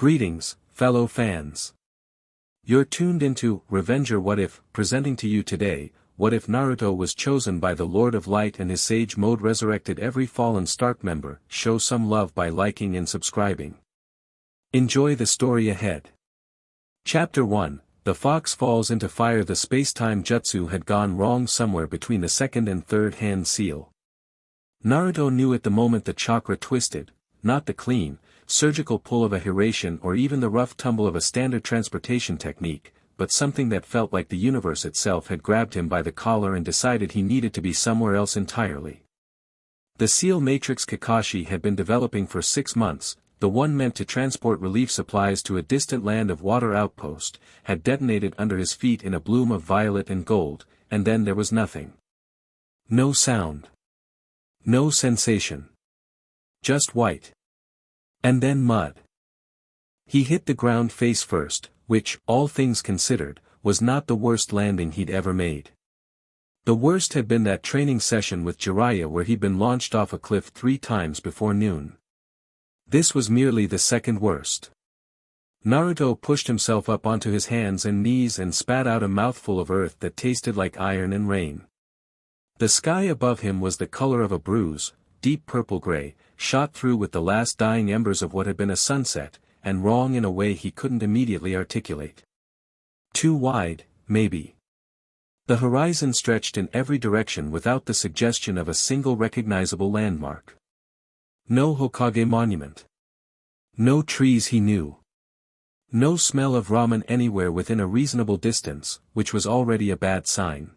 Greetings, fellow fans. You're tuned into Revenger What If, presenting to you today, what if Naruto was chosen by the Lord of Light and his Sage Mode resurrected every fallen Stark member? Show some love by liking and subscribing. Enjoy the story ahead. Chapter 1, The Fox Falls into Fire. The space-time jutsu had gone wrong somewhere between the second and third hand seal. Naruto knew at the moment the chakra twisted, not the clean, surgical pull of a Hiraition or even the rough tumble of a standard transportation technique, but something that felt like the universe itself had grabbed him by the collar and decided he needed to be somewhere else entirely. The seal matrix Kakashi had been developing for 6 months, the one meant to transport relief supplies to a distant land of water outpost, had detonated under his feet in a bloom of violet and gold, and then there was nothing. No sound. No sensation. Just white. And then mud. He hit the ground face first, which, all things considered, was not the worst landing he'd ever made. The worst had been that training session with Jiraiya where he'd been launched off a cliff 3 times before noon. This was merely the second worst. Naruto pushed himself up onto his hands and knees and spat out a mouthful of earth that tasted like iron and rain. The sky above him was the color of a bruise, deep purple-gray, shot through with the last dying embers of what had been a sunset, and wrong in a way he couldn't immediately articulate. Too wide, maybe. The horizon stretched in every direction without the suggestion of a single recognizable landmark. No Hokage monument. No trees he knew. No smell of ramen anywhere within a reasonable distance, which was already a bad sign.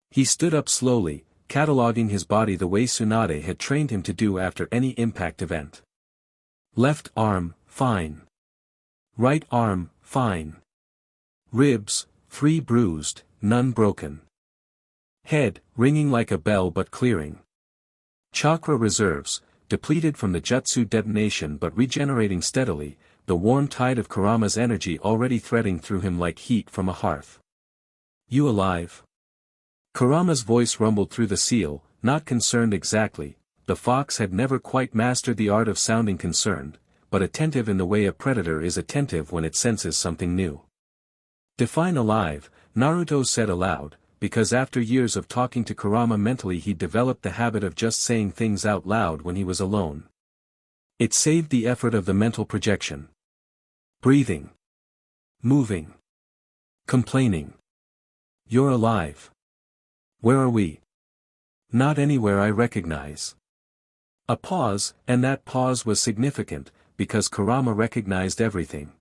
He stood up slowly, cataloging his body the way Tsunade had trained him to do after any impact event. Left arm, fine. Right arm, fine. Ribs, 3 bruised, none broken. Head, ringing like a bell but clearing. Chakra reserves, depleted from the jutsu detonation but regenerating steadily, the warm tide of Kurama's energy already threading through him like heat from a hearth. You alive? Kurama's voice rumbled through the seal, not concerned exactly. The fox had never quite mastered the art of sounding concerned, but attentive in the way a predator is attentive when it senses something new. Define alive, Naruto said aloud, because after years of talking to Kurama mentally he'd developed the habit of just saying things out loud when he was alone. It saved the effort of the mental projection. Breathing. Moving. Complaining. You're alive. Where are we? Not anywhere I recognize. A pause, and that pause was significant, because Kurama recognized everything.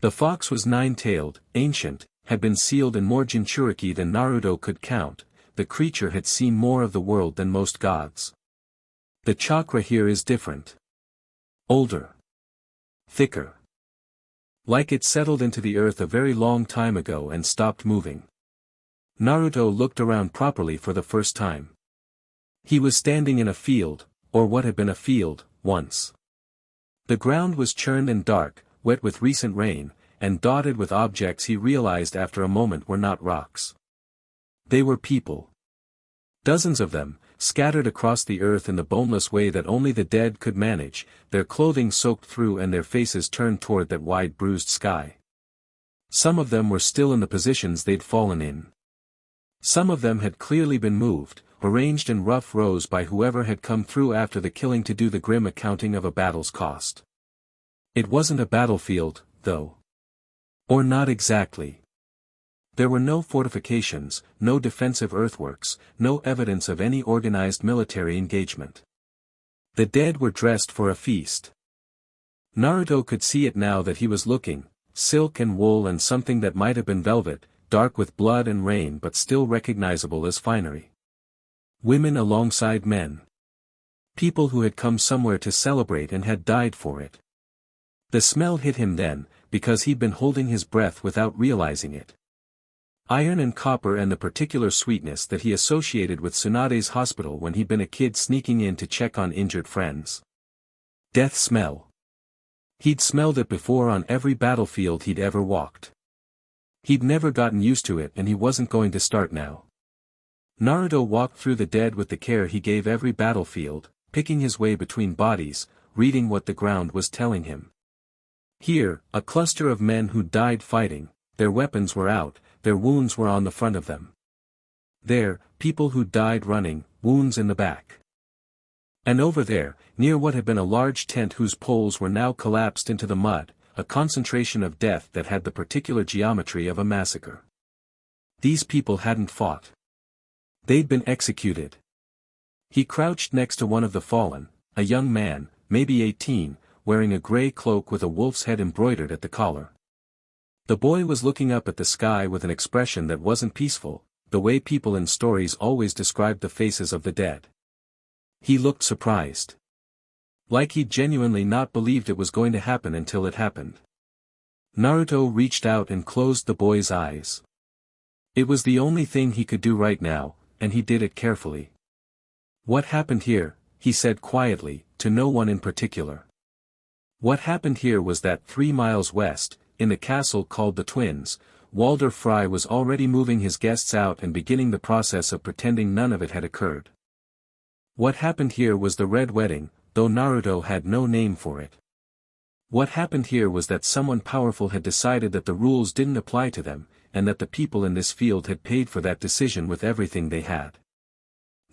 The fox was 9-tailed, ancient, had been sealed in more Jinchuriki than Naruto could count. The creature had seen more of the world than most gods. The chakra here is different. Older. Thicker. Like it settled into the earth a very long time ago and stopped moving. Naruto looked around properly for the first time. He was standing in a field, or what had been a field, once. The ground was churned and dark, wet with recent rain, and dotted with objects he realized after a moment were not rocks. They were people. Dozens of them, scattered across the earth in the boneless way that only the dead could manage, their clothing soaked through and their faces turned toward that wide bruised sky. Some of them were still in the positions they'd fallen in. Some of them had clearly been moved, arranged in rough rows by whoever had come through after the killing to do the grim accounting of a battle's cost. It wasn't a battlefield, though. Or not exactly. There were no fortifications, no defensive earthworks, no evidence of any organized military engagement. The dead were dressed for a feast. Naruto could see it now that he was looking, silk and wool and something that might have been velvet, dark with blood and rain but still recognizable as finery. Women alongside men. People who had come somewhere to celebrate and had died for it. The smell hit him then, because he'd been holding his breath without realizing it. Iron and copper and the particular sweetness that he associated with Tsunade's hospital when he'd been a kid sneaking in to check on injured friends. Death smell. He'd smelled it before on every battlefield he'd ever walked. He'd never gotten used to it and he wasn't going to start now. Naruto walked through the dead with the care he gave every battlefield, picking his way between bodies, reading what the ground was telling him. Here, a cluster of men who died fighting, their weapons were out, their wounds were on the front of them. There, people who died running, wounds in the back. And over there, near what had been a large tent whose poles were now collapsed into the mud, a concentration of death that had the particular geometry of a massacre. These people hadn't fought. They'd been executed. He crouched next to one of the fallen, a young man, maybe 18, wearing a gray cloak with a wolf's head embroidered at the collar. The boy was looking up at the sky with an expression that wasn't peaceful, the way people in stories always described the faces of the dead. He looked surprised. Like he'd genuinely not believed it was going to happen until it happened. Naruto reached out and closed the boy's eyes. It was the only thing he could do right now, and he did it carefully. "What happened here?" he said quietly, to no one in particular. What happened here was that 3 miles west, in the castle called the Twins, Walder Frye was already moving his guests out and beginning the process of pretending none of it had occurred. What happened here was the Red Wedding, though Naruto had no name for it. What happened here was that someone powerful had decided that the rules didn't apply to them, and that the people in this field had paid for that decision with everything they had.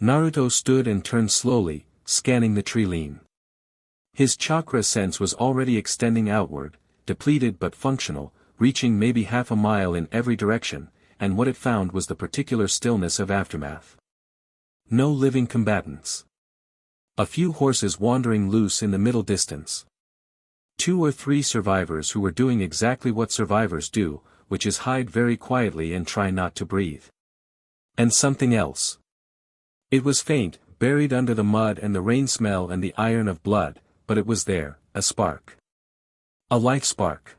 Naruto stood and turned slowly, scanning the tree-line. His chakra sense was already extending outward, depleted but functional, reaching maybe half a mile in every direction, and what it found was the particular stillness of aftermath. No living combatants. A few horses wandering loose in the middle distance. 2 or 3 survivors who were doing exactly what survivors do, which is hide very quietly and try not to breathe. And something else. It was faint, buried under the mud and the rain smell and the iron of blood, but it was there, a spark. A life spark.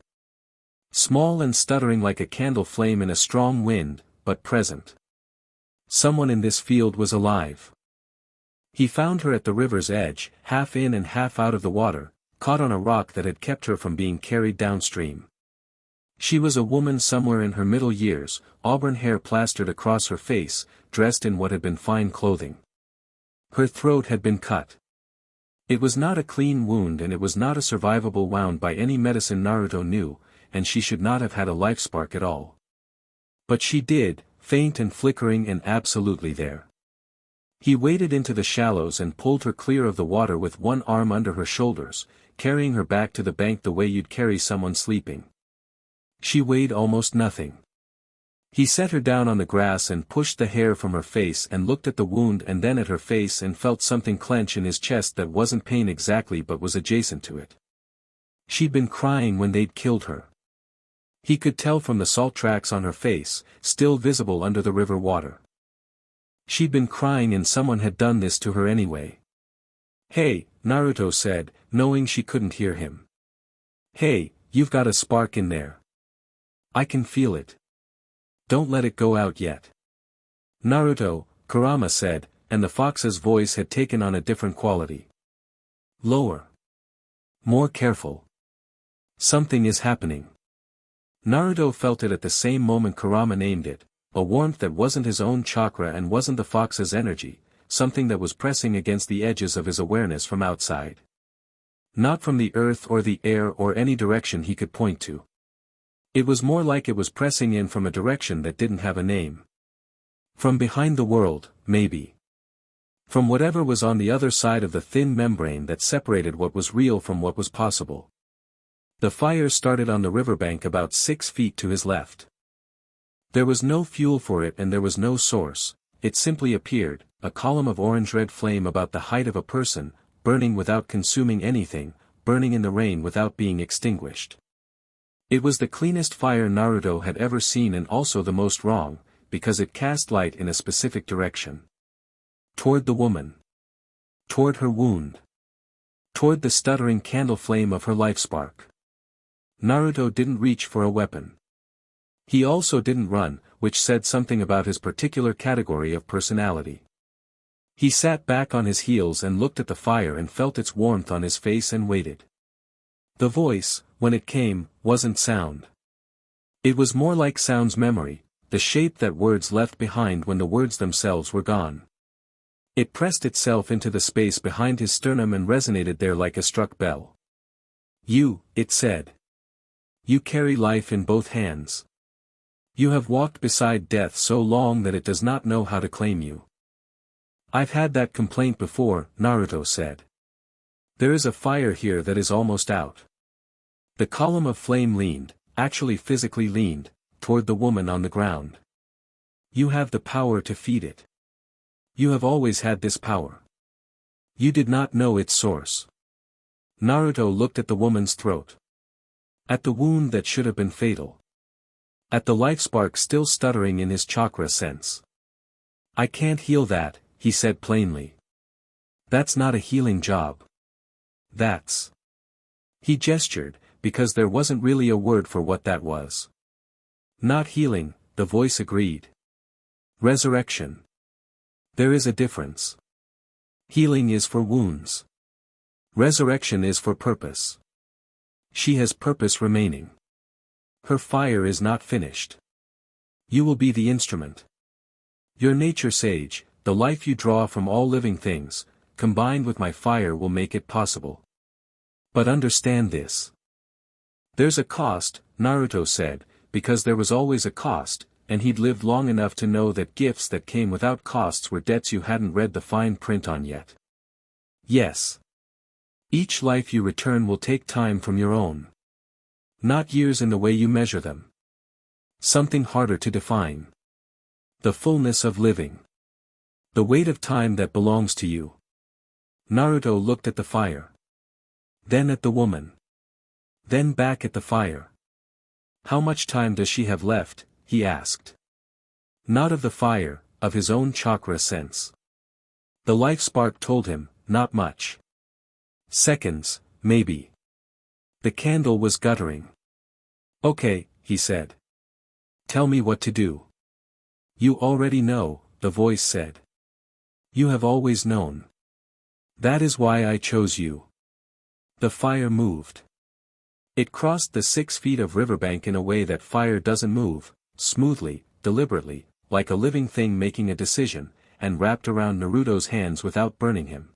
Small and stuttering like a candle flame in a strong wind, but present. Someone in this field was alive. He found her at the river's edge, half in and half out of the water, caught on a rock that had kept her from being carried downstream. She was a woman somewhere in her middle years, auburn hair plastered across her face, dressed in what had been fine clothing. Her throat had been cut. It was not a clean wound and it was not a survivable wound by any medicine Naruto knew, and she should not have had a life spark at all. But she did, faint and flickering and absolutely there. He waded into the shallows and pulled her clear of the water with one arm under her shoulders, carrying her back to the bank the way you'd carry someone sleeping. She weighed almost nothing. He set her down on the grass and pushed the hair from her face and looked at the wound and then at her face and felt something clench in his chest that wasn't pain exactly but was adjacent to it. She'd been crying when they'd killed her. He could tell from the salt tracks on her face, still visible under the river water. She'd been crying and someone had done this to her anyway. "Hey," Naruto said, knowing she couldn't hear him. "Hey, you've got a spark in there. I can feel it. Don't let it go out yet." "Naruto," Kurama said, and the fox's voice had taken on a different quality. "Lower. More careful. Something is happening." Naruto felt it at the same moment Kurama named it, a warmth that wasn't his own chakra and wasn't the fox's energy, something that was pressing against the edges of his awareness from outside. Not from the earth or the air or any direction he could point to. It was more like it was pressing in from a direction that didn't have a name. From behind the world, maybe. From whatever was on the other side of the thin membrane that separated what was real from what was possible. The fire started on the riverbank about 6 feet to his left. There was no fuel for it and there was no source, it simply appeared, a column of orange-red flame about the height of a person, burning without consuming anything, burning in the rain without being extinguished. It was the cleanest fire Naruto had ever seen and also the most wrong, because it cast light in a specific direction. Toward the woman. Toward her wound. Toward the stuttering candle flame of her life spark. Naruto didn't reach for a weapon. He also didn't run, which said something about his particular category of personality. He sat back on his heels and looked at the fire and felt its warmth on his face and waited. The voice, when it came, wasn't sound. It was more like sound's memory, the shape that words left behind when the words themselves were gone. It pressed itself into the space behind his sternum and resonated there like a struck bell. "You," it said. You carry life in both hands. You have walked beside death so long that it does not know how to claim you. I've had that complaint before, Naruto said. There is a fire here that is almost out. The column of flame leaned, actually physically leaned, toward the woman on the ground. You have the power to feed it. You have always had this power. You did not know its source. Naruto looked at the woman's throat. At the wound that should have been fatal. At the life spark still stuttering in his chakra sense. I can't heal that, he said plainly. That's not a healing job. That's. He gestured, because there wasn't really a word for what that was. Not healing, the voice agreed. Resurrection. There is a difference. Healing is for wounds. Resurrection is for purpose. She has purpose remaining. Her fire is not finished. You will be the instrument. Your nature sage, the life you draw from all living things, combined with my fire will make it possible. But understand this. There's a cost, Naruto said, because there was always a cost, and he'd lived long enough to know that gifts that came without costs were debts you hadn't read the fine print on yet. Yes. Each life you return will take time from your own. Not years in the way you measure them. Something harder to define. The fullness of living. The weight of time that belongs to you. Naruto looked at the fire. Then at the woman. Then back at the fire. How much time does she have left, he asked. Not of the fire, of his own chakra sense. The life spark told him, not much. Seconds, maybe. The candle was guttering. Okay, he said. Tell me what to do. You already know, the voice said. You have always known. That is why I chose you. The fire moved. It crossed the 6 feet of riverbank in a way that fire doesn't move, smoothly, deliberately, like a living thing making a decision, and wrapped around Naruto's hands without burning him.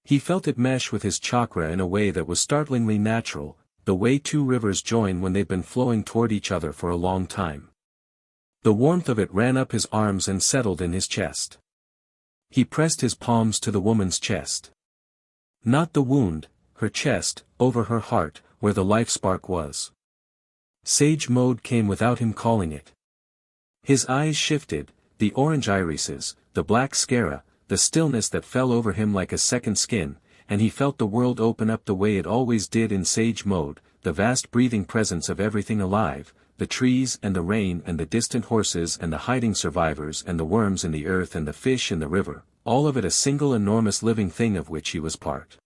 He felt it mesh with his chakra in a way that was startlingly natural, the way two rivers join when they've been flowing toward each other for a long time. The warmth of it ran up his arms and settled in his chest. He pressed his palms to the woman's chest. Not the wound, her chest, over her heart, where the life spark was. Sage mode came without him calling it. His eyes shifted, the orange irises, the black scara, the stillness that fell over him like a second skin, and he felt the world open up the way it always did in sage mode, the vast breathing presence of everything alive, the trees and the rain and the distant horses and the hiding survivors and the worms in the earth and the fish in the river, all of it a single enormous living thing of which he was part.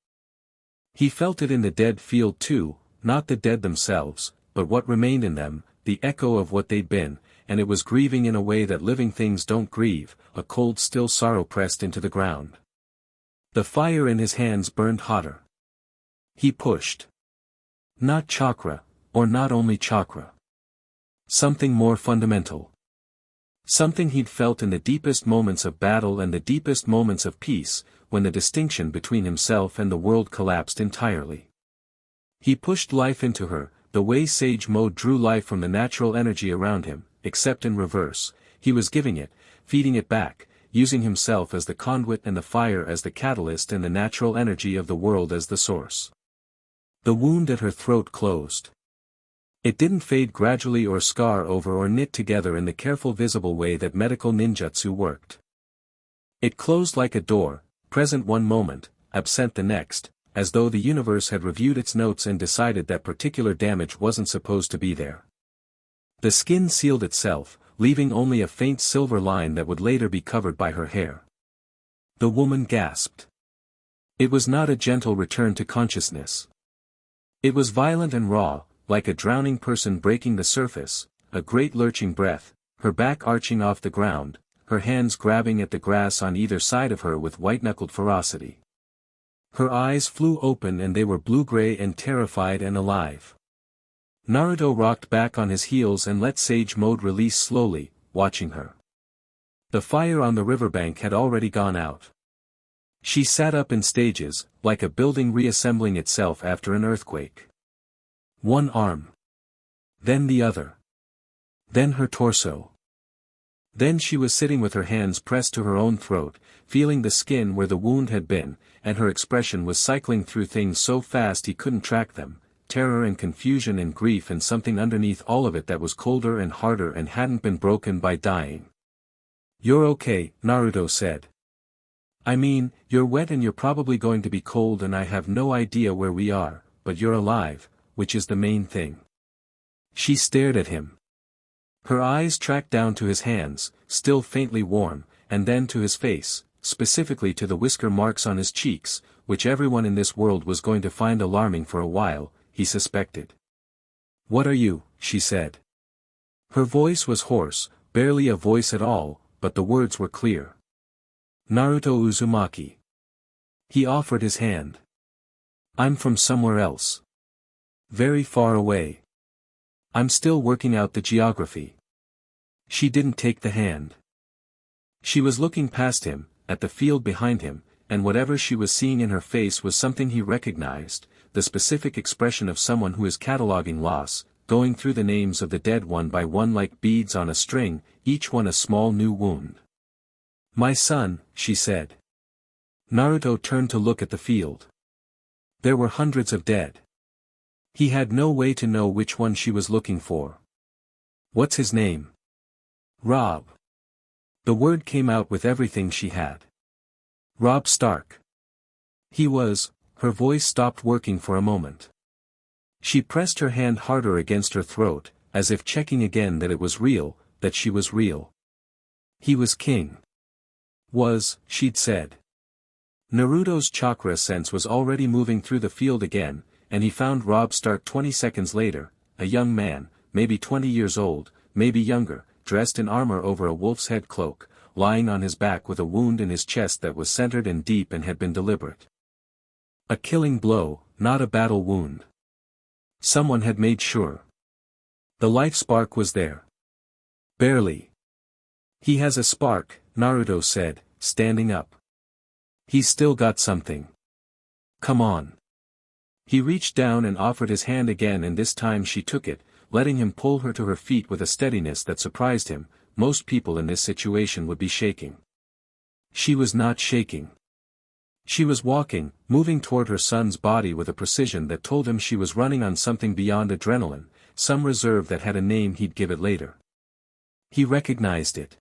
He felt it in the dead field too, not the dead themselves, but what remained in them, the echo of what they'd been, and it was grieving in a way that living things don't grieve, a cold still sorrow pressed into the ground. The fire in his hands burned hotter. He pushed. Not chakra, or not only chakra. Something more fundamental. Something he'd felt in the deepest moments of battle and the deepest moments of peace, when the distinction between himself and the world collapsed entirely. He pushed life into her, the way sage mode drew life from the natural energy around him, except in reverse, he was giving it, feeding it back, using himself as the conduit and the fire as the catalyst and the natural energy of the world as the source. The wound at her throat closed. It didn't fade gradually or scar over or knit together in the careful visible way that medical ninjutsu worked. It closed like a door, present one moment, absent the next, as though the universe had reviewed its notes and decided that particular damage wasn't supposed to be there. The skin sealed itself, leaving only a faint silver line that would later be covered by her hair. The woman gasped. It was not a gentle return to consciousness. It was violent and raw, like a drowning person breaking the surface, a great lurching breath, her back arching off the ground, her hands grabbing at the grass on either side of her with white-knuckled ferocity. Her eyes flew open and they were blue-gray and terrified and alive. Naruto rocked back on his heels and let sage mode release slowly, watching her. The fire on the riverbank had already gone out. She sat up in stages, like a building reassembling itself after an earthquake. One arm. Then the other. Then her torso. Then she was sitting with her hands pressed to her own throat, feeling the skin where the wound had been, and her expression was cycling through things so fast he couldn't track them, terror and confusion and grief and something underneath all of it that was colder and harder and hadn't been broken by dying. "You're okay," Naruto said. "I mean, you're wet and you're probably going to be cold and I have no idea where we are, but you're alive, which is the main thing." She stared at him. Her eyes tracked down to his hands, still faintly warm, and then to his face, specifically to the whisker marks on his cheeks, which everyone in this world was going to find alarming for a while, he suspected. "What are you?" she said. Her voice was hoarse, barely a voice at all, but the words were clear. "Naruto Uzumaki." He offered his hand. "I'm from somewhere else. Very far away. I'm still working out the geography." She didn't take the hand. She was looking past him, at the field behind him, and whatever she was seeing in her face was something he recognized, the specific expression of someone who is cataloging loss, going through the names of the dead one by one like beads on a string, each one a small new wound. "My son," she said. Naruto turned to look at the field. There were hundreds of dead. He had no way to know which one she was looking for. "What's his name?" "Robb." The word came out with everything she had. "Robb Stark." He was. Her voice stopped working for a moment. She pressed her hand harder against her throat, as if checking again that it was real, that she was real. "He was king." "Was," she'd said. Naruto's chakra sense was already moving through the field again, and he found Robb Stark 20 seconds later, a young man, maybe 20 years old, maybe younger, dressed in armor over a wolf's head cloak, lying on his back with a wound in his chest that was centered and deep and had been deliberate. A killing blow, not a battle wound. Someone had made sure. The life spark was there. Barely. "He has a spark," Naruto said, standing up. "He's still got something. Come on." He reached down and offered his hand again, and this time she took it, letting him pull her to her feet with a steadiness that surprised him. Most people in this situation would be shaking. She was not shaking. She was walking, moving toward her son's body with a precision that told him she was running on something beyond adrenaline, some reserve that had a name he'd give it later. He recognized it.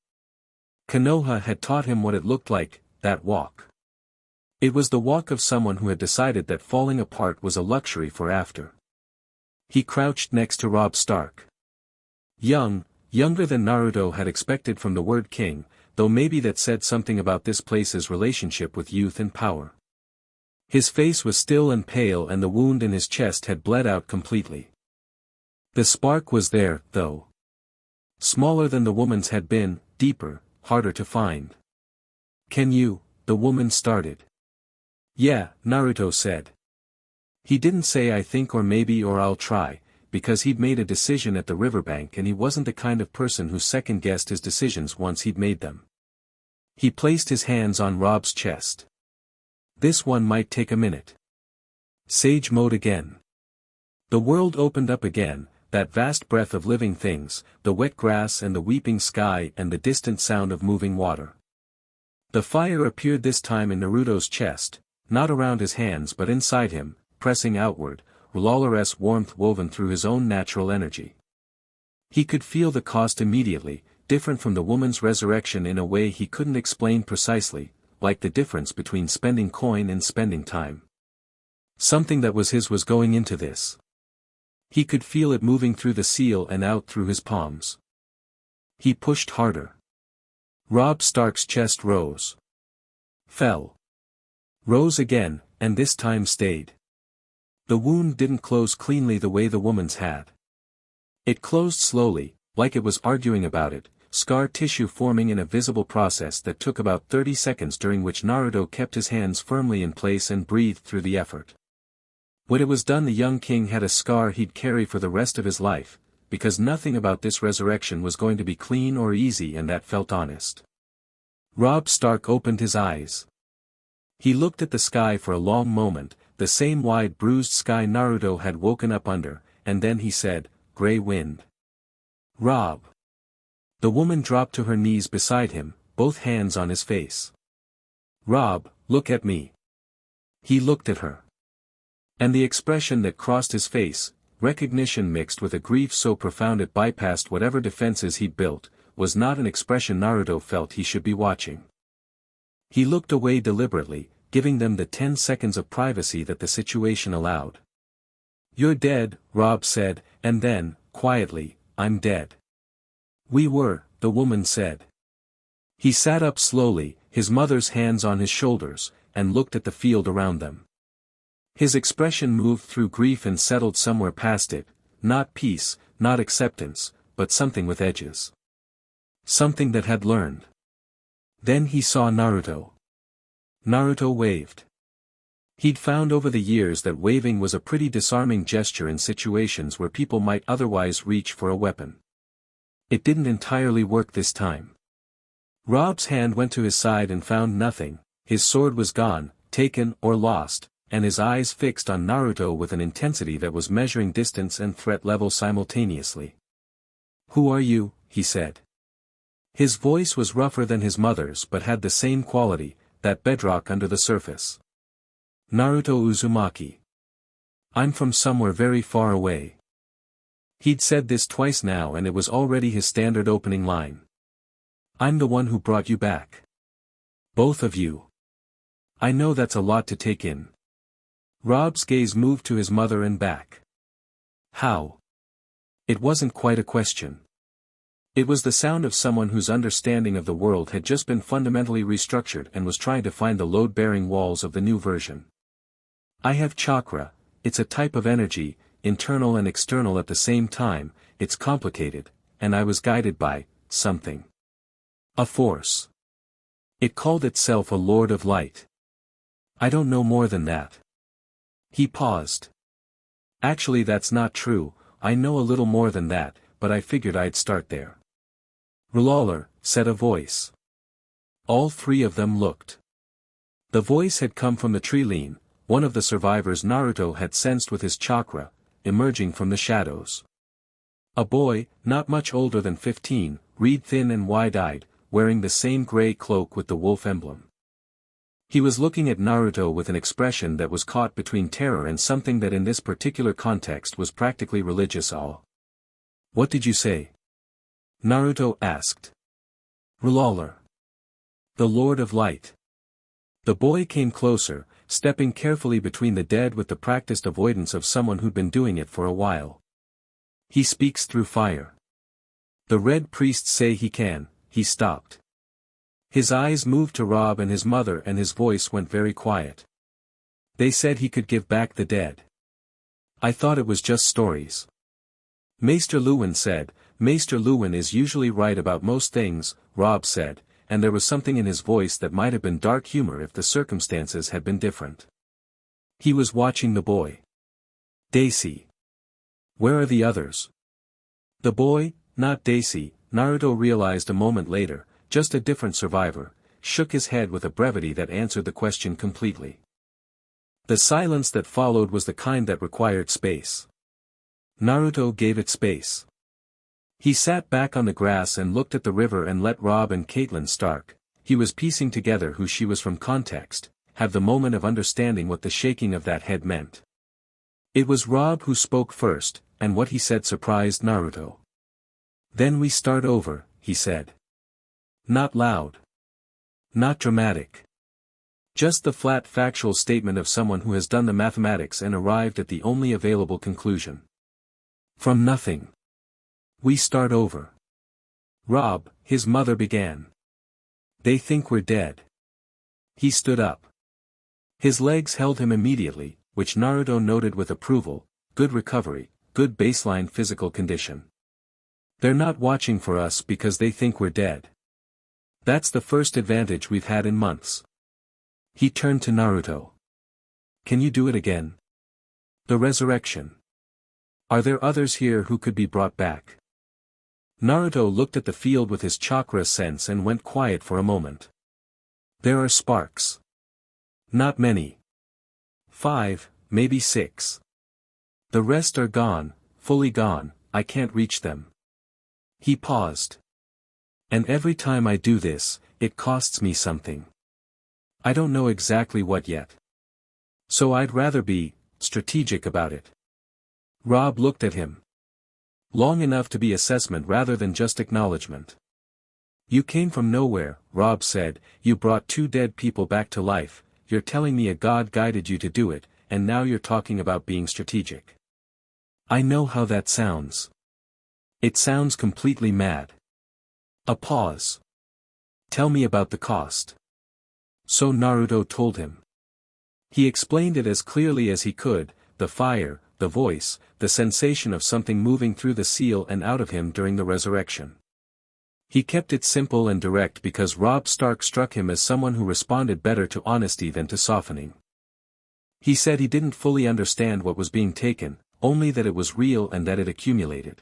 Konoha had taught him what it looked like, that walk. It was the walk of someone who had decided that falling apart was a luxury for after. He crouched next to Robb Stark. Younger than Naruto had expected from the word king, though maybe that said something about this place's relationship with youth and power. His face was still and pale and the wound in his chest had bled out completely. The spark was there, though. Smaller than the woman's had been, deeper, harder to find. "Can you?" the woman started. "Yeah," Naruto said. He didn't say "I think" or "maybe" or "I'll try," because he'd made a decision at the riverbank and he wasn't the kind of person who second-guessed his decisions once he'd made them. He placed his hands on Robb's chest. "This one might take a minute." Sage mode again. The world opened up again, that vast breath of living things, the wet grass and the weeping sky and the distant sound of moving water. The fire appeared this time in Naruto's chest, not around his hands but inside him, pressing outward, Lawler's warmth woven through his own natural energy. He could feel the cost immediately, different from the woman's resurrection in a way he couldn't explain precisely, like the difference between spending coin and spending time. Something that was his was going into this. He could feel it moving through the seal and out through his palms. He pushed harder. Robb Stark's chest rose. Fell. Rose again, and this time stayed. The wound didn't close cleanly the way the woman's had. It closed slowly, like it was arguing about it, scar tissue forming in a visible process that took about 30 seconds, during which Naruto kept his hands firmly in place and breathed through the effort. When it was done, the young king had a scar he'd carry for the rest of his life, because nothing about this resurrection was going to be clean or easy, and that felt honest. Robb Stark opened his eyes. He looked at the sky for a long moment, the same wide bruised sky Naruto had woken up under, and then he said, gray wind. Robb. The woman dropped to her knees beside him, both hands on his face. Robb, look at me. He looked at her. And the expression that crossed his face, recognition mixed with a grief so profound it bypassed whatever defenses he'd built, was not an expression Naruto felt he should be watching. He looked away deliberately, giving them the 10 seconds of privacy that the situation allowed. You're dead, Robb said, and then, quietly, I'm dead. We were, the woman said. He sat up slowly, his mother's hands on his shoulders, and looked at the field around them. His expression moved through grief and settled somewhere past it, not peace, not acceptance, but something with edges. Something that had learned. Then he saw Naruto. Naruto waved. He'd found over the years that waving was a pretty disarming gesture in situations where people might otherwise reach for a weapon. It didn't entirely work this time. Robb's hand went to his side and found nothing, his sword was gone, taken or lost, and his eyes fixed on Naruto with an intensity that was measuring distance and threat level simultaneously. Who are you? He said. His voice was rougher than his mother's but had the same quality, that bedrock under the surface. Naruto Uzumaki. I'm from somewhere very far away. He'd said this twice now and it was already his standard opening line. I'm the one who brought you back. Both of you. I know that's a lot to take in. Robb's gaze moved to his mother and back. How? It wasn't quite a question. It was the sound of someone whose understanding of the world had just been fundamentally restructured and was trying to find the load-bearing walls of the new version. I have chakra, it's a type of energy, internal and external at the same time, it's complicated, and I was guided by something. A force. It called itself a Lord of Light. I don't know more than that. He paused. Actually that's not true, I know a little more than that, but I figured I'd start there. Rulaller, said a voice. All three of them looked. The voice had come from the tree-line, one of the survivors Naruto had sensed with his chakra, emerging from the shadows. A boy, not much older than 15, reed thin and wide-eyed, wearing the same gray cloak with the wolf emblem. He was looking at Naruto with an expression that was caught between terror and something that in this particular context was practically religious awe. What did you say? Naruto asked. Rulaller. The Lord of Light. The boy came closer, stepping carefully between the dead with the practiced avoidance of someone who'd been doing it for a while. He speaks through fire. The red priests say he can. He stopped. His eyes moved to Robb and his mother and his voice went very quiet. They said he could give back the dead. I thought it was just stories. Maester Lewin said. Maester Lewin is usually right about most things, Robb said, and there was something in his voice that might have been dark humor if the circumstances had been different. He was watching the boy. Daisy. Where are the others? The boy, not Daisy, Naruto realized a moment later, just a different survivor, shook his head with a brevity that answered the question completely. The silence that followed was the kind that required space. Naruto gave it space. He sat back on the grass and looked at the river and let Robb and Catelyn Stark, he was piecing together who she was from context, have the moment of understanding what the shaking of that head meant. It was Robb who spoke first, and what he said surprised Naruto. Then we start over, he said. Not loud. Not dramatic. Just the flat factual statement of someone who has done the mathematics and arrived at the only available conclusion. From nothing. We start over. Robb, his mother began. They think we're dead. He stood up. His legs held him immediately, which Naruto noted with approval, good recovery, good baseline physical condition. They're not watching for us because they think we're dead. That's the first advantage we've had in months. He turned to Naruto. Can you do it again? The resurrection. Are there others here who could be brought back? Naruto looked at the field with his chakra sense and went quiet for a moment. There are sparks. Not many. 5, maybe 6. The rest are gone, fully gone, I can't reach them. He paused. And every time I do this, it costs me something. I don't know exactly what yet. So I'd rather be strategic about it. Robb looked at him. Long enough to be assessment rather than just acknowledgement. You came from nowhere, Robb said, you brought 2 dead people back to life, you're telling me a god guided you to do it, and now you're talking about being strategic. I know how that sounds. It sounds completely mad. A pause. Tell me about the cost. So Naruto told him. He explained it as clearly as he could, the fire, the voice, the sensation of something moving through the seal and out of him during the resurrection. He kept it simple and direct because Robb Stark struck him as someone who responded better to honesty than to softening. He said he didn't fully understand what was being taken, only that it was real and that it accumulated.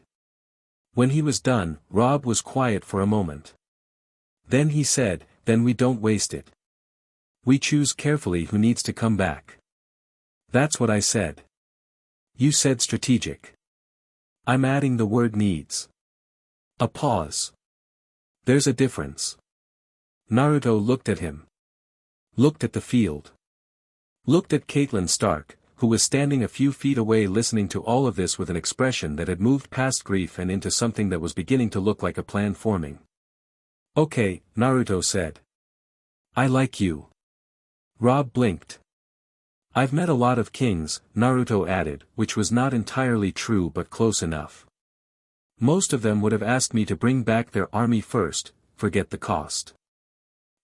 When he was done, Robb was quiet for a moment. Then he said, then we don't waste it. We choose carefully who needs to come back. That's what I said. You said strategic. I'm adding the word needs. A pause. There's a difference. Naruto looked at him. Looked at the field. Looked at Catelyn Stark, who was standing a few feet away listening to all of this with an expression that had moved past grief and into something that was beginning to look like a plan forming. Okay, Naruto said. I like you. Robb blinked. I've met a lot of kings, Naruto added, which was not entirely true but close enough. Most of them would have asked me to bring back their army first, forget the cost.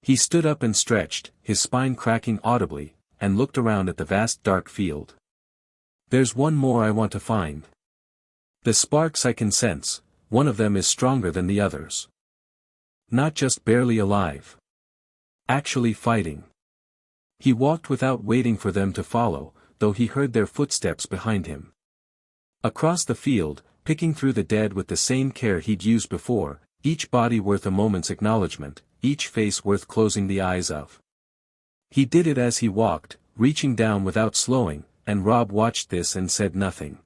He stood up and stretched, his spine cracking audibly, and looked around at the vast dark field. There's one more I want to find. The sparks I can sense, one of them is stronger than the others. Not just barely alive. Actually fighting. He walked without waiting for them to follow, though he heard their footsteps behind him. Across the field, picking through the dead with the same care he'd used before, each body worth a moment's acknowledgement, each face worth closing the eyes of. He did it as he walked, reaching down without slowing, and Robb watched this and said nothing.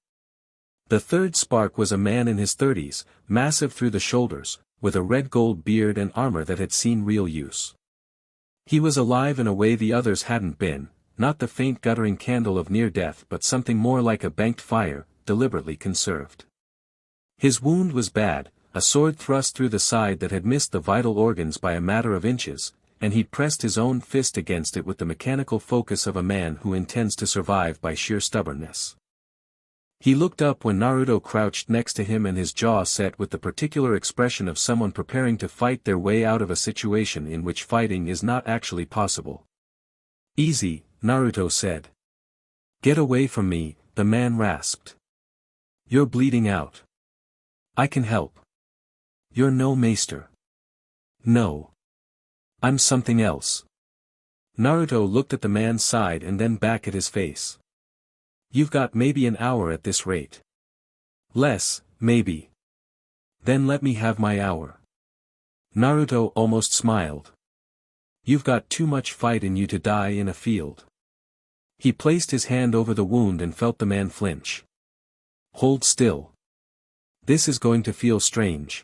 The third spark was a man in his 30s, massive through the shoulders, with a red gold beard and armor that had seen real use. He was alive in a way the others hadn't been, not the faint guttering candle of near death but something more like a banked fire, deliberately conserved. His wound was bad, a sword thrust through the side that had missed the vital organs by a matter of inches, and he'd pressed his own fist against it with the mechanical focus of a man who intends to survive by sheer stubbornness. He looked up when Naruto crouched next to him and his jaw set with the particular expression of someone preparing to fight their way out of a situation in which fighting is not actually possible. Easy, Naruto said. Get away from me, the man rasped. You're bleeding out. I can help. You're no maester. No. I'm something else. Naruto looked at the man's side and then back at his face. You've got maybe an hour at this rate. Less, maybe. Then let me have my hour. Naruto almost smiled. You've got too much fight in you to die in a field. He placed his hand over the wound and felt the man flinch. Hold still. This is going to feel strange.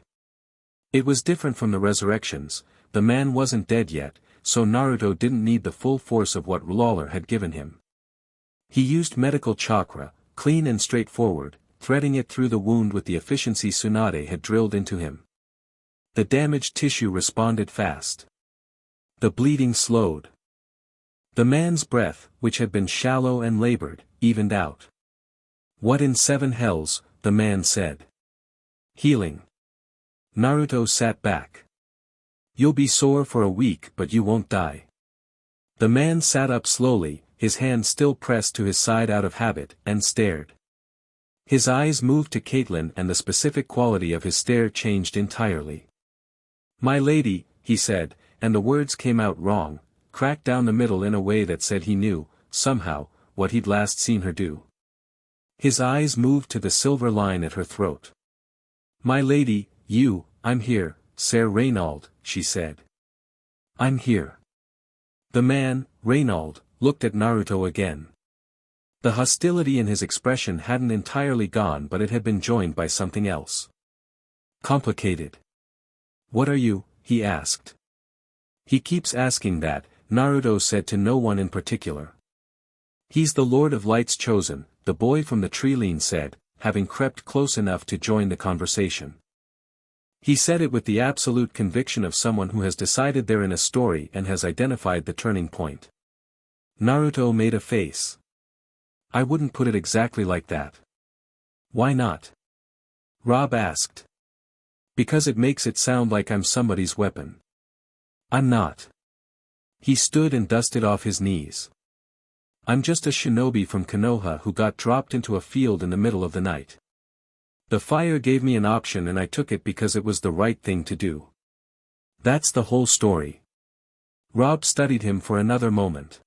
It was different from the resurrections, the man wasn't dead yet, so Naruto didn't need the full force of what Lawler had given him. He used medical chakra, clean and straightforward, threading it through the wound with the efficiency Tsunade had drilled into him. The damaged tissue responded fast. The bleeding slowed. The man's breath, which had been shallow and labored, evened out. What in 7 hells, the man said. Healing. Naruto sat back. You'll be sore for a week but you won't die. The man sat up slowly, his hand still pressed to his side out of habit, and stared. His eyes moved to Catelyn and the specific quality of his stare changed entirely. My lady, he said, and the words came out wrong, cracked down the middle in a way that said he knew, somehow, what he'd last seen her do. His eyes moved to the silver line at her throat. My lady, I'm here, Ser Reynald, she said. I'm here. The man, Reynald, looked at Naruto again. The hostility in his expression hadn't entirely gone, but it had been joined by something else. Complicated. What are you? He asked. He keeps asking that, Naruto said to no one in particular. He's the Lord of Light's chosen, the boy from the tree said, having crept close enough to join the conversation. He said it with the absolute conviction of someone who has decided they're in a story and has identified the turning point. Naruto made a face. I wouldn't put it exactly like that. Why not? Robb asked. Because it makes it sound like I'm somebody's weapon. I'm not. He stood and dusted off his knees. I'm just a shinobi from Konoha who got dropped into a field in the middle of the night. The fire gave me an option and I took it because it was the right thing to do. That's the whole story. Robb studied him for another moment.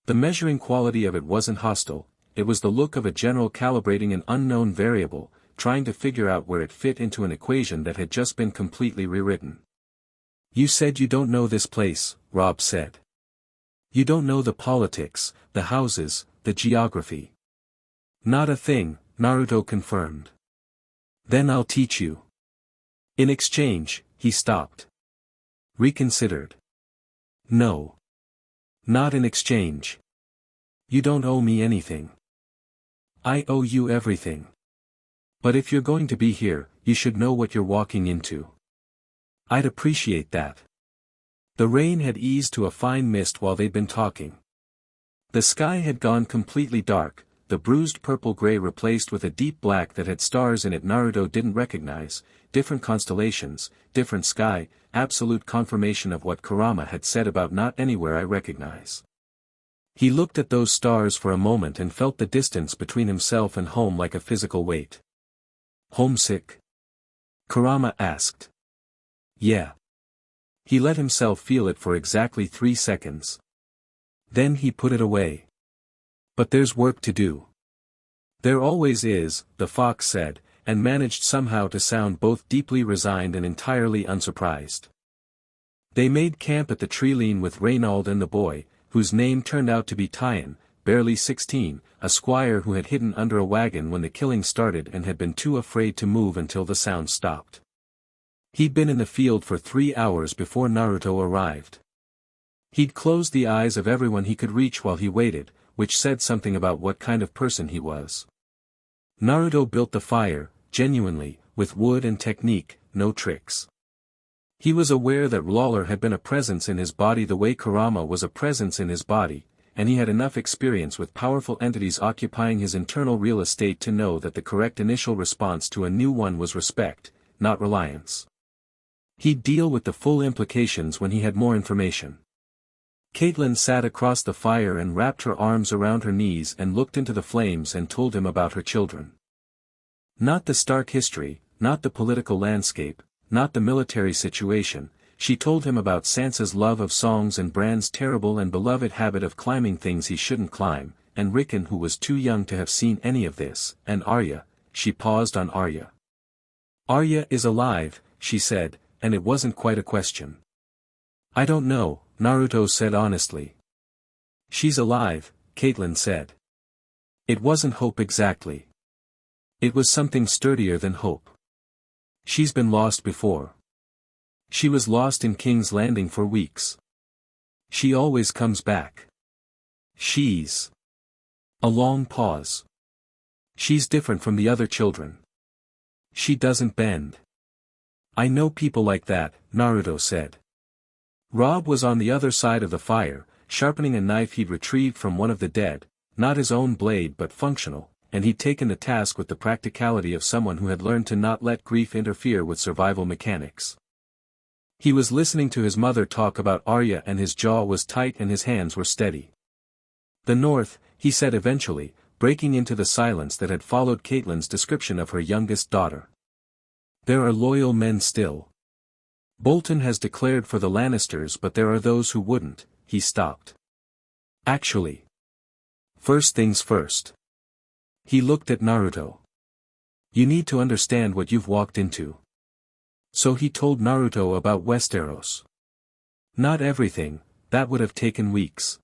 The measuring quality of it wasn't hostile, it was the look of a general calibrating an unknown variable, trying to figure out where it fit into an equation that had just been completely rewritten. You said you don't know this place, Robb said. You don't know the politics, the houses, the geography. Not a thing, Naruto confirmed. Then I'll teach you. In exchange, he stopped. Reconsidered. No. Not in exchange. You don't owe me anything. I owe you everything. But if you're going to be here, you should know what you're walking into. I'd appreciate that. The rain had eased to a fine mist while they'd been talking. The sky had gone completely dark, the bruised purple-gray replaced with a deep black that had stars in it Naruto didn't recognize, different constellations, different sky, absolute confirmation of what Kurama had said about not anywhere I recognize. He looked at those stars for a moment and felt the distance between himself and home like a physical weight. Homesick? Kurama asked. Yeah. He let himself feel it for exactly 3 seconds. Then he put it away. But there's work to do. There always is, the fox said, and managed somehow to sound both deeply resigned and entirely unsurprised. They made camp at the tree with Reynald and the boy, whose name turned out to be Tyan, barely 16, a squire who had hidden under a wagon when the killing started and had been too afraid to move until the sound stopped. He'd been in the field for 3 hours before Naruto arrived. He'd closed the eyes of everyone he could reach while he waited, which said something about what kind of person he was. Naruto built the fire, genuinely, with wood and technique, no tricks. He was aware that Lawler had been a presence in his body the way Kurama was a presence in his body, and he had enough experience with powerful entities occupying his internal real estate to know that the correct initial response to a new one was respect, not reliance. He'd deal with the full implications when he had more information. Catelyn sat across the fire and wrapped her arms around her knees and looked into the flames and told him about her children. Not the Stark history, not the political landscape, not the military situation, she told him about Sansa's love of songs and Bran's terrible and beloved habit of climbing things he shouldn't climb, and Rickon who was too young to have seen any of this, and Arya, she paused on Arya. Arya is alive, she said, and it wasn't quite a question. I don't know, Naruto said honestly. She's alive, Catelyn said. It wasn't hope exactly. It was something sturdier than hope. She's been lost before. She was lost in King's Landing for weeks. She always comes back. She's... A long pause. She's different from the other children. She doesn't bend. I know people like that, Naruto said. Robb was on the other side of the fire, sharpening a knife he'd retrieved from one of the dead, not his own blade but functional, and he'd taken the task with the practicality of someone who had learned to not let grief interfere with survival mechanics. He was listening to his mother talk about Arya and his jaw was tight and his hands were steady. The North, he said eventually, breaking into the silence that had followed Catelyn's description of her youngest daughter. There are loyal men still. Bolton has declared for the Lannisters but there are those who wouldn't, he stopped. Actually. First things first. He looked at Naruto. You need to understand what you've walked into. So he told Naruto about Westeros. Not everything, that would have taken weeks.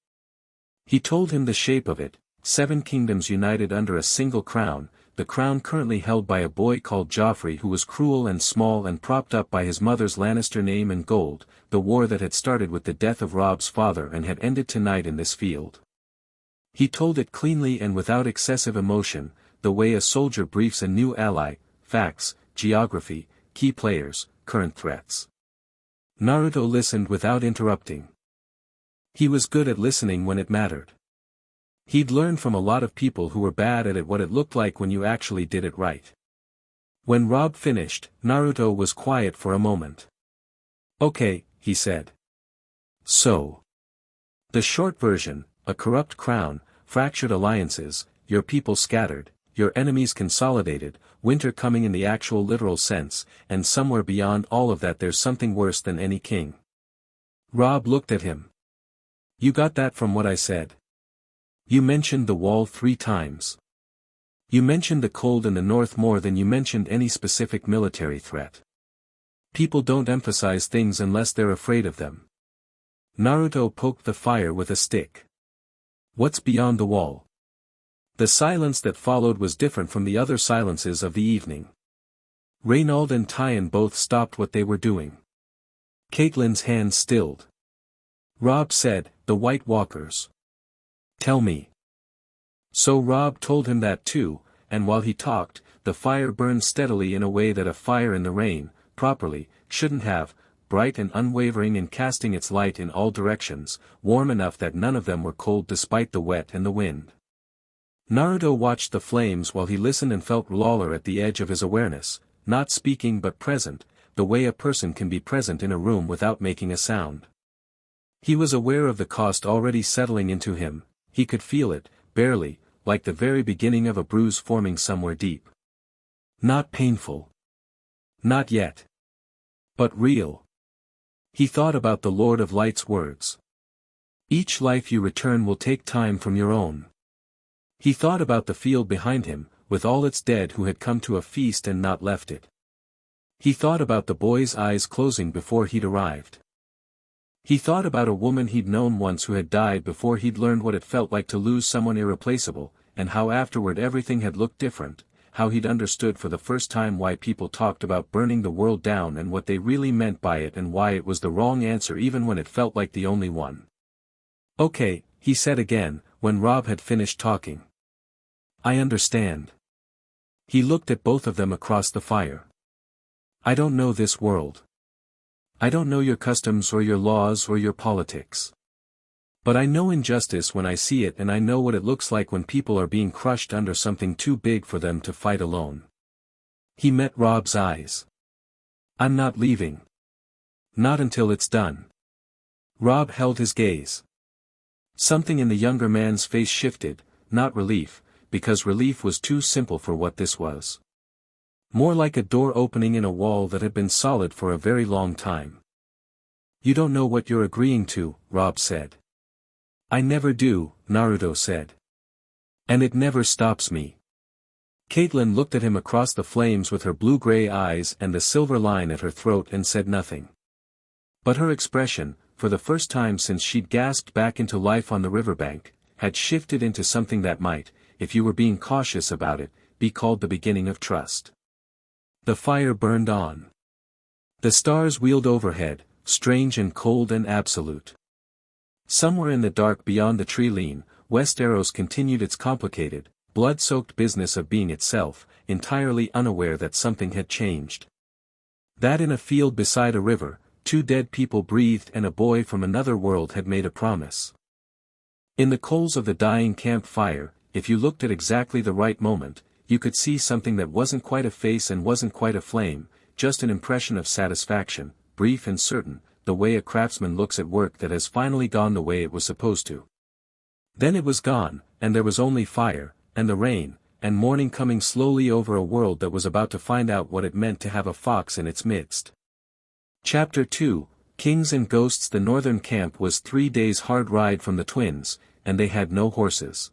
He told him the shape of it, 7 kingdoms united under a single crown, the crown currently held by a boy called Joffrey who was cruel and small and propped up by his mother's Lannister name and gold, the war that had started with the death of Robb's father and had ended tonight in this field. He told it cleanly and without excessive emotion, the way a soldier briefs a new ally: facts, geography, key players, current threats. Naruto listened without interrupting. He was good at listening when it mattered. He'd learned from a lot of people who were bad at it what it looked like when you actually did it right. When Robb finished, Naruto was quiet for a moment. "Okay," he said. "So. The short version, a corrupt crown, fractured alliances, your people scattered, your enemies consolidated, winter coming in the actual literal sense, and somewhere beyond all of that there's something worse than any king." Robb looked at him. "You got that from what I said? You mentioned the wall 3 times. You mentioned the cold in the north more than you mentioned any specific military threat. People don't emphasize things unless they're afraid of them." Naruto poked the fire with a stick. "What's beyond the wall?" The silence that followed was different from the other silences of the evening. Reynold and Tyon both stopped what they were doing. Catelyn's hands stilled. Robb said, "The White Walkers." "Tell me." So Robb told him that too, and while he talked, the fire burned steadily in a way that a fire in the rain, properly, shouldn't have, bright and unwavering and casting its light in all directions, warm enough that none of them were cold despite the wet and the wind. Naruto watched the flames while he listened and felt Lawler at the edge of his awareness, not speaking but present, the way a person can be present in a room without making a sound. He was aware of the cost already settling into him. He could feel it, barely, like the very beginning of a bruise forming somewhere deep. Not painful. Not yet. But real. He thought about the Lord of Light's words. Each life you return will take time from your own. He thought about the field behind him, with all its dead who had come to a feast and not left it. He thought about the boy's eyes closing before he'd arrived. He thought about a woman he'd known once who had died before he'd learned what it felt like to lose someone irreplaceable, and how afterward everything had looked different, how he'd understood for the first time why people talked about burning the world down and what they really meant by it and why it was the wrong answer even when it felt like the only one. "Okay," he said again, when Robb had finished talking. "I understand." He looked at both of them across the fire. "I don't know this world. I don't know your customs or your laws or your politics. But I know injustice when I see it and I know what it looks like when people are being crushed under something too big for them to fight alone." He met Robb's eyes. "I'm not leaving. Not until it's done." Robb held his gaze. Something in the younger man's face shifted, not relief, because relief was too simple for what this was. More like a door opening in a wall that had been solid for a very long time. "You don't know what you're agreeing to," Robb said. "I never do," Naruto said. "And it never stops me." Catelyn looked at him across the flames with her blue-gray eyes and the silver line at her throat and said nothing. But her expression, for the first time since she'd gasped back into life on the riverbank, had shifted into something that might, if you were being cautious about it, be called the beginning of trust. The fire burned on. The stars wheeled overhead, strange and cold and absolute. Somewhere in the dark beyond the tree-line, Westeros continued its complicated, blood-soaked business of being itself, entirely unaware that something had changed. That in a field beside a river, 2 dead people breathed and a boy from another world had made a promise. In the coals of the dying campfire, if you looked at exactly the right moment, you could see something that wasn't quite a face and wasn't quite a flame, just an impression of satisfaction, brief and certain, the way a craftsman looks at work that has finally gone the way it was supposed to. Then it was gone, and there was only fire, and the rain, and morning coming slowly over a world that was about to find out what it meant to have a fox in its midst. Chapter 2, Kings and Ghosts. The northern camp was 3 days' hard ride from the twins, and they had no horses.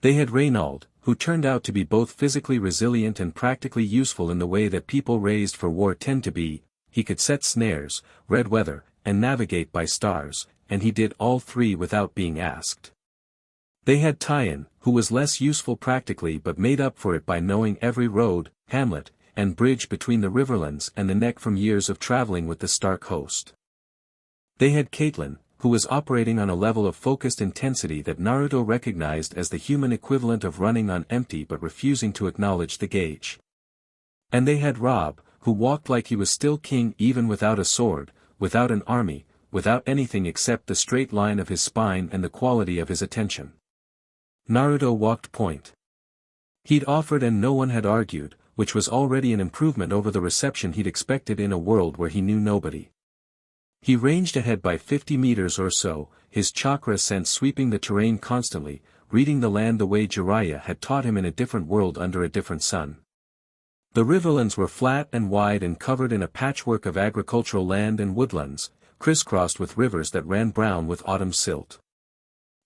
They had Reynold, who turned out to be both physically resilient and practically useful in the way that people raised for war tend to be. He could set snares, read weather, and navigate by stars, and he did all 3 without being asked. They had Tyon, who was less useful practically but made up for it by knowing every road, hamlet, and bridge between the Riverlands and the Neck from years of traveling with the Stark host. They had Catelyn, who was operating on a level of focused intensity that Naruto recognized as the human equivalent of running on empty but refusing to acknowledge the gauge. And they had Robb, who walked like he was still king even without a sword, without an army, without anything except the straight line of his spine and the quality of his attention. Naruto walked point. He'd offered and no one had argued, which was already an improvement over the reception he'd expected in a world where he knew nobody. He ranged ahead by 50 meters or so, his chakra sense sweeping the terrain constantly, reading the land the way Jiraiya had taught him in a different world under a different sun. The Riverlands were flat and wide and covered in a patchwork of agricultural land and woodlands, crisscrossed with rivers that ran brown with autumn silt.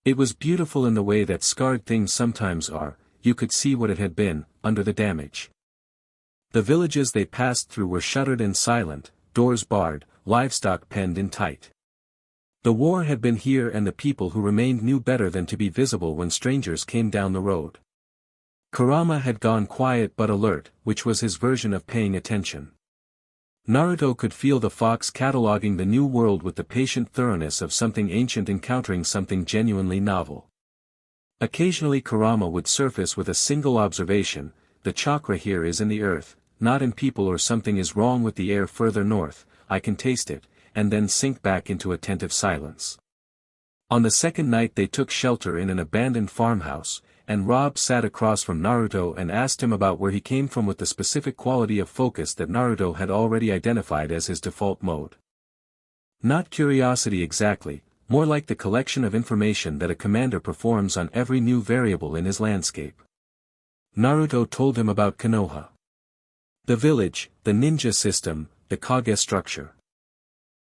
It was beautiful in the way that scarred things sometimes are, you could see what it had been, under the damage. The villages they passed through were shuttered and silent, doors barred, livestock penned in tight. The war had been here and the people who remained knew better than to be visible when strangers came down the road. Kurama had gone quiet but alert, which was his version of paying attention. Naruto could feel the fox cataloging the new world with the patient thoroughness of something ancient encountering something genuinely novel. Occasionally Kurama would surface with a single observation: the chakra here is in the earth, not in people, or something is wrong with the air further north, I can taste it, and then sink back into attentive silence. On the second night they took shelter in an abandoned farmhouse, and Robb sat across from Naruto and asked him about where he came from with the specific quality of focus that Naruto had already identified as his default mode. Not curiosity exactly, more like the collection of information that a commander performs on every new variable in his landscape. Naruto told him about Konoha. The village, the ninja system, the Kage structure.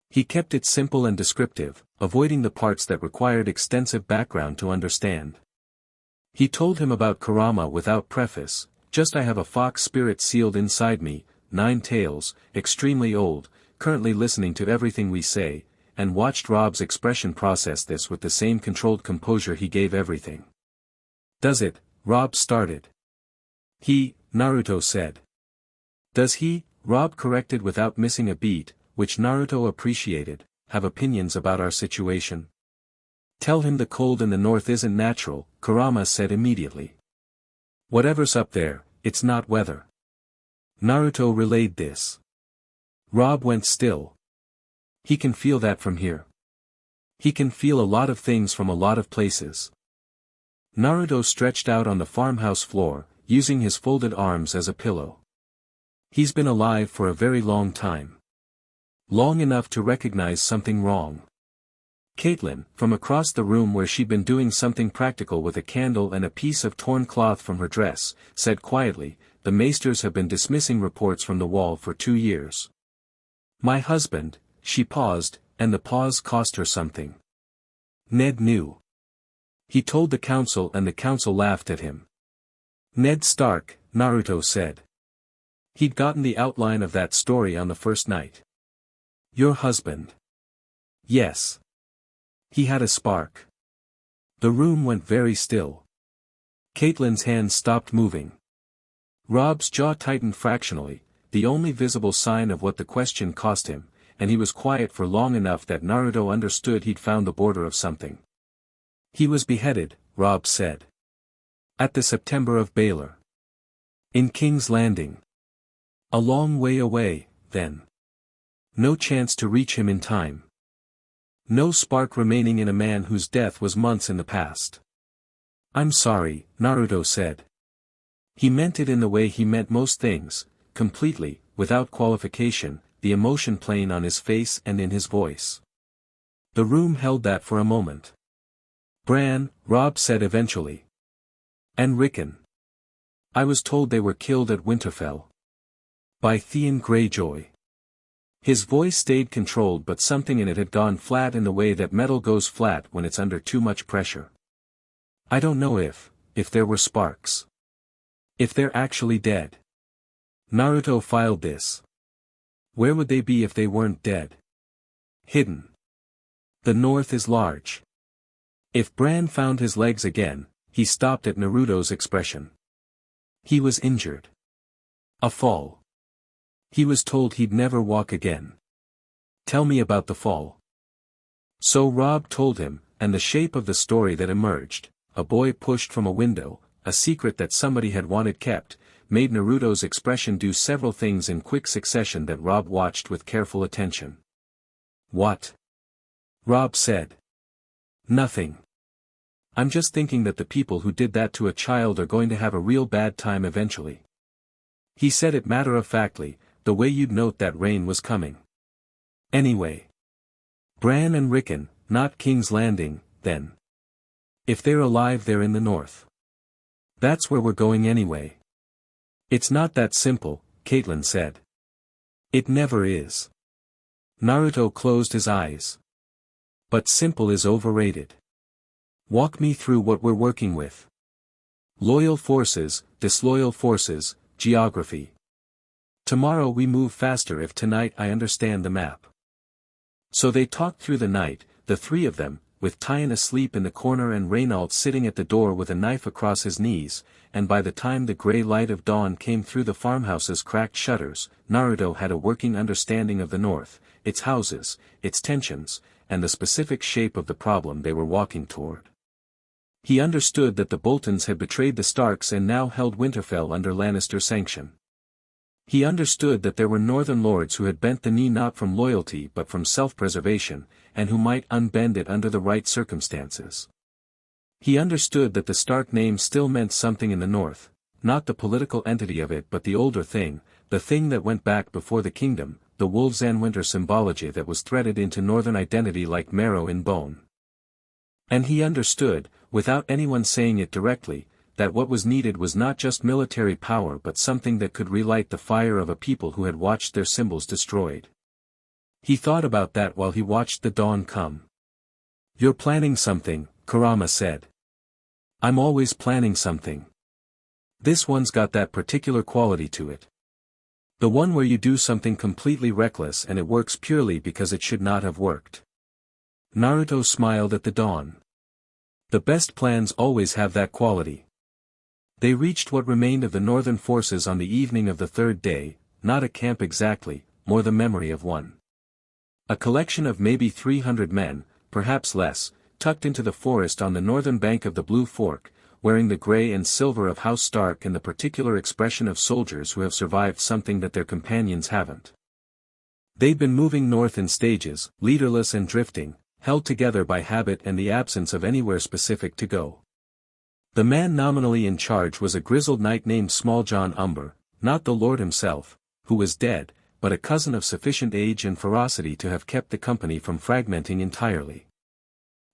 He kept it simple and descriptive, avoiding the parts that required extensive background to understand. He told him about Kurama without preface: just I have a fox spirit sealed inside me, 9 tails, extremely old, currently listening to everything we say, and watched Robb's expression process this with the same controlled composure he gave everything. Does it? Robb started. Naruto said. Does he, Robb corrected without missing a beat, which Naruto appreciated, have opinions about our situation? Tell him the cold in the north isn't natural, Kurama said immediately. Whatever's up there, it's not weather. Naruto relayed this. Robb went still. He can feel that from here. He can feel a lot of things from a lot of places. Naruto stretched out on the farmhouse floor, using his folded arms as a pillow. He's been alive for a very long time. Long enough to recognize something wrong. Catelyn, from across the room where she'd been doing something practical with a candle and a piece of torn cloth from her dress, said quietly, the maesters have been dismissing reports from the wall for 2 years. My husband, she paused, and the pause cost her something. Ned knew. He told the council and the council laughed at him. Ned Stark, Naruto said. He'd gotten the outline of that story on the first night. Your husband. Yes. He had a spark. The room went very still. Catelyn's hands stopped moving. Robb's jaw tightened fractionally, the only visible sign of what the question cost him, and he was quiet for long enough that Naruto understood he'd found the border of something. He was beheaded, Robb said. At the September of Baylor. In King's Landing. A long way away, then. No chance to reach him in time. No spark remaining in a man whose death was months in the past. I'm sorry, Naruto said. He meant it in the way he meant most things, completely, without qualification, the emotion plain on his face and in his voice. The room held that for a moment. Bran, Robb said eventually. And Rickon. I was told they were killed at Winterfell. By Theon Greyjoy. His voice stayed controlled, but something in it had gone flat in the way that metal goes flat when it's under too much pressure. I don't know if there were sparks. If they're actually dead. Naruto filed this. Where would they be if they weren't dead? Hidden. The north is large. If Bran found his legs again, he stopped at Naruto's expression. He was injured. A fall. He was told he'd never walk again. Tell me about the fall. So Robb told him, and the shape of the story that emerged, a boy pushed from a window, a secret that somebody had wanted kept, made Naruto's expression do several things in quick succession that Robb watched with careful attention. What? Robb said. Nothing. I'm just thinking that the people who did that to a child are going to have a real bad time eventually. He said it matter-of-factly, the way you'd note that rain was coming. Anyway. Bran and Rickon, not King's Landing, then. If they're alive they're in the north. That's where we're going anyway. It's not that simple, Catelyn said. It never is. Naruto closed his eyes. But simple is overrated. Walk me through what we're working with. Loyal forces, disloyal forces, geography. Tomorrow we move faster if tonight I understand the map. So they talked through the night, the three of them, with Tywin asleep in the corner and Reynaud sitting at the door with a knife across his knees, and by the time the grey light of dawn came through the farmhouse's cracked shutters, Naruto had a working understanding of the north, its houses, its tensions, and the specific shape of the problem they were walking toward. He understood that the Boltons had betrayed the Starks and now held Winterfell under Lannister sanction. He understood that there were northern lords who had bent the knee not from loyalty but from self-preservation, and who might unbend it under the right circumstances. He understood that the Stark name still meant something in the north, not the political entity of it but the older thing, the thing that went back before the kingdom, the wolves and winter symbology that was threaded into northern identity like marrow in bone. And he understood, without anyone saying it directly, that what was needed was not just military power but something that could relight the fire of a people who had watched their symbols destroyed. He thought about that while he watched the dawn come. You're planning something, Kurama said. I'm always planning something. This one's got that particular quality to it. The one where you do something completely reckless and it works purely because it should not have worked. Naruto smiled at the dawn. The best plans always have that quality. They reached what remained of the northern forces on the evening of the third day, not a camp exactly, more the memory of one. A collection of maybe 300 men, perhaps less, tucked into the forest on the northern bank of the Blue Fork, wearing the gray and silver of House Stark and the particular expression of soldiers who have survived something that their companions haven't. They'd been moving north in stages, leaderless and drifting, held together by habit and the absence of anywhere specific to go. The man nominally in charge was a grizzled knight named Small John Umber, not the Lord himself, who was dead, but a cousin of sufficient age and ferocity to have kept the company from fragmenting entirely.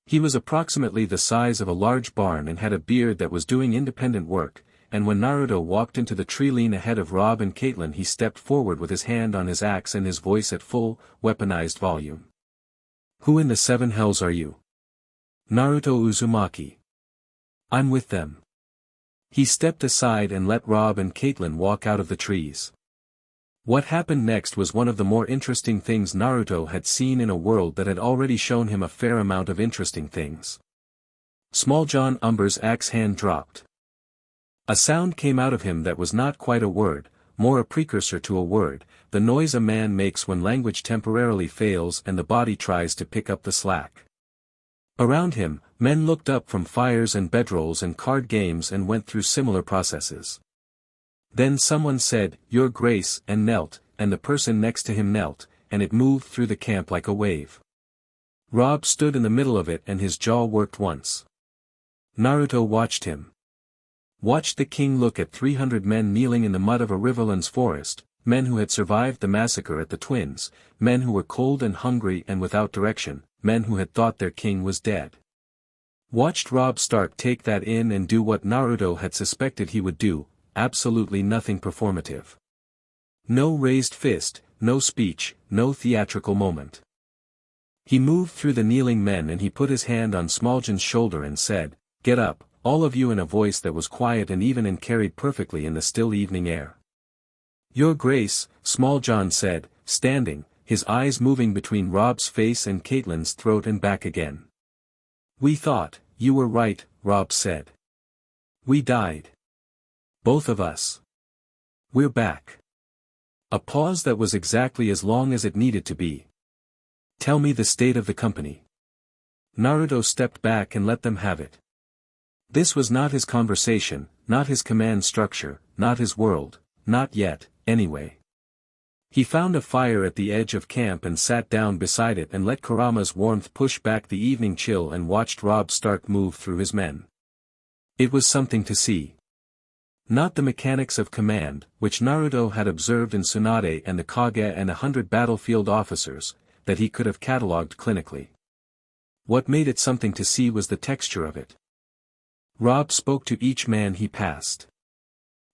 He was approximately the size of a large barn and had a beard that was doing independent work, and when Naruto walked into the tree lean ahead of Robb and Catelyn he stepped forward with his hand on his axe and his voice at full, weaponized volume. Who in the seven hells are you? Naruto Uzumaki. I'm with them. He stepped aside and let Robb and Catelyn walk out of the trees. What happened next was one of the more interesting things Naruto had seen in a world that had already shown him a fair amount of interesting things. Small John Umber's axe hand dropped. A sound came out of him that was not quite a word, more a precursor to a word, the noise a man makes when language temporarily fails and the body tries to pick up the slack. Around him, men looked up from fires and bedrolls and card games and went through similar processes. Then someone said, "Your Grace," and knelt, and the person next to him knelt, and it moved through the camp like a wave. Robb stood in the middle of it and his jaw worked once. Naruto watched him. Watched the king look at 300 men kneeling in the mud of a riverlands forest, men who had survived the massacre at the Twins, men who were cold and hungry and without direction, men who had thought their king was dead. Watched Robb Stark take that in and do what Naruto had suspected he would do, absolutely nothing performative. No raised fist, no speech, no theatrical moment. He moved through the kneeling men and he put his hand on Smalljohn's shoulder and said, "Get up, all of you," in a voice that was quiet and even and carried perfectly in the still evening air. "Your Grace," Small John said, standing, his eyes moving between Robb's face and Catelyn's throat and back again. "We thought, You were right, Robb said. We died. Both of us. We're back. A pause that was exactly as long as it needed to be. Tell me the state of the company. Naruto stepped back and let them have it. This was not his conversation, not his command structure, not his world, not yet, anyway. He found a fire at the edge of camp and sat down beside it and let Kurama's warmth push back the evening chill and watched Robb Stark move through his men. It was something to see. Not the mechanics of command, which Naruto had observed in Tsunade and the Kage and 100 battlefield officers, that he could have catalogued clinically. What made it something to see was the texture of it. Robb spoke to each man he passed.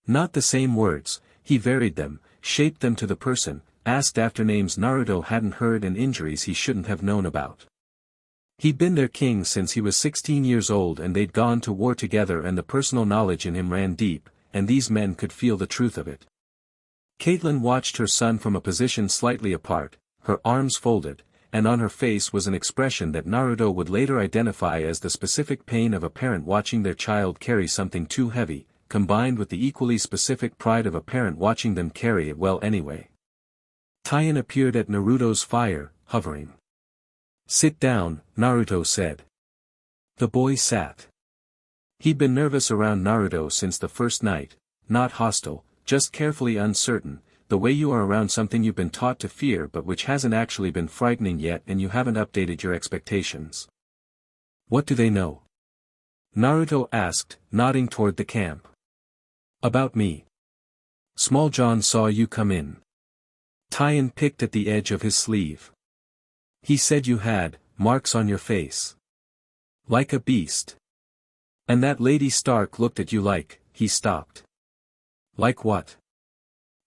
Not the same words, he varied them, shaped them to the person, asked after names Naruto hadn't heard and injuries he shouldn't have known about. He'd been their king since he was 16 years old and they'd gone to war together and the personal knowledge in him ran deep, and these men could feel the truth of it. Catelyn watched her son from a position slightly apart, her arms folded, and on her face was an expression that Naruto would later identify as the specific pain of a parent watching their child carry something too heavy, combined with the equally specific pride of a parent watching them carry it well anyway. Taion appeared at Naruto's fire, hovering. Sit down, Naruto said. The boy sat. He'd been nervous around Naruto since the first night, not hostile, just carefully uncertain, the way you are around something you've been taught to fear but which hasn't actually been frightening yet and you haven't updated your expectations. What do they know? Naruto asked, nodding toward the camp. About me. Small John saw you come in. Taion picked at the edge of his sleeve. He said you had marks on your face. Like a beast. And that Lady Stark looked at you like, he stopped. Like what?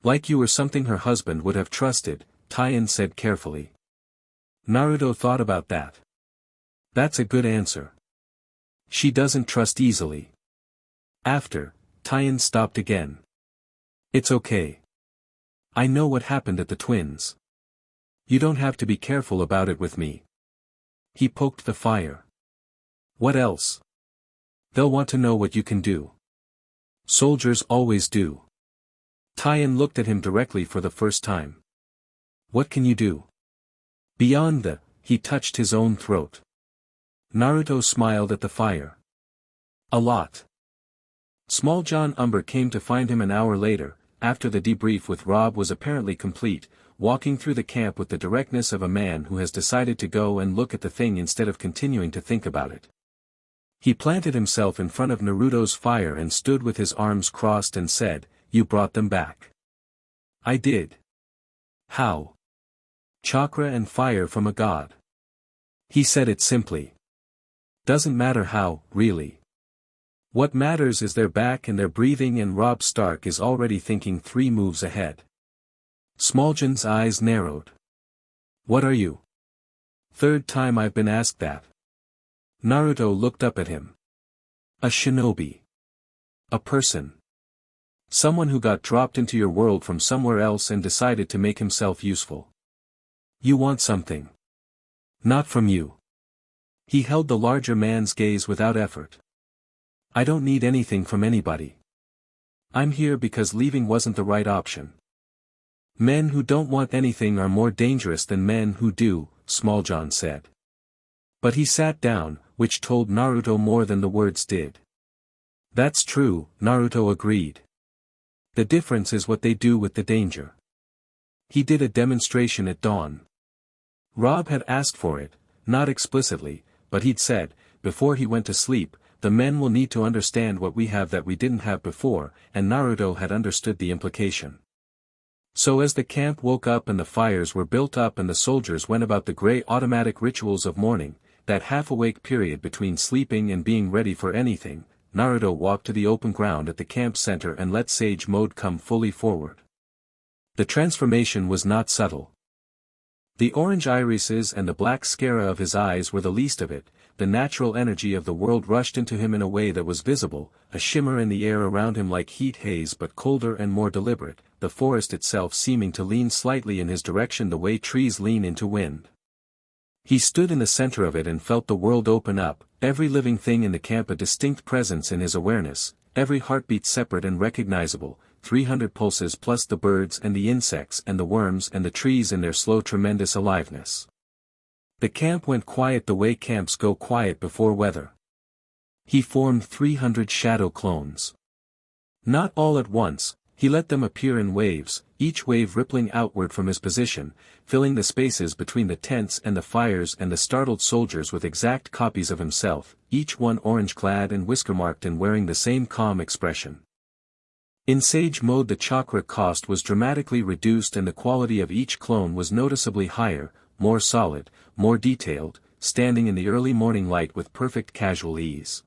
Like you were something her husband would have trusted, Taion said carefully. Naruto thought about that. That's a good answer. She doesn't trust easily. After, Taion stopped again. It's okay. I know what happened at the twins. You don't have to be careful about it with me. He poked the fire. What else? They'll want to know what you can do. Soldiers always do. Taion looked at him directly for the first time. What can you do? Beyond the, he touched his own throat. Naruto smiled at the fire. A lot. Small John Umber came to find him an hour later, after the debrief with Robb was apparently complete, walking through the camp with the directness of a man who has decided to go and look at the thing instead of continuing to think about it. He planted himself in front of Naruto's fire and stood with his arms crossed and said, You brought them back. I did. How? Chakra and fire from a god. He said it simply. Doesn't matter how, really. What matters is they're back and they're breathing and Robb Stark is already thinking 3 moves ahead. Smoljan's eyes narrowed. What are you? Third time I've been asked that. Naruto looked up at him. A shinobi. A person. Someone who got dropped into your world from somewhere else and decided to make himself useful. You want something. Not from you. He held the larger man's gaze without effort. I don't need anything from anybody. I'm here because leaving wasn't the right option. Men who don't want anything are more dangerous than men who do, Smalljohn said. But he sat down, which told Naruto more than the words did. That's true, Naruto agreed. The difference is what they do with the danger. He did a demonstration at dawn. Robb had asked for it, not explicitly, but he'd said, before he went to sleep, the men will need to understand what we have that we didn't have before, and Naruto had understood the implication. So as the camp woke up and the fires were built up and the soldiers went about the gray automatic rituals of morning, that half-awake period between sleeping and being ready for anything, Naruto walked to the open ground at the camp center and let Sage Mode come fully forward. The transformation was not subtle. The orange irises and the black sclera of his eyes were the least of it, the natural energy of the world rushed into him in a way that was visible, a shimmer in the air around him like heat haze but colder and more deliberate, the forest itself seeming to lean slightly in his direction the way trees lean into wind. He stood in the center of it and felt the world open up, every living thing in the camp a distinct presence in his awareness, every heartbeat separate and recognizable, 300 pulses plus the birds and the insects and the worms and the trees in their slow tremendous aliveness. The camp went quiet the way camps go quiet before weather. He formed 300 shadow clones. Not all at once, he let them appear in waves, each wave rippling outward from his position, filling the spaces between the tents and the fires and the startled soldiers with exact copies of himself, each one orange-clad and whisker-marked and wearing the same calm expression. In Sage mode the chakra cost was dramatically reduced and the quality of each clone was noticeably higher, more solid, more detailed, standing in the early morning light with perfect casual ease.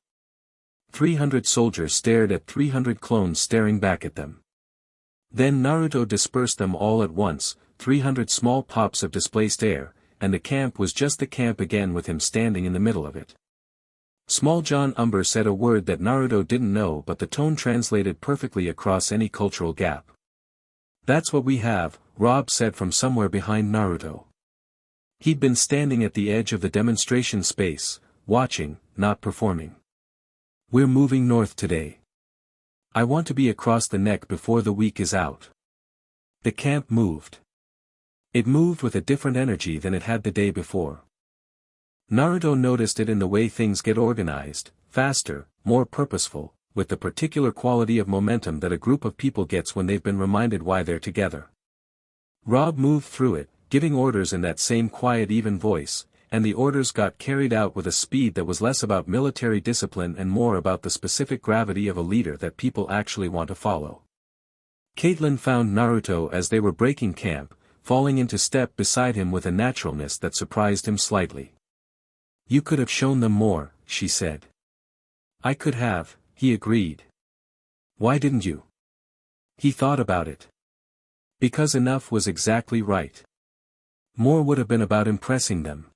300 soldiers stared at 300 clones staring back at them. Then Naruto dispersed them all at once, 300 small pops of displaced air, and the camp was just the camp again with him standing in the middle of it. Small John Umber said a word that Naruto didn't know but the tone translated perfectly across any cultural gap. "That's what we have," Robb said from somewhere behind Naruto. He'd been standing at the edge of the demonstration space, watching, not performing. "We're moving north today. I want to be across the neck before the week is out." The camp moved. It moved with a different energy than it had the day before. Naruto noticed it in the way things get organized, faster, more purposeful, with the particular quality of momentum that a group of people gets when they've been reminded why they're together. Robb moved through it, giving orders in that same quiet even voice, and the orders got carried out with a speed that was less about military discipline and more about the specific gravity of a leader that people actually want to follow. Catelyn found Naruto as they were breaking camp, falling into step beside him with a naturalness that surprised him slightly. "You could have shown them more," she said. "I could have," he agreed. "Why didn't you?" He thought about it. Because enough was exactly right. More would have been about impressing them.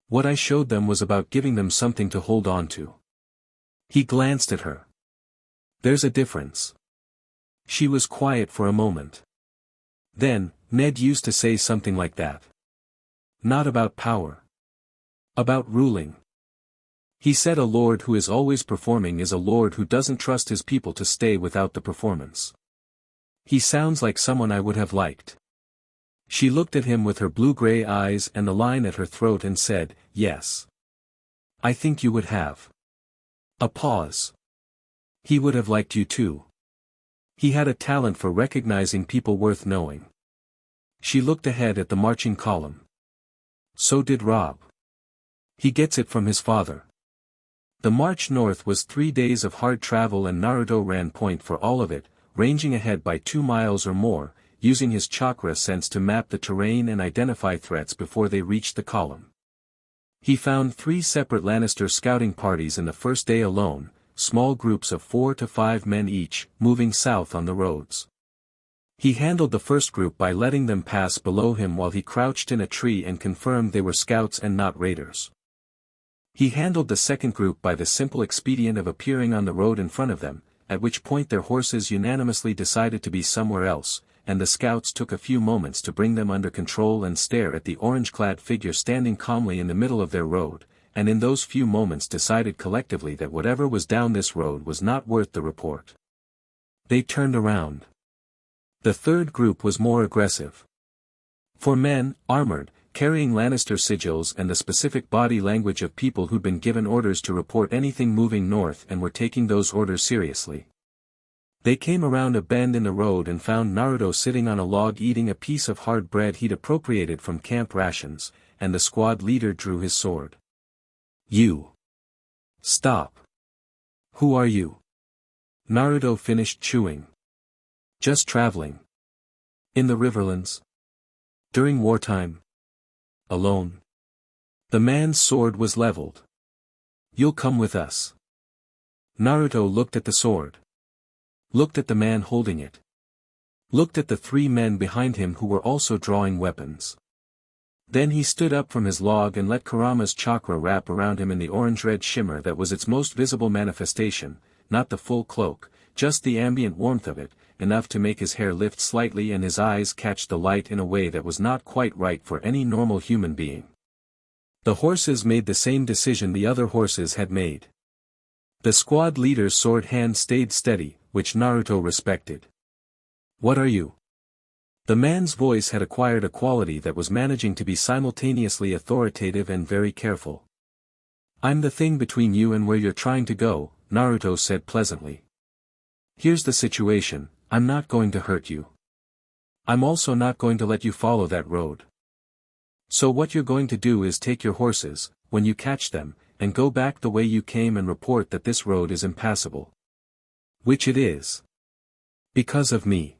What I showed them was about giving them something to hold on to. He glanced at her. "There's a difference." She was quiet for a moment. Then, "Ned used to say something like that. Not about power. About ruling. He said a lord who is always performing is a lord who doesn't trust his people to stay without the performance. He sounds like someone I would have liked." She looked at him with her blue-gray eyes and the line at her throat and said, "Yes. I think you would have." A pause. "He would have liked you too. He had a talent for recognizing people worth knowing." She looked ahead at the marching column. "So did Robb. He gets it from his father." The march north was 3 days of hard travel and Naruto ran point for all of it, ranging ahead by 2 miles or more, using his chakra sense to map the terrain and identify threats before they reached the column. He found 3 separate Lannister scouting parties in the first day alone, small groups of 4 to 5 men each, moving south on the roads. He handled the first group by letting them pass below him while he crouched in a tree and confirmed they were scouts and not raiders. He handled the second group by the simple expedient of appearing on the road in front of them, at which point their horses unanimously decided to be somewhere else, and the scouts took a few moments to bring them under control and stare at the orange-clad figure standing calmly in the middle of their road, and in those few moments decided collectively that whatever was down this road was not worth the report. They turned around. The third group was more aggressive. 4 men, armored, carrying Lannister sigils and the specific body language of people who'd been given orders to report anything moving north and were taking those orders seriously. They came around a bend in the road and found Naruto sitting on a log eating a piece of hard bread he'd appropriated from camp rations, and the squad leader drew his sword. "You. Stop. Who are you?" Naruto finished chewing. "Just traveling. In the Riverlands. During wartime. Alone." The man's sword was leveled. "You'll come with us." Naruto looked at the sword. Looked at the man holding it. Looked at the 3 men behind him who were also drawing weapons. Then he stood up from his log and let Kurama's chakra wrap around him in the orange-red shimmer that was its most visible manifestation, not the full cloak, just the ambient warmth of it, enough to make his hair lift slightly and his eyes catch the light in a way that was not quite right for any normal human being. The horses made the same decision the other horses had made. The squad leader's sword hand stayed steady, which Naruto respected. "What are you?" The man's voice had acquired a quality that was managing to be simultaneously authoritative and very careful. "I'm the thing between you and where you're trying to go," Naruto said pleasantly. "Here's the situation, I'm not going to hurt you. I'm also not going to let you follow that road. So what you're going to do is take your horses, when you catch them, and go back the way you came and report that this road is impassable." "Which it is. Because of me.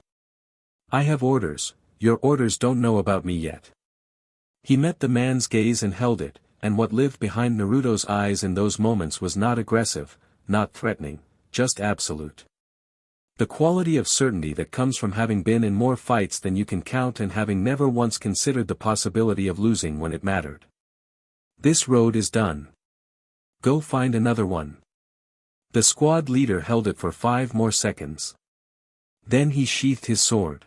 I have orders, your orders don't know about me yet." He met the man's gaze and held it, and what lived behind Naruto's eyes in those moments was not aggressive, not threatening, just absolute. The quality of certainty that comes from having been in more fights than you can count and having never once considered the possibility of losing when it mattered. "This road is done. Go find another one." The squad leader held it for 5 more seconds. Then he sheathed his sword.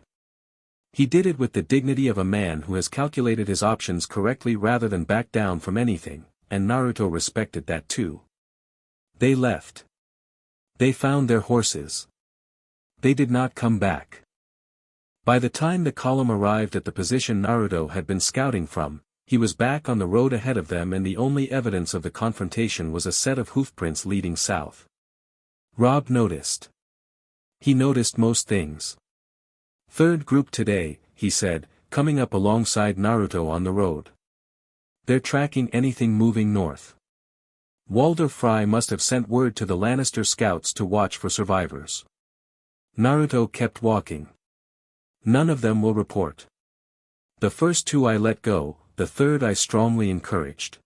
He did it with the dignity of a man who has calculated his options correctly rather than back down from anything, and Naruto respected that too. They left. They found their horses. They did not come back. By the time the column arrived at the position Naruto had been scouting from, he was back on the road ahead of them and the only evidence of the confrontation was a set of hoofprints leading south. Robb noticed. He noticed most things. "Third group today," he said, coming up alongside Naruto on the road. "They're tracking anything moving north. Walder Frye must have sent word to the Lannister scouts to watch for survivors." Naruto kept walking. "None of them will report. The first 2 I let go, the third I strongly encouraged."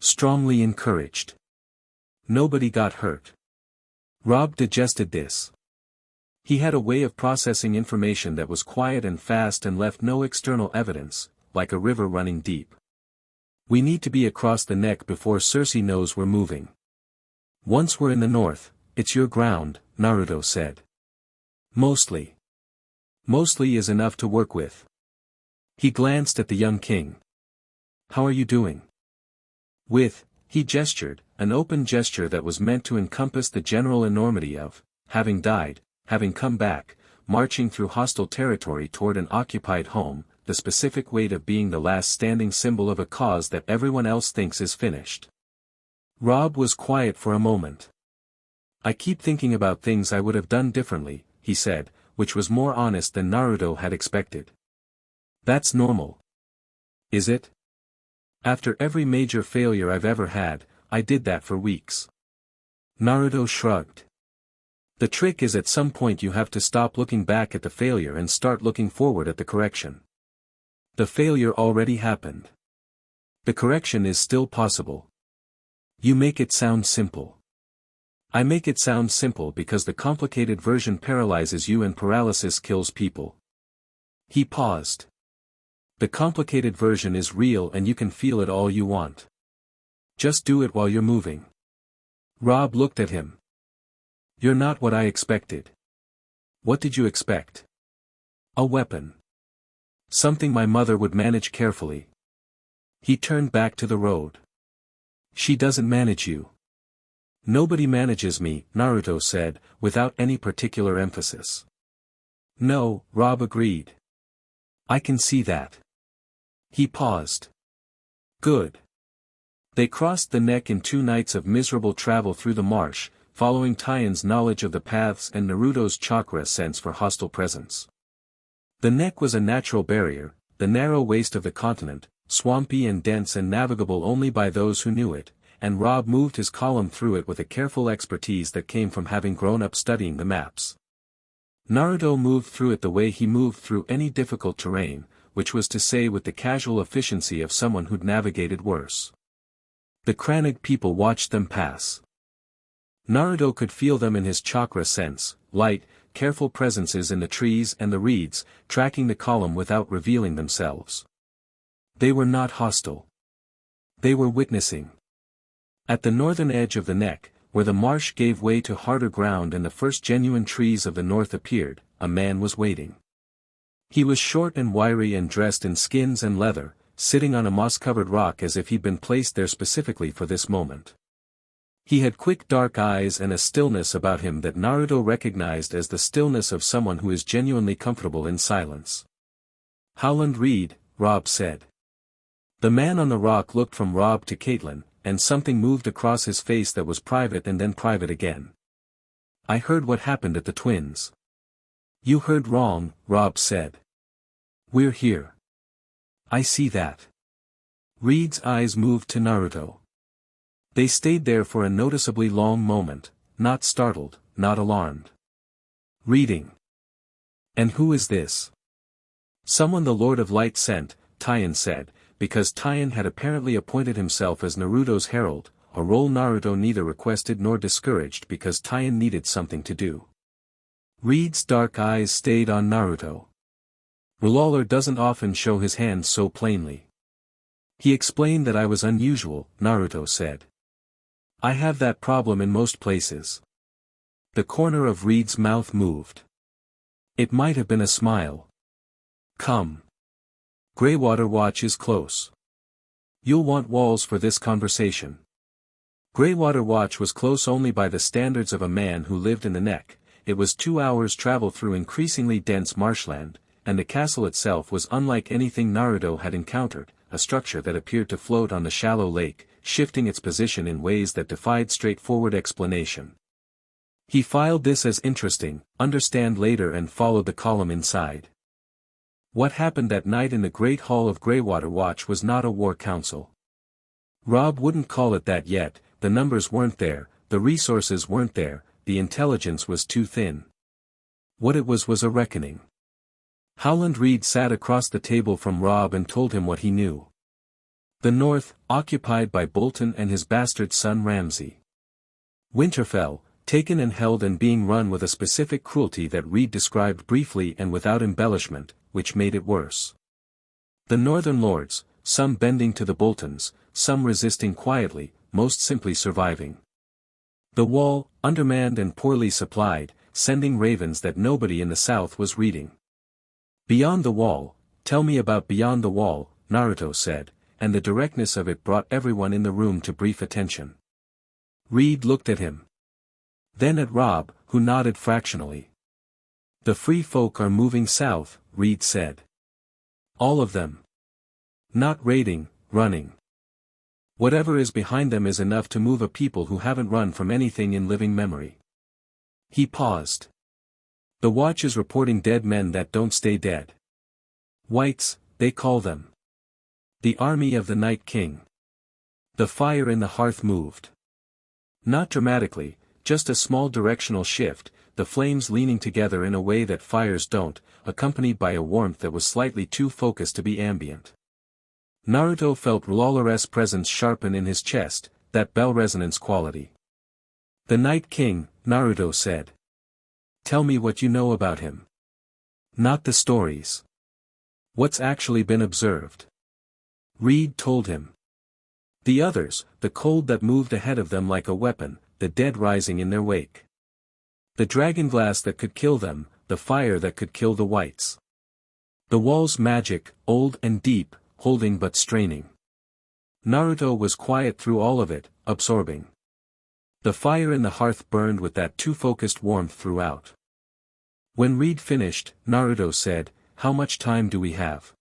Strongly encouraged. Nobody got hurt. Robb digested this. He had a way of processing information that was quiet and fast and left no external evidence, like a river running deep. "We need to be across the neck before Cersei knows we're moving. Once we're in the north, it's your ground," Naruto said. "Mostly. Mostly is enough to work with." He glanced at the young king. "How are you doing?" He gestured, an open gesture that was meant to encompass the general enormity of, having died, having come back, marching through hostile territory toward an occupied home, the specific weight of being the last standing symbol of a cause that everyone else thinks is finished. Robb was quiet for a moment. "I keep thinking about things I would have done differently," he said, which was more honest than Naruto had expected. "That's normal. Is it? After every major failure I've ever had, I did that for weeks." Naruto shrugged. "The trick is at some point you have to stop looking back at the failure and start looking forward at the correction. The failure already happened. The correction is still possible. You make it sound simple." "I make it sound simple because the complicated version paralyzes you and paralysis kills people." He paused. "The complicated version is real and you can feel it all you want. Just do it while you're moving." Robb looked at him. "You're not what I expected." "What did you expect?" "A weapon. Something my mother would manage carefully." He turned back to the road. "She doesn't manage you." "Nobody manages me," Naruto said, without any particular emphasis. "No," Robb agreed. "I can see that." He paused. "Good." They crossed the neck in 2 nights of miserable travel through the marsh, following Taien's knowledge of the paths and Naruto's chakra sense for hostile presence. The neck was a natural barrier, the narrow waist of the continent, swampy and dense and navigable only by those who knew it, and Robb moved his column through it with a careful expertise that came from having grown up studying the maps. Naruto moved through it the way he moved through any difficult terrain, which was to say with the casual efficiency of someone who'd navigated worse. The Kranag people watched them pass. Naruto could feel them in his chakra sense, light, careful presences in the trees and the reeds, tracking the column without revealing themselves. They were not hostile. They were witnessing. At the northern edge of the neck, where the marsh gave way to harder ground and the first genuine trees of the north appeared, a man was waiting. He was short and wiry and dressed in skins and leather, sitting on a moss-covered rock as if he'd been placed there specifically for this moment. He had quick dark eyes and a stillness about him that Naruto recognized as the stillness of someone who is genuinely comfortable in silence. "Howland Reed," Robb said. The man on the rock looked from Robb to Catelyn, and something moved across his face that was private and then private again. "I heard what happened at the twins." "You heard wrong," Robb said. "We're here." "I see that." Reed's eyes moved to Naruto. They stayed there for a noticeably long moment, not startled, not alarmed. "Reading. And who is this?" "Someone the Lord of Light sent," Tien said, because Tien had apparently appointed himself as Naruto's herald, a role Naruto neither requested nor discouraged because Tien needed something to do. Reed's dark eyes stayed on Naruto. "Ruler doesn't often show his hands so plainly. He explained that I was unusual," Naruto said. "I have that problem in most places." The corner of Reed's mouth moved. It might have been a smile. "Come. Greywater Watch is close. You'll want walls for this conversation." Greywater Watch was close only by the standards of a man who lived in the neck. It was 2 hours' travel through increasingly dense marshland, and the castle itself was unlike anything Naruto had encountered, a structure that appeared to float on the shallow lake, shifting its position in ways that defied straightforward explanation. He filed this as interesting, understand later, and followed the column inside. What happened that night in the Great Hall of Greywater Watch was not a war council. Robb wouldn't call it that yet. The numbers weren't there, the resources weren't there, the intelligence was too thin. What it was a reckoning. Howland Reed sat across the table from Robb and told him what he knew. The North, occupied by Bolton and his bastard son Ramsay. Winterfell, taken and held and being run with a specific cruelty that Reed described briefly and without embellishment, which made it worse. The Northern Lords, some bending to the Boltons, some resisting quietly, most simply surviving. The Wall, undermanned and poorly supplied, sending ravens that nobody in the South was reading. Beyond the Wall, tell me about Beyond the Wall, Naruto said, and the directness of it brought everyone in the room to brief attention. Reed looked at him. Then at Robb, who nodded fractionally. "The free folk are moving south," Reed said. "All of them. Not raiding, running. Whatever is behind them is enough to move a people who haven't run from anything in living memory." He paused. "The Watch is reporting dead men that don't stay dead. Whites, they call them. The army of the Night King." The fire in the hearth moved. Not dramatically, just a small directional shift, the flames leaning together in a way that fires don't, accompanied by a warmth that was slightly too focused to be ambient. Naruto felt Rulare's presence sharpen in his chest, that bell resonance quality. "The Night King," Naruto said. "Tell me what you know about him. Not the stories. What's actually been observed." Reed told him. The others, the cold that moved ahead of them like a weapon, the dead rising in their wake. The dragonglass that could kill them, the fire that could kill the whites. The Wall's magic, old and deep, holding but straining. Naruto was quiet through all of it, absorbing. The fire in the hearth burned with that too-focused warmth throughout. When Reed finished, Naruto said, "How much time do we have?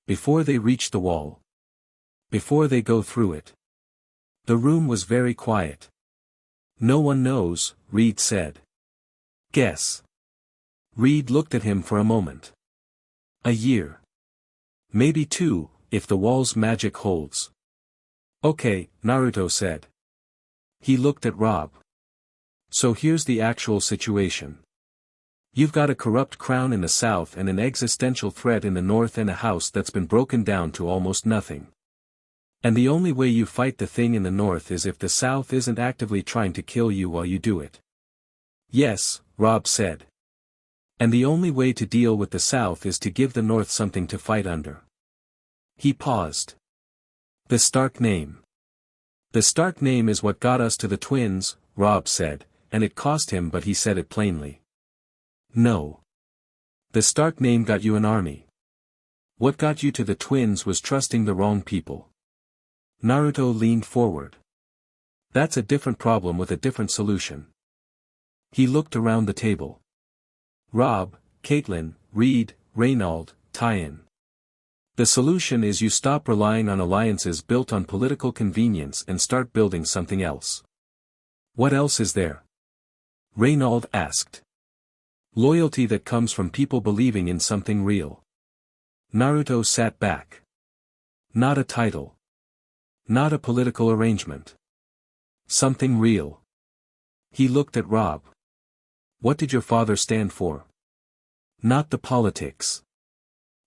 Before they reach the Wall. Before they go through it." The room was very quiet. "No one knows," Reed said. "Guess." Reed looked at him for a moment. "A year. Maybe 2, if the Wall's magic holds." "Okay," Naruto said. He looked at Robb. "So here's the actual situation. You've got a corrupt crown in the south and an existential threat in the north and a house that's been broken down to almost nothing. And the only way you fight the thing in the north is if the south isn't actively trying to kill you while you do it." "Yes," Robb said. "And the only way to deal with the south is to give the north something to fight under." He paused. "The Stark name. The Stark name is what got us to the twins," Robb said, and it cost him, but he said it plainly. "No. The Stark name got you an army. What got you to the twins was trusting the wrong people. Naruto leaned forward. That's a different problem with a different solution. He looked around the table. Robb, Catelyn, Reed, Reynauld, tie-in. The solution is you stop relying on alliances built on political convenience and start building something else. What else is there? Reynauld asked. Loyalty that comes from people believing in something real. Naruto sat back. Not a title. Not a political arrangement. Something real. He looked at Robb. What did your father stand for? Not the politics.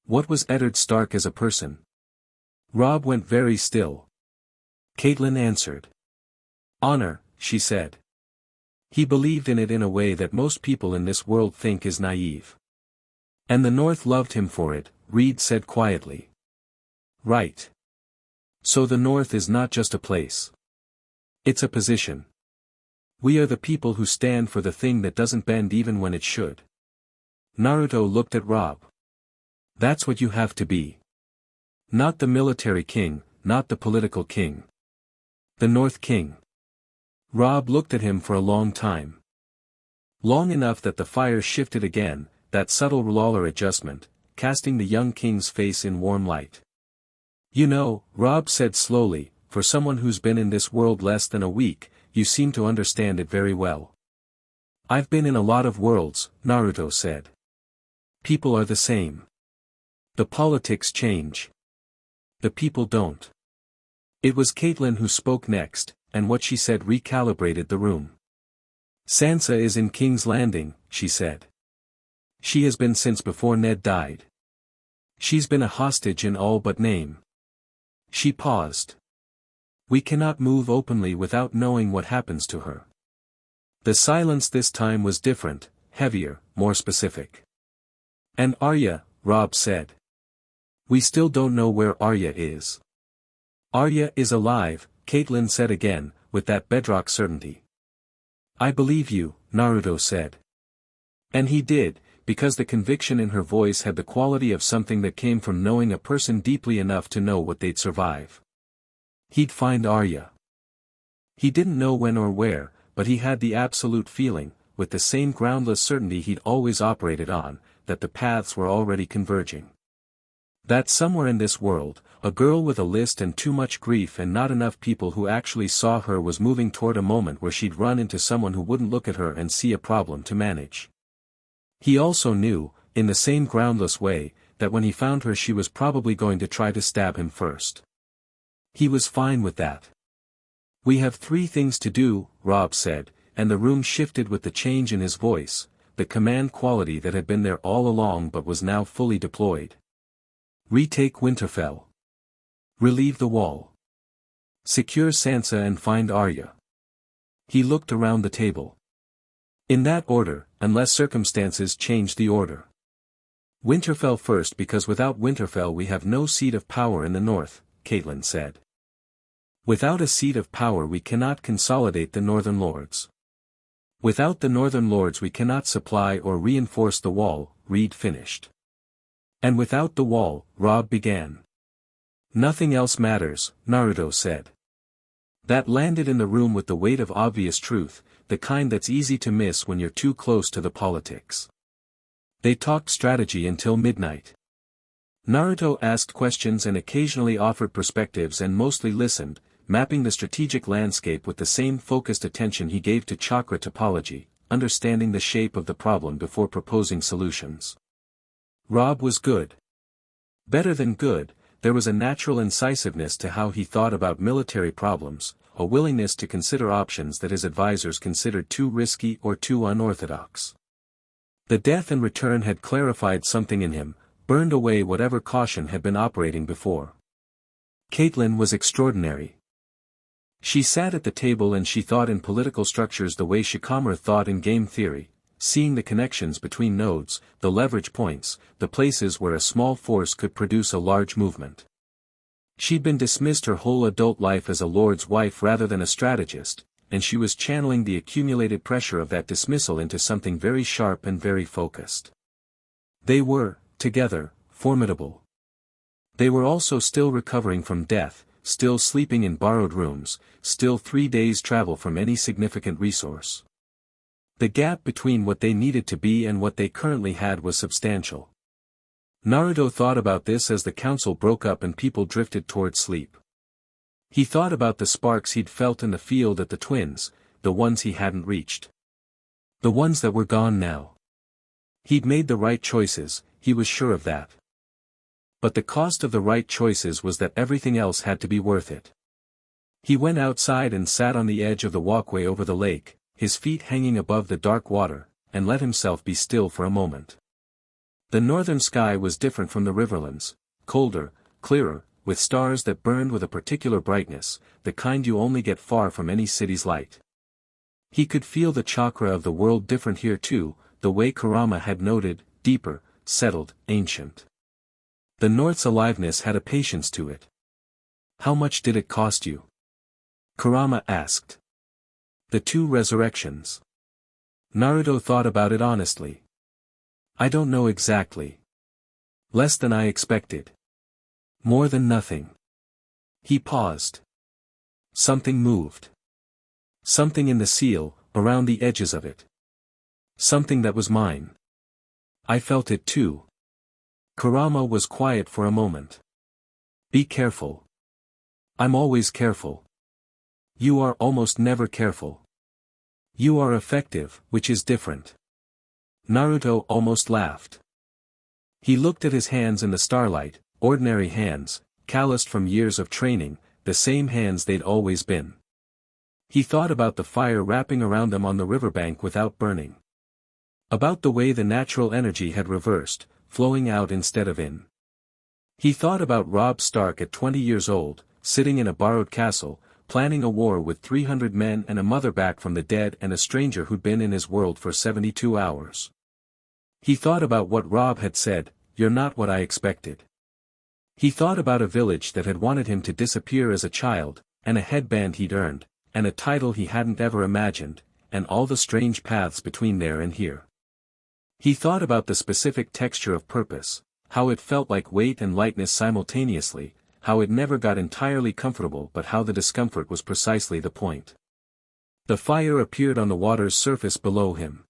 What was Eddard Stark as a person? Robb went very still. Catelyn answered. Honor, she said. He believed in it in a way that most people in this world think is naive. And the North loved him for it, Reed said quietly. Right. So the North is not just a place. It's a position. We are the people who stand for the thing that doesn't bend even when it should. Naruto looked at Robb. That's what you have to be. Not the military king, not the political king. The North King. Robb looked at him for a long time. Long enough that the fire shifted again, that subtle ruler adjustment, casting the young king's face in warm light. You know, Robb said slowly, for someone who's been in this world less than a week, you seem to understand it very well. I've been in a lot of worlds, Naruto said. People are the same. The politics change. The people don't. It was Catelyn who spoke next, and what she said recalibrated the room. Sansa is in King's Landing, she said. She has been since before Ned died. She's been a hostage in all but name. She paused. We cannot move openly without knowing what happens to her. The silence this time was different, heavier, more specific. And Arya, Robb said. We still don't know where Arya is. Arya is alive, Catelyn said again, with that bedrock certainty. I believe you, Naruto said. And he did, because the conviction in her voice had the quality of something that came from knowing a person deeply enough to know what they'd survive. He'd find Arya. He didn't know when or where, but he had the absolute feeling, with the same groundless certainty he'd always operated on, that the paths were already converging. That somewhere in this world, a girl with a list and too much grief and not enough people who actually saw her was moving toward a moment where she'd run into someone who wouldn't look at her and see a problem to manage. He also knew, in the same groundless way, that when he found her she was probably going to try to stab him first. He was fine with that. We have 3 things to do, Robb said, and the room shifted with the change in his voice, the command quality that had been there all along but was now fully deployed. Retake Winterfell. Relieve the wall. Secure Sansa and find Arya. He looked around the table. In that order, unless circumstances change the order. Winterfell first, because without Winterfell we have no seat of power in the north, Catelyn said. Without a seat of power we cannot consolidate the Northern Lords. Without the Northern Lords we cannot supply or reinforce the wall, Reed finished. And without the wall, Robb began. Nothing else matters, Naruto said. That landed in the room with the weight of obvious truth, the kind that's easy to miss when you're too close to the politics. They talked strategy until midnight. Naruto asked questions and occasionally offered perspectives and mostly listened, mapping the strategic landscape with the same focused attention he gave to chakra topology, understanding the shape of the problem before proposing solutions. Robb was good. Better than good, there was a natural incisiveness to how he thought about military problems, a willingness to consider options that his advisors considered too risky or too unorthodox. The death and return had clarified something in him, burned away whatever caution had been operating before. Catelyn was extraordinary. She sat at the table and she thought in political structures the way Shikamaru thought in game theory, seeing the connections between nodes, the leverage points, the places where a small force could produce a large movement. She'd been dismissed her whole adult life as a lord's wife rather than a strategist, and she was channeling the accumulated pressure of that dismissal into something very sharp and very focused. They were, together, formidable. They were also still recovering from death, still sleeping in borrowed rooms, still 3 days' travel from any significant resource. The gap between what they needed to be and what they currently had was substantial. Naruto thought about this as the council broke up and people drifted toward sleep. He thought about the sparks he'd felt in the field at the twins, the ones he hadn't reached. The ones that were gone now. He'd made the right choices, he was sure of that. But the cost of the right choices was that everything else had to be worth it. He went outside and sat on the edge of the walkway over the lake, his feet hanging above the dark water, and let himself be still for a moment. The northern sky was different from the riverlands, colder, clearer, with stars that burned with a particular brightness, the kind you only get far from any city's light. He could feel the chakra of the world different here too, the way Kurama had noted, deeper, settled, ancient. The North's aliveness had a patience to it. How much did it cost you? Kurama asked. The 2 resurrections. Naruto thought about it honestly. I don't know exactly. Less than I expected. More than nothing. He paused. Something moved. Something in the seal, around the edges of it. Something that was mine. I felt it too. Kurama was quiet for a moment. Be careful. I'm always careful. You are almost never careful. You are effective, which is different. Naruto almost laughed. He looked at his hands in the starlight, ordinary hands, calloused from years of training, the same hands they'd always been. He thought about the fire wrapping around them on the riverbank without burning. About the way the natural energy had reversed, flowing out instead of in. He thought about Robb Stark at 20 years old, sitting in a borrowed castle, planning a war with 300 men and a mother back from the dead and a stranger who'd been in his world for 72 hours. He thought about what Robb had said, "You're not what I expected." He thought about a village that had wanted him to disappear as a child, and a headband he'd earned, and a title he hadn't ever imagined, and all the strange paths between there and here. He thought about the specific texture of purpose, how it felt like weight and lightness simultaneously, how it never got entirely comfortable but how the discomfort was precisely the point. The fire appeared on the water's surface below him.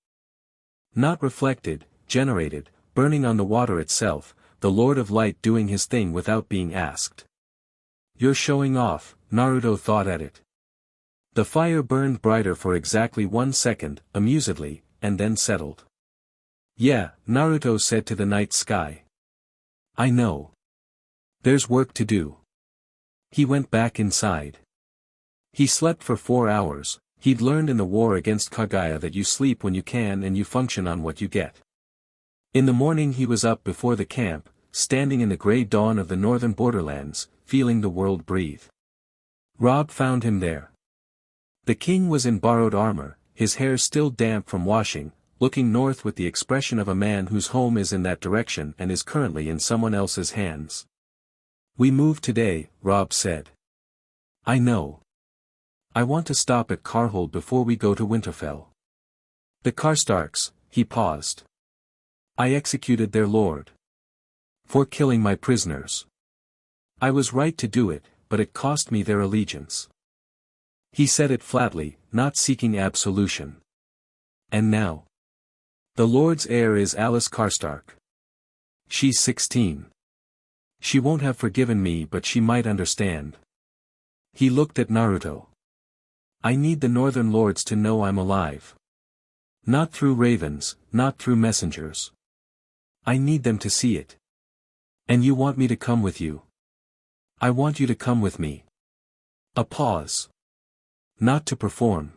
Not reflected, generated, burning on the water itself, the Lord of Light doing his thing without being asked. You're showing off, Naruto thought at it. The fire burned brighter for exactly 1 second, amusedly, and then settled. Yeah, Naruto said to the night sky. I know. There's work to do. He went back inside. He slept for 4 hours. He'd learned in the war against Kaguya that you sleep when you can and you function on what you get. In the morning he was up before the camp, standing in the grey dawn of the northern borderlands, feeling the world breathe. Robb found him there. The king was in borrowed armor, his hair still damp from washing, looking north with the expression of a man whose home is in that direction and is currently in someone else's hands. We move today, Robb said. I know. I want to stop at Carhold before we go to Winterfell. The Karstarks, he paused. I executed their lord. For killing my prisoners. I was right to do it, but it cost me their allegiance. He said it flatly, not seeking absolution. And now? The Lord's heir is Alice Karstark. She's 16. She won't have forgiven me but she might understand. He looked at Naruto. I need the Northern Lords to know I'm alive. Not through ravens, not through messengers. I need them to see it. And you want me to come with you? I want you to come with me. A pause. Not to perform.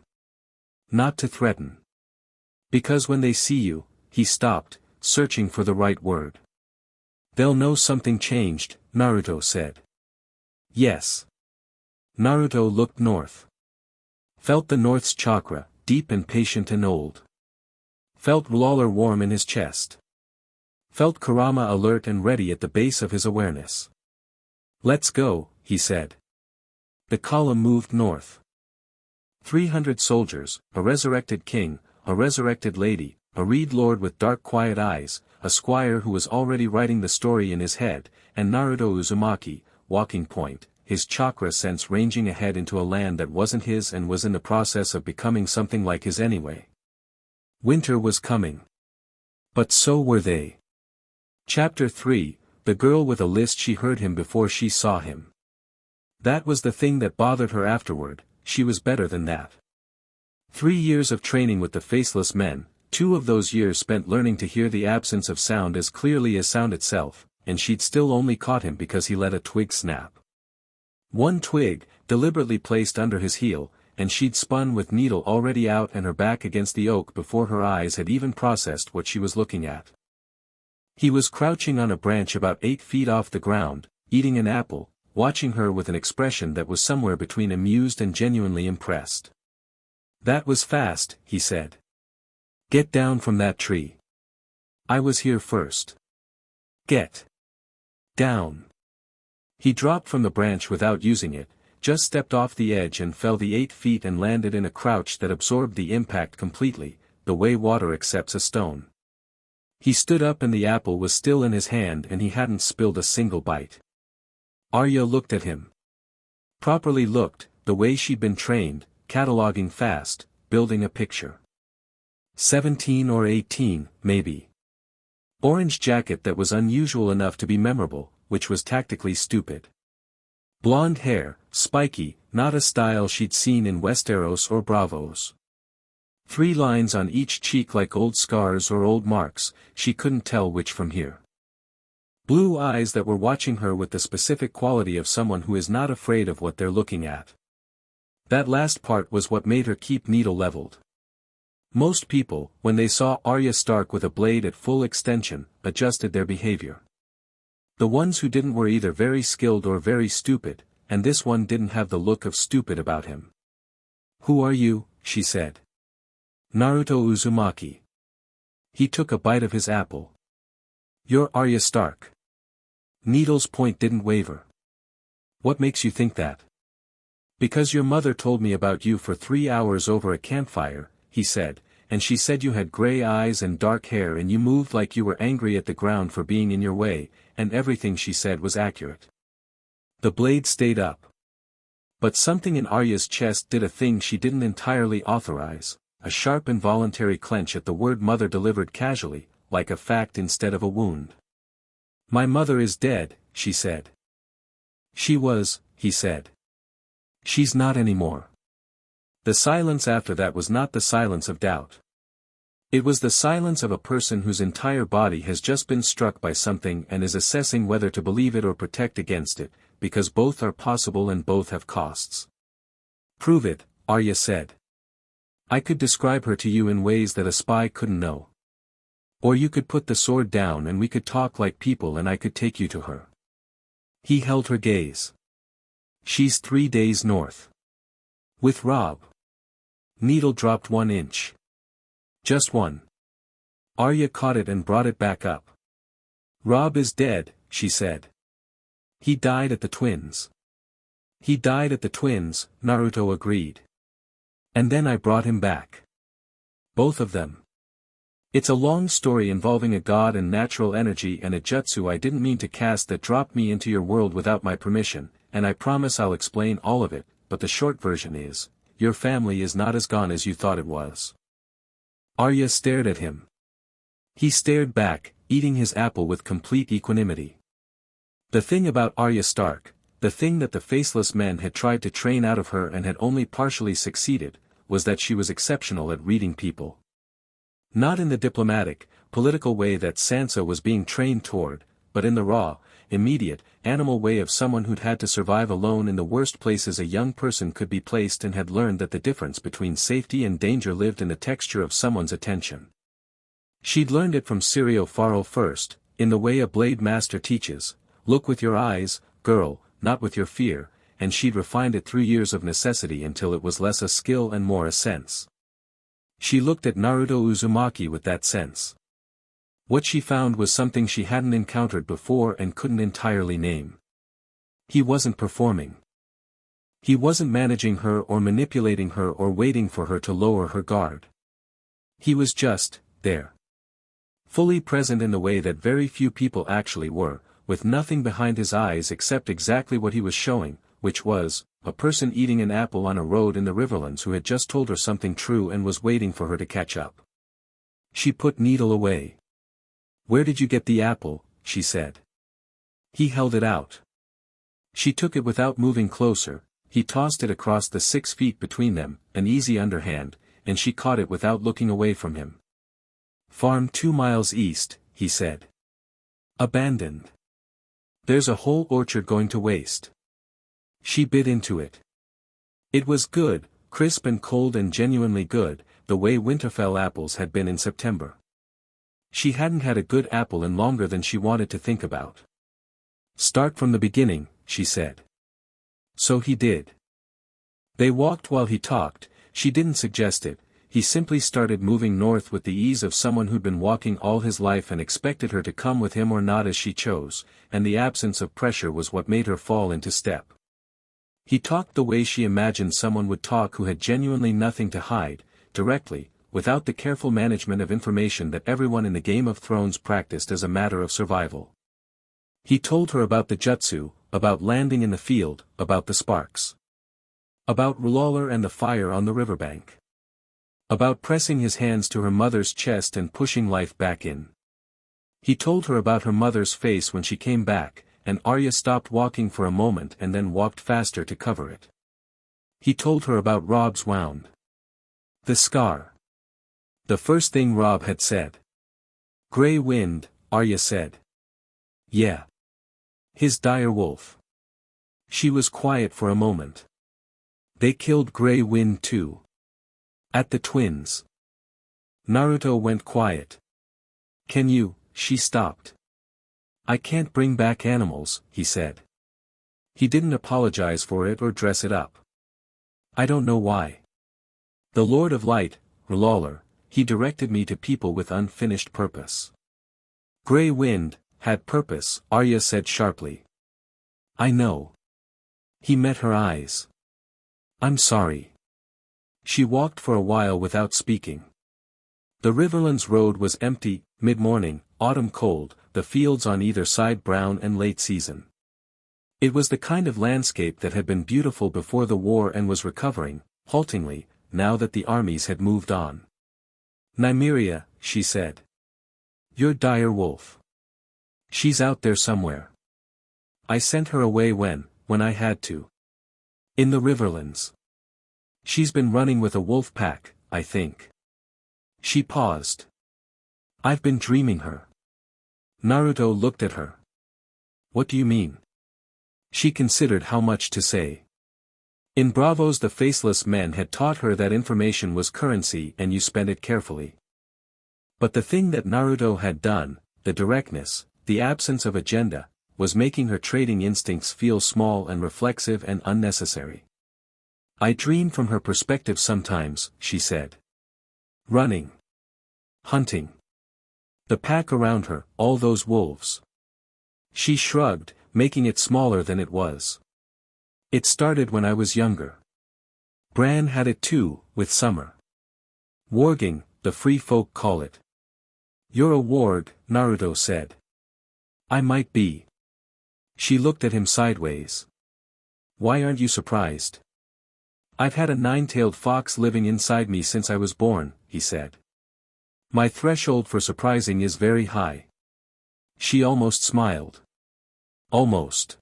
Not to threaten. Because when they see you, he stopped, searching for the right word. They'll know something changed, Naruto said. Yes. Naruto looked north. Felt the north's chakra, deep and patient and old. Felt Lawler warm in his chest. Felt Kurama alert and ready at the base of his awareness. Let's go, he said. The column moved north. 300 soldiers, a resurrected king, a resurrected lady, a reed lord with dark quiet eyes, a squire who was already writing the story in his head, and Naruto Uzumaki, walking point, his chakra sense ranging ahead into a land that wasn't his and was in the process of becoming something like his anyway. Winter was coming. But so were they. Chapter 3, The Girl with a List. She heard him before she saw him. That was the thing that bothered her afterward. She was better than that. 3 years of training with the Faceless Men, 2 of those years spent learning to hear the absence of sound as clearly as sound itself, and she'd still only caught him because he let a twig snap. One twig, deliberately placed under his heel, and she'd spun with needle already out and her back against the oak before her eyes had even processed what she was looking at. He was crouching on a branch about 8 feet off the ground, eating an apple, watching her with an expression that was somewhere between amused and genuinely impressed. "That was fast," he said. "Get down from that tree. I was here first. Get down." He dropped from the branch without using it, just stepped off the edge and fell the 8 feet and landed in a crouch that absorbed the impact completely, the way water accepts a stone. He stood up and the apple was still in his hand and he hadn't spilled a single bite. Arya looked at him. Properly looked, the way she'd been trained, cataloging fast, building a picture. 17 or 18, maybe. Orange jacket that was unusual enough to be memorable, which was tactically stupid. Blonde hair, spiky, not a style she'd seen in Westeros or Bravos. 3 lines on each cheek like old scars or old marks, she couldn't tell which from here. Blue eyes that were watching her with the specific quality of someone who is not afraid of what they're looking at. That last part was what made her keep needle leveled. Most people, when they saw Arya Stark with a blade at full extension, adjusted their behavior. The ones who didn't were either very skilled or very stupid, and this one didn't have the look of stupid about him. "Who are you?" she said. "Naruto Uzumaki." He took a bite of his apple. "You're Arya Stark." Needle's point didn't waver. "What makes you think that?" "Because your mother told me about you for 3 hours over a campfire," he said, "and she said you had gray eyes and dark hair and you moved like you were angry at the ground for being in your way, and everything she said was accurate." The blade stayed up. But something in Arya's chest did a thing she didn't entirely authorize, a sharp involuntary clench at the word mother delivered casually, like a fact instead of a wound. "My mother is dead," she said. "She was," he said. "She's not anymore." The silence after that was not the silence of doubt. It was the silence of a person whose entire body has just been struck by something and is assessing whether to believe it or protect against it, because both are possible and both have costs. "Prove it," Arya said. "I could describe her to you in ways that a spy couldn't know. Or you could put the sword down and we could talk like people and I could take you to her." He held her gaze. "She's 3 days north. With Robb." Needle dropped 1 inch. "Just 1. Arya caught it and brought it back up. "Robb is dead," she said. "He died at the twins." "He died at the twins," Naruto agreed. "And then I brought him back. Both of them. It's a long story involving a god and natural energy and a jutsu I didn't mean to cast that dropped me into your world without my permission, and I promise I'll explain all of it, but the short version is, your family is not as gone as you thought it was." Arya stared at him. He stared back, eating his apple with complete equanimity. The thing about Arya Stark, the thing that the Faceless Men had tried to train out of her and had only partially succeeded, was that she was exceptional at reading people. Not in the diplomatic, political way that Sansa was being trained toward, but in the raw, immediate, animal way of someone who'd had to survive alone in the worst places a young person could be placed and had learned that the difference between safety and danger lived in the texture of someone's attention. She'd learned it from Sirio Faro first, in the way a blade master teaches, look with your eyes, girl, not with your fear, and she'd refined it through years of necessity until it was less a skill and more a sense. She looked at Naruto Uzumaki with that sense. What she found was something she hadn't encountered before and couldn't entirely name. He wasn't performing. He wasn't managing her or manipulating her or waiting for her to lower her guard. He was just, there. Fully present in the way that very few people actually were, with nothing behind his eyes except exactly what he was showing, which was, a person eating an apple on a road in the Riverlands who had just told her something true and was waiting for her to catch up. She put needle away. "Where did you get the apple?" she said. He held it out. She took it without moving closer. He tossed it across the 6 feet between them, an easy underhand, and she caught it without looking away from him. "Farm 2 miles east," he said. "Abandoned. There's a whole orchard going to waste." She bit into it. It was good, crisp and cold and genuinely good, the way Winterfell apples had been in September. She hadn't had a good apple in longer than she wanted to think about. "Start from the beginning," she said. So he did. They walked while he talked. She didn't suggest it. He simply started moving north with the ease of someone who'd been walking all his life and expected her to come with him or not as she chose, and the absence of pressure was what made her fall into step. He talked the way she imagined someone would talk who had genuinely nothing to hide, directly, without the careful management of information that everyone in the Game of Thrones practiced as a matter of survival. He told her about the jutsu, about landing in the field, about the sparks. About R'hllor and the fire on the riverbank. About pressing his hands to her mother's chest and pushing life back in. He told her about her mother's face when she came back, and Arya stopped walking for a moment and then walked faster to cover it. He told her about Robb's wound. The scar. The first thing Robb had said. "Grey wind," Arya said. "Yeah. His dire wolf." She was quiet for a moment. "They killed Grey Wind too. At the twins." Naruto went quiet. "Can you?" She stopped. "I can't bring back animals," he said. He didn't apologize for it or dress it up. "I don't know why. The Lord of Light, R'hllor, he directed me to people with unfinished purpose." "Grey Wind had purpose," Arya said sharply. "I know." He met her eyes. "I'm sorry." She walked for a while without speaking. The Riverlands road was empty, mid-morning, autumn cold, the fields on either side brown and late season. It was the kind of landscape that had been beautiful before the war and was recovering, haltingly, now that the armies had moved on. "Nymeria," she said. "Your dire wolf. She's out there somewhere. I sent her away when I had to. In the Riverlands. She's been running with a wolf pack, I think." She paused. "I've been dreaming her." Naruto looked at her. "What do you mean?" She considered how much to say. In Bravos the Faceless Men had taught her that information was currency and you spent it carefully. But the thing that Naruto had done, the directness, the absence of agenda, was making her trading instincts feel small and reflexive and unnecessary. "I dream from her perspective sometimes," she said. "Running. Hunting. The pack around her, all those wolves." She shrugged, making it smaller than it was. "It started when I was younger. Bran had it too, with Summer. Warging, the free folk call it." "You're a warg," Naruto said. "I might be." She looked at him sideways. "Why aren't you surprised?" "I've had a 9-tailed fox living inside me since I was born," he said. "My threshold for surprising is very high." She almost smiled. Almost.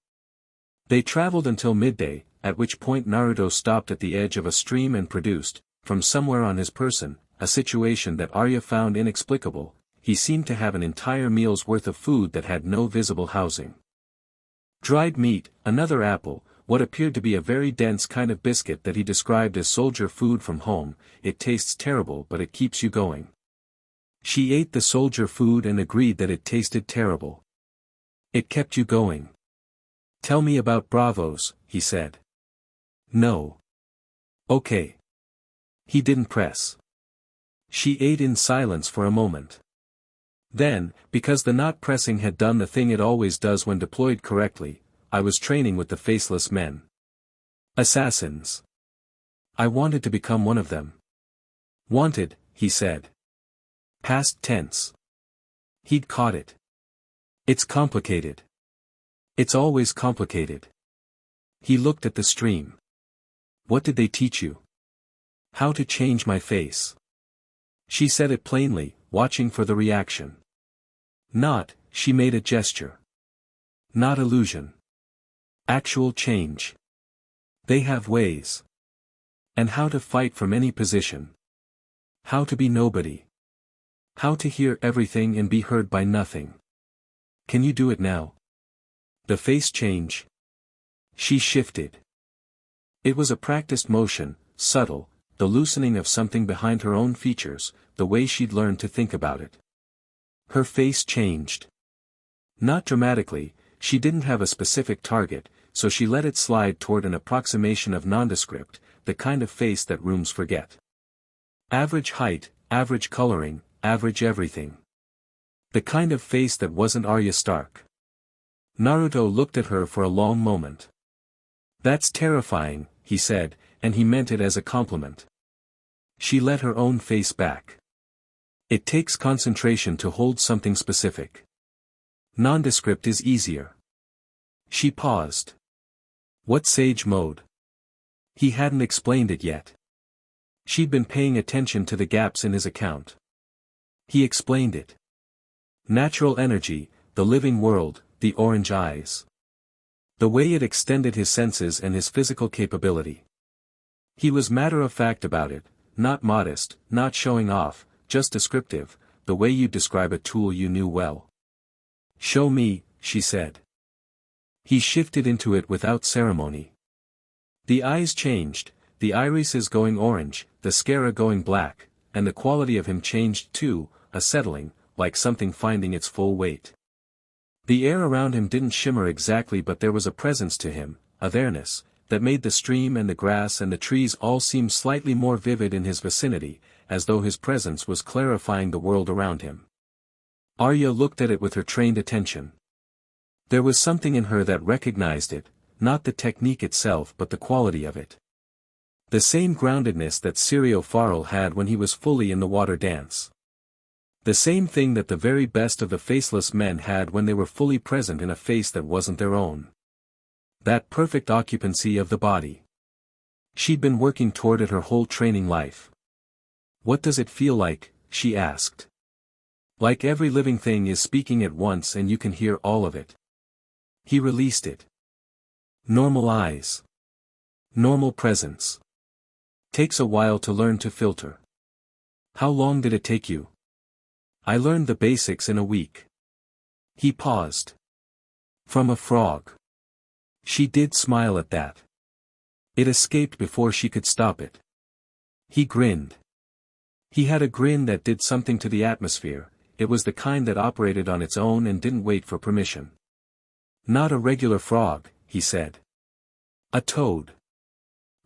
They traveled until midday, at which point Naruto stopped at the edge of a stream and produced, from somewhere on his person, a situation that Arya found inexplicable. He seemed to have an entire meal's worth of food that had no visible housing. Dried meat, another apple, what appeared to be a very dense kind of biscuit that he described as soldier food from home. "It tastes terrible but it keeps you going." She ate the soldier food and agreed that it tasted terrible. It kept you going. "Tell me about Bravos," he said. "No." "Okay." He didn't press. She ate in silence for a moment. Then, because the not pressing had done the thing it always does when deployed correctly, "I was training with the Faceless Men. Assassins. I wanted to become one of them." "Wanted," he said. Past tense. He'd caught it. "It's complicated. It's always complicated. He looked at the stream. What did they teach you? How to change my face. She said it plainly, watching for the reaction. Not, she made a gesture. Not illusion. Actual change. They have ways. And how to fight from any position. How to be nobody. How to hear everything and be heard by nothing. Can you do it now? The face change. She shifted. It was a practiced motion, subtle, the loosening of something behind her own features, the way she'd learned to think about it. Her face changed. Not dramatically, she didn't have a specific target, so she let it slide toward an approximation of nondescript, the kind of face that rooms forget. Average height, average coloring, average everything. The kind of face that wasn't Arya Stark. Naruto looked at her for a long moment. That's terrifying, he said, and he meant it as a compliment. She let her own face back. It takes concentration to hold something specific. Nondescript is easier. She paused. What sage mode? He hadn't explained it yet. She'd been paying attention to the gaps in his account. He explained it. Natural energy, the living world, the orange eyes. The way it extended his senses and his physical capability. He was matter-of-fact about it, not modest, not showing off, just descriptive, the way you'd describe a tool you knew well. Show me, she said. He shifted into it without ceremony. The eyes changed, the irises going orange, the sclera going black, and the quality of him changed too, a settling, like something finding its full weight. The air around him didn't shimmer exactly, but there was a presence to him, a there-ness, that made the stream and the grass and the trees all seem slightly more vivid in his vicinity, as though his presence was clarifying the world around him. Arya looked at it with her trained attention. There was something in her that recognized it, not the technique itself but the quality of it. The same groundedness that Sirio Farrell had when he was fully in the water dance. The same thing that the very best of the faceless men had when they were fully present in a face that wasn't their own. That perfect occupancy of the body. She'd been working toward it her whole training life. What does it feel like? She asked. Like every living thing is speaking at once and you can hear all of it. He released it. Normal eyes. Normal presence. Takes a while to learn to filter. How long did it take you? I learned the basics in a week. He paused. From a frog. She did smile at that. It escaped before she could stop it. He grinned. He had a grin that did something to the atmosphere, it was the kind that operated on its own and didn't wait for permission. Not a regular frog, he said. A toad.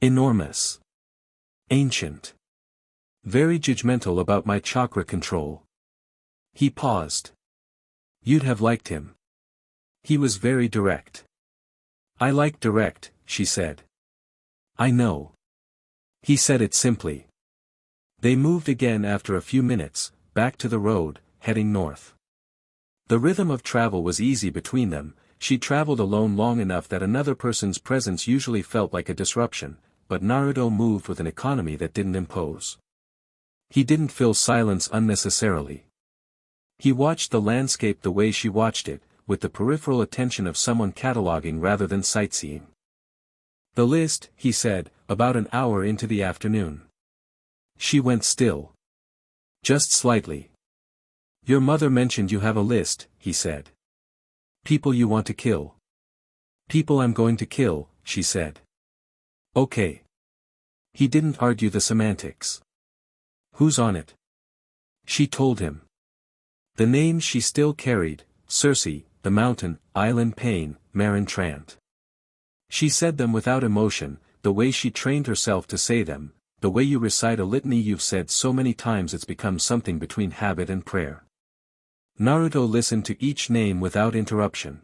Enormous. Ancient. Very judgmental about my chakra control. He paused. You'd have liked him. He was very direct. I like direct, she said. I know. He said it simply. They moved again after a few minutes, back to the road, heading north. The rhythm of travel was easy between them, she traveled alone long enough that another person's presence usually felt like a disruption, but Naruto moved with an economy that didn't impose. He didn't fill silence unnecessarily. He watched the landscape the way she watched it, with the peripheral attention of someone cataloging rather than sightseeing. The list, he said, about an hour into the afternoon. She went still. Just slightly. Your mother mentioned you have a list, he said. People you want to kill. People I'm going to kill, she said. Okay. He didn't argue the semantics. Who's on it? She told him. The names she still carried, Cersei, the Mountain, Island Pain, Marin Trant. She said them without emotion, the way she trained herself to say them, the way you recite a litany you've said so many times it's become something between habit and prayer. Naruto listened to each name without interruption.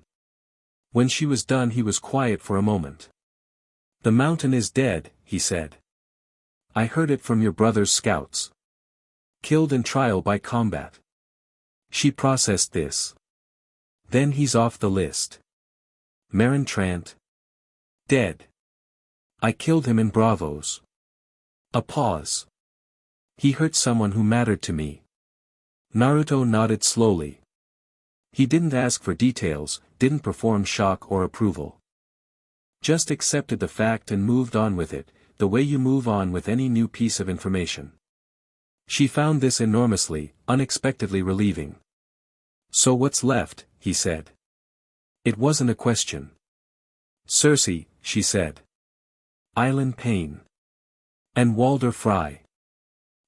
When she was done he was quiet for a moment. The mountain is dead, he said. I heard it from your brother's scouts. Killed in trial by combat. She processed this. Then he's off the list. Meryn Trant? Dead. I killed him in Bravos. A pause. He hurt someone who mattered to me. Naruto nodded slowly. He didn't ask for details, didn't perform shock or approval. Just accepted the fact and moved on with it, the way you move on with any new piece of information. She found this enormously, unexpectedly relieving. So what's left, he said. It wasn't a question. Cersei, she said. Island Payne. And Walder Frye.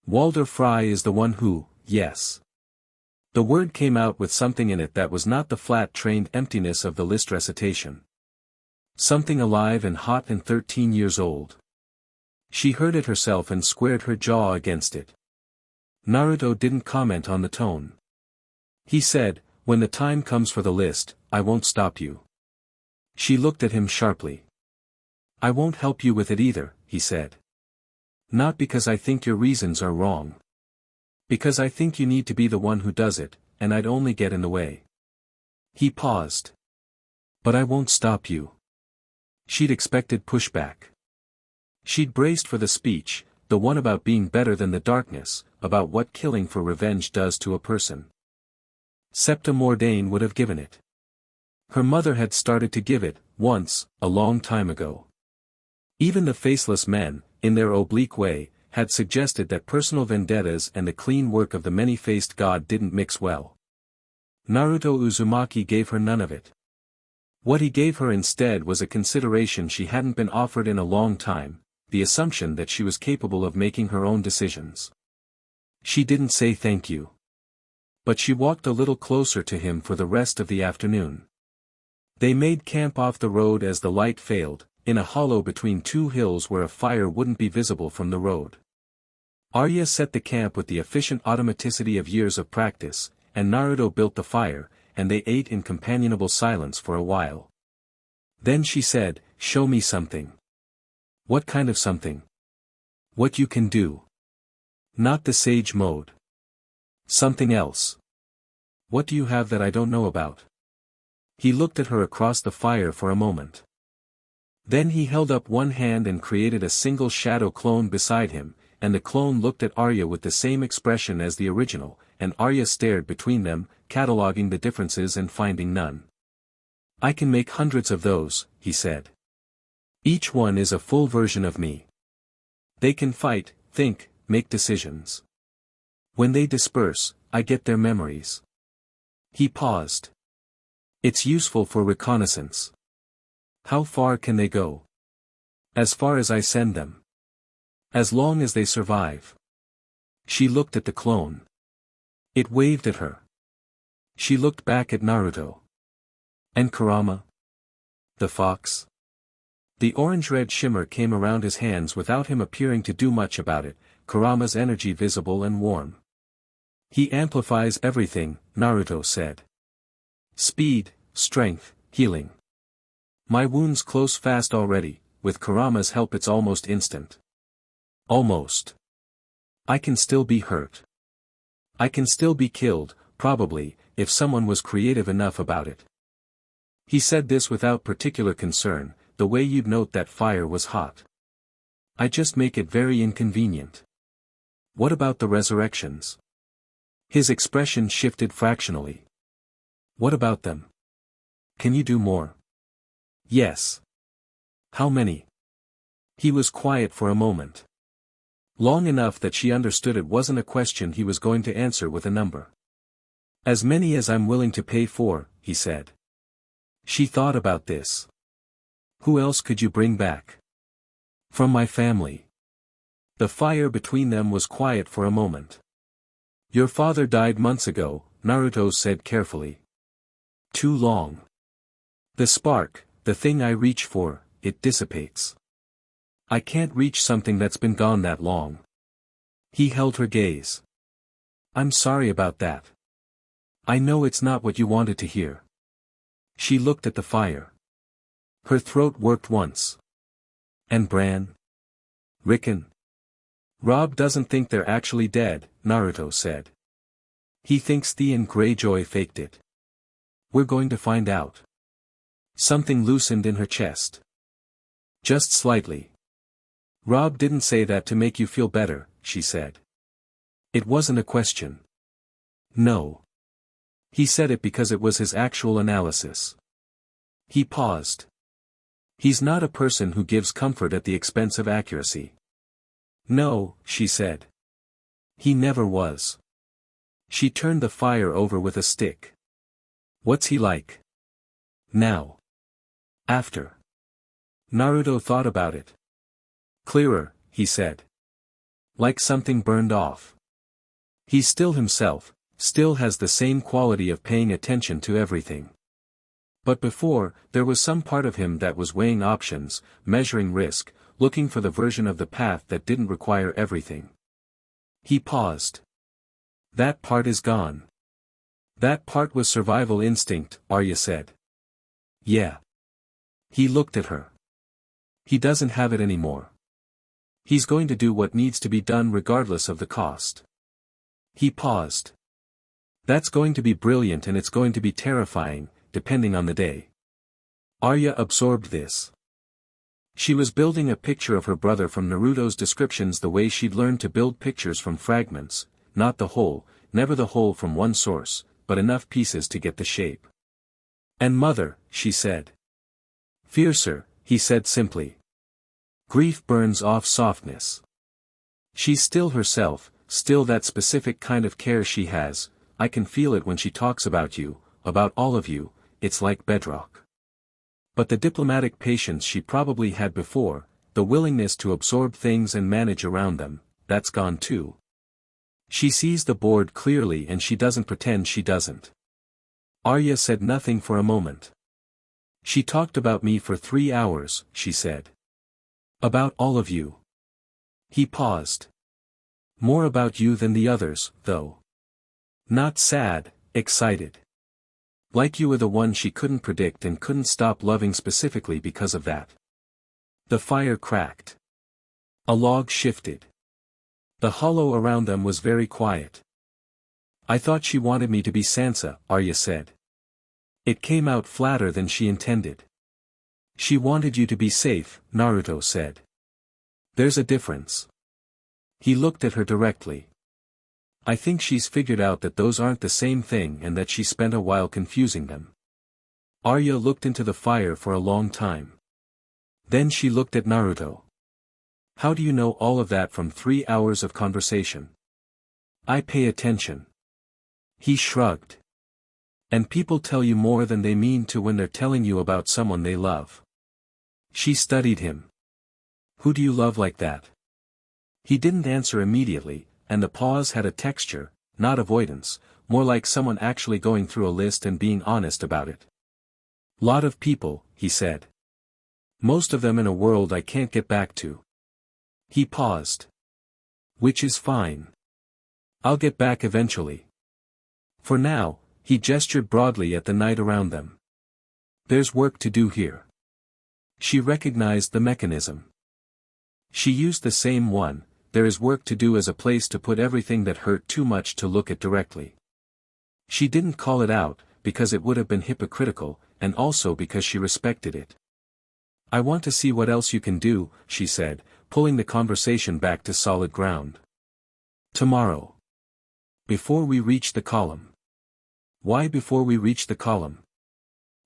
Walder Frye is the one who, yes. The word came out with something in it that was not the flat trained emptiness of the list recitation. Something alive and hot and 13 years old. She heard it herself and squared her jaw against it. Naruto didn't comment on the tone. He said, when the time comes for the list, I won't stop you. She looked at him sharply. I won't help you with it either, he said. Not because I think your reasons are wrong. Because I think you need to be the one who does it, and I'd only get in the way. He paused. But I won't stop you. She'd expected pushback. She'd braced for the speech, the one about being better than the darkness, about what killing for revenge does to a person. Septa Mordain would have given it. Her mother had started to give it, once, a long time ago. Even the faceless men, in their oblique way, had suggested that personal vendettas and the clean work of the many-faced god didn't mix well. Naruto Uzumaki gave her none of it. What he gave her instead was a consideration she hadn't been offered in a long time, the assumption that she was capable of making her own decisions. She didn't say thank you. But she walked a little closer to him for the rest of the afternoon. They made camp off the road as the light failed, in a hollow between two hills where a fire wouldn't be visible from the road. Arya set the camp with the efficient automaticity of years of practice, and Naruto built the fire, and they ate in companionable silence for a while. Then she said, "Show me something." "What kind of something?" "What you can do." "Not the sage mode." "Something else." "What do you have that I don't know about?" He looked at her across the fire for a moment. Then he held up one hand and created a single shadow clone beside him, and the clone looked at Arya with the same expression as the original, and Arya stared between them, cataloging the differences and finding none. "I can make hundreds of those," he said. "Each one is a full version of me. They can fight, think, make decisions. When they disperse, I get their memories." He paused. "It's useful for reconnaissance." "How far can they go?" "As far as I send them. As long as they survive." She looked at the clone. It waved at her. She looked back at Naruto. "And Kurama? The fox?" The orange-red shimmer came around his hands without him appearing to do much about it, Kurama's energy visible and warm. "He amplifies everything," Naruto said. "Speed, strength, healing. My wounds close fast already, with Kurama's help it's almost instant." "Almost. I can still be hurt. I can still be killed, probably, if someone was creative enough about it." He said this without particular concern, the way you'd note that fire was hot. "I just make it very inconvenient." "What about the resurrections?" His expression shifted fractionally. "What about them? Can you do more?" "Yes." "How many?" He was quiet for a moment. Long enough that she understood it wasn't a question he was going to answer with a number. "As many as I'm willing to pay for," he said. She thought about this. "Who else could you bring back?" "From my family." The fire between them was quiet for a moment. "Your father died months ago," Naruto said carefully. "Too long. The spark, the thing I reach for, it dissipates. I can't reach something that's been gone that long." He held her gaze. "I'm sorry about that. I know it's not what you wanted to hear." She looked at the fire. Her throat worked once. "And Bran? Rickon?" "Robb doesn't think they're actually dead," Naruto said. "He thinks Theon Greyjoy faked it. We're going to find out." Something loosened in her chest. Just slightly. Robb didn't say that to make you feel better, she said. It wasn't a question. No. He said it because it was his actual analysis. He paused. He's not a person who gives comfort at the expense of accuracy. No, she said. He never was. She turned the fire over with a stick. What's he like? Now. After. Naruto thought about it. Clearer, he said. Like something burned off. He's still himself, still has the same quality of paying attention to everything. But before, there was some part of him that was weighing options, measuring risk, looking for the version of the path that didn't require everything. He paused. That part is gone. That part was survival instinct, Arya said. Yeah. He looked at her. He doesn't have it anymore. He's going to do what needs to be done regardless of the cost. He paused. That's going to be brilliant and it's going to be terrifying, depending on the day. Arya absorbed this. She was building a picture of her brother from Naruto's descriptions the way she'd learned to build pictures from fragments, not the whole, never the whole from one source, but enough pieces to get the shape. And mother, she said. Fiercer, he said simply. Grief burns off softness. She's still herself, still that specific kind of care she has. I can feel it when she talks about you, about all of you, it's like bedrock. But the diplomatic patience she probably had before, the willingness to absorb things and manage around them, that's gone too. She sees the board clearly and she doesn't pretend she doesn't. Arya said nothing for a moment. She talked about me for 3 hours, she said. About all of you. He paused. More about you than the others, though. Not sad, excited. Like you were the one she couldn't predict and couldn't stop loving specifically because of that. The fire cracked. A log shifted. The hollow around them was very quiet. I thought she wanted me to be Sansa, Arya said. It came out flatter than she intended. She wanted you to be safe, Naruto said. There's a difference. He looked at her directly. I think she's figured out that those aren't the same thing and that she spent a while confusing them. Arya looked into the fire for a long time. Then she looked at Naruto. How do you know all of that from 3 hours of conversation? I pay attention. He shrugged. And people tell you more than they mean to when they're telling you about someone they love. She studied him. Who do you love like that? He didn't answer immediately, and the pause had a texture, not avoidance, more like someone actually going through a list and being honest about it. Lot of people, he said. Most of them in a world I can't get back to. He paused. Which is fine. I'll get back eventually. For now, he gestured broadly at the night around them. There's work to do here. She recognized the mechanism. She used the same one. There is work to do as a place to put everything that hurt too much to look at directly. She didn't call it out, because it would have been hypocritical, and also because she respected it. I want to see what else you can do, she said, pulling the conversation back to solid ground. Tomorrow. Before we reach the column. Why before we reach the column?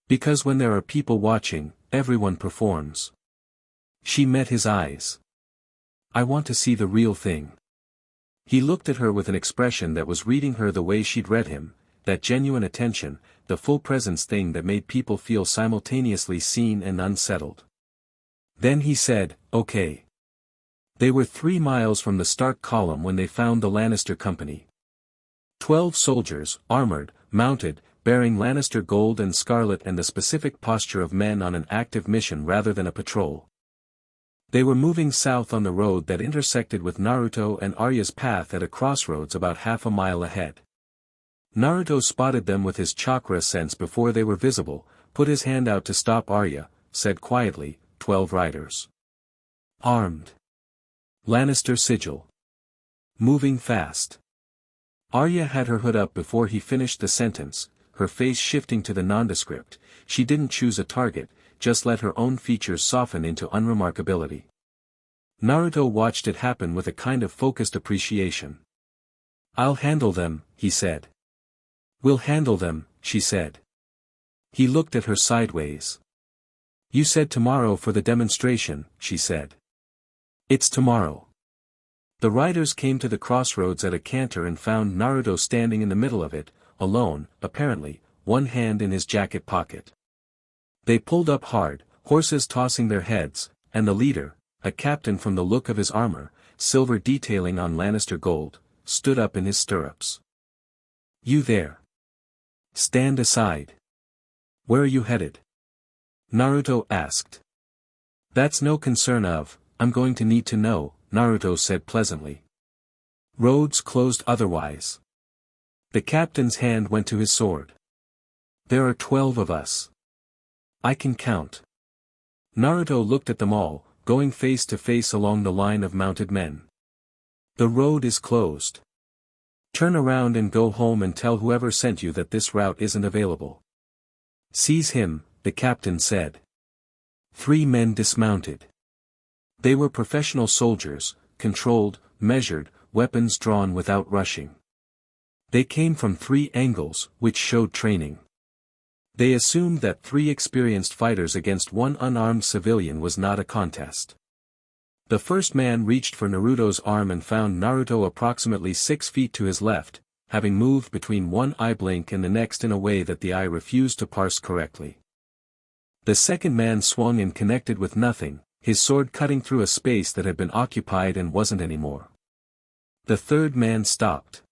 Because when there are people watching, everyone performs. She met his eyes. I want to see the real thing. He looked at her with an expression that was reading her the way she'd read him, that genuine attention, the full presence thing that made people feel simultaneously seen and unsettled. Then he said, okay. They were 3 miles from the Stark column when they found the Lannister company. 12 soldiers, armored, mounted, bearing Lannister gold and scarlet and the specific posture of men on an active mission rather than a patrol. They were moving south on the road that intersected with Naruto and Arya's path at a crossroads about half a mile ahead. Naruto spotted them with his chakra sense before they were visible, put his hand out to stop Arya, said quietly, 12 riders. Armed. Lannister sigil. Moving fast. Arya had her hood up before he finished the sentence, her face shifting to the nondescript. She didn't choose a target, just let her own features soften into unremarkability. Naruto watched it happen with a kind of focused appreciation. "I'll handle them," he said. "We'll handle them," she said. He looked at her sideways. "You said tomorrow for the demonstration," she said. "It's tomorrow." The riders came to the crossroads at a canter and found Naruto standing in the middle of it, alone, apparently, one hand in his jacket pocket. They pulled up hard, horses tossing their heads, and the leader, a captain from the look of his armor, silver detailing on Lannister gold, stood up in his stirrups. "You there. Stand aside. Where are you headed?" Naruto asked. "That's no concern of, I'm going to need to know," Naruto said pleasantly. "Roads closed otherwise." The captain's hand went to his sword. "There are 12 of us. I can count." Naruto looked at them all, going face to face along the line of mounted men. "The road is closed. Turn around and go home and tell whoever sent you that this route isn't available." "Seize him," the captain said. 3 men dismounted. They were professional soldiers, controlled, measured, weapons drawn without rushing. They came from 3 angles, which showed training. They assumed that 3 experienced fighters against 1 unarmed civilian was not a contest. The first man reached for Naruto's arm and found Naruto approximately 6 feet to his left, having moved between one eye blink and the next in a way that the eye refused to parse correctly. The second man swung and connected with nothing, his sword cutting through a space that had been occupied and wasn't anymore. The third man stopped.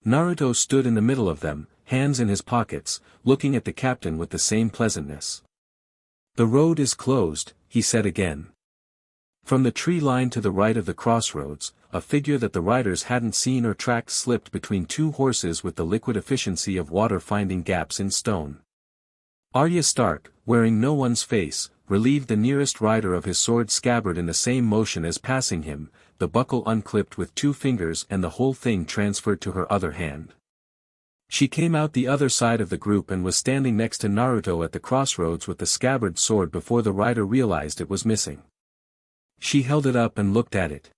Naruto stood in the middle of them, hands in his pockets, looking at the captain with the same pleasantness. "The road is closed," he said again. From the tree line to the right of the crossroads, a figure that the riders hadn't seen or tracked slipped between 2 horses with the liquid efficiency of water finding gaps in stone. Arya Stark, wearing no one's face, relieved the nearest rider of his sword scabbard in the same motion as passing him, the buckle unclipped with 2 fingers and the whole thing transferred to her other hand. She came out the other side of the group and was standing next to Naruto at the crossroads with the scabbard sword before the rider realized it was missing. She held it up and looked at it.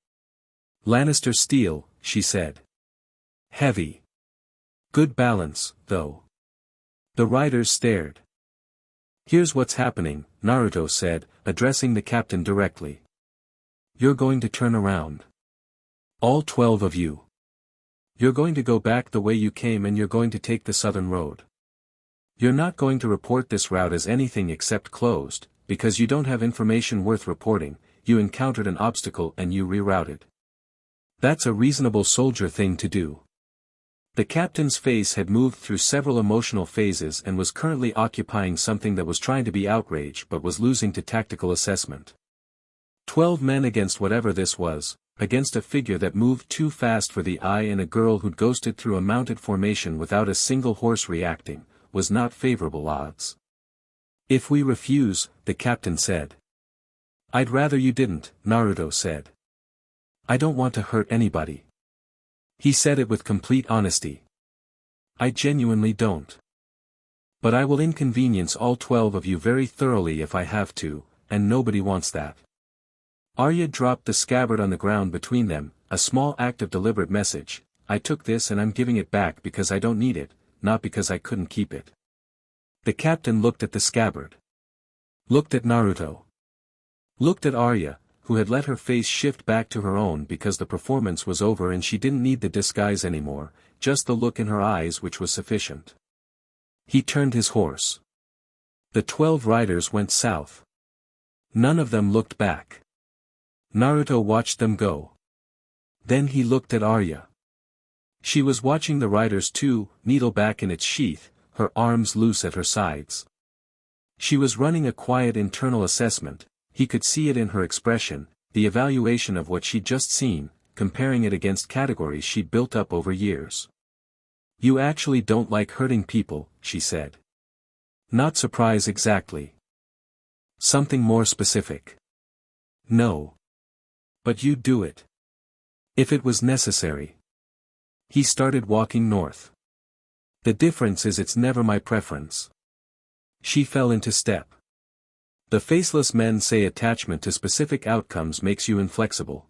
"Lannister steel," she said. "Heavy. Good balance, though." The riders stared. "Here's what's happening," Naruto said, addressing the captain directly. "You're going to turn around. All 12 of you. You're going to go back the way you came and you're going to take the southern road. You're not going to report this route as anything except closed, because you don't have information worth reporting. You encountered an obstacle and you rerouted. That's a reasonable soldier thing to do." The captain's face had moved through several emotional phases and was currently occupying something that was trying to be outrage but was losing to tactical assessment. 12 men against whatever this was, against a figure that moved too fast for the eye and a girl who'd ghosted through a mounted formation without a single horse reacting, was not favorable odds. "If we refuse," the captain said. "I'd rather you didn't," Naruto said. "I don't want to hurt anybody." He said it with complete honesty. "I genuinely don't. But I will inconvenience all 12 of you very thoroughly if I have to, and nobody wants that." Arya dropped the scabbard on the ground between them, a small act of deliberate message. "I took this and I'm giving it back because I don't need it, not because I couldn't keep it." The captain looked at the scabbard. Looked at Naruto. Looked at Arya, who had let her face shift back to her own because the performance was over and she didn't need the disguise anymore, just the look in her eyes which was sufficient. He turned his horse. The 12 riders went south. None of them looked back. Naruto watched them go. Then he looked at Arya. She was watching the riders too, needle back in its sheath, her arms loose at her sides. She was running a quiet internal assessment. He could see it in her expression, the evaluation of what she'd just seen, comparing it against categories she'd built up over years. "You actually don't like hurting people," she said. "Not surprise exactly. Something more specific." "No. But you'd do it. If it was necessary." He started walking north. The difference is it's never my preference. She fell into step. The faceless men say attachment to specific outcomes makes you inflexible.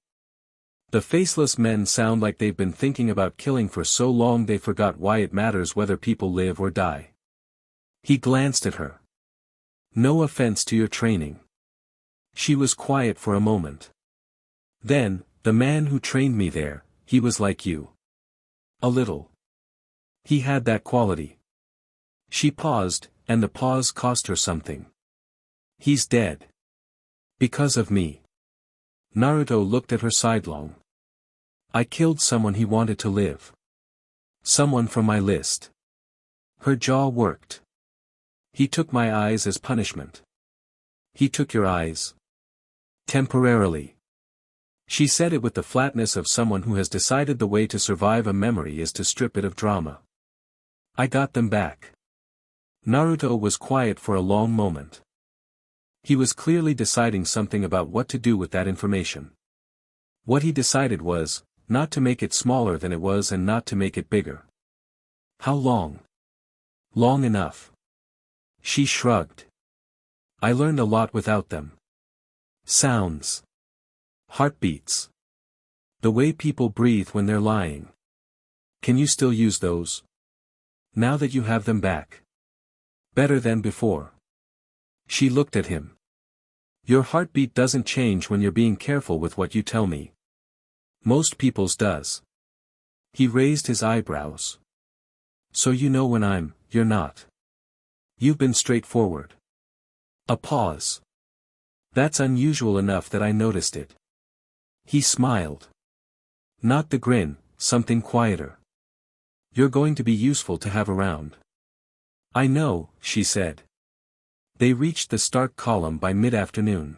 The faceless men sound like they've been thinking about killing for so long they forgot why it matters whether people live or die. He glanced at her. No offense to your training. She was quiet for a moment. Then, the man who trained me there, he was like you. A little. He had that quality. She paused, and the pause cost her something. He's dead. Because of me. Naruto looked at her sidelong. I killed someone he wanted to live. Someone from my list. Her jaw worked. He took my eyes as punishment. He took your eyes. Temporarily. She said it with the flatness of someone who has decided the way to survive a memory is to strip it of drama. I got them back. Naruto was quiet for a long moment. He was clearly deciding something about what to do with that information. What he decided was, not to make it smaller than it was and not to make it bigger. How long? Long enough. She shrugged. I learned a lot without them. Sounds. Heartbeats. The way people breathe when they're lying. Can you still use those? Now that you have them back. Better than before. She looked at him. Your heartbeat doesn't change when you're being careful with what you tell me. Most people's does. He raised his eyebrows. So you know when you're not. You've been straightforward. A pause. That's unusual enough that I noticed it. He smiled. Not the grin, something quieter. You're going to be useful to have around. I know, she said. They reached the Stark column by mid-afternoon.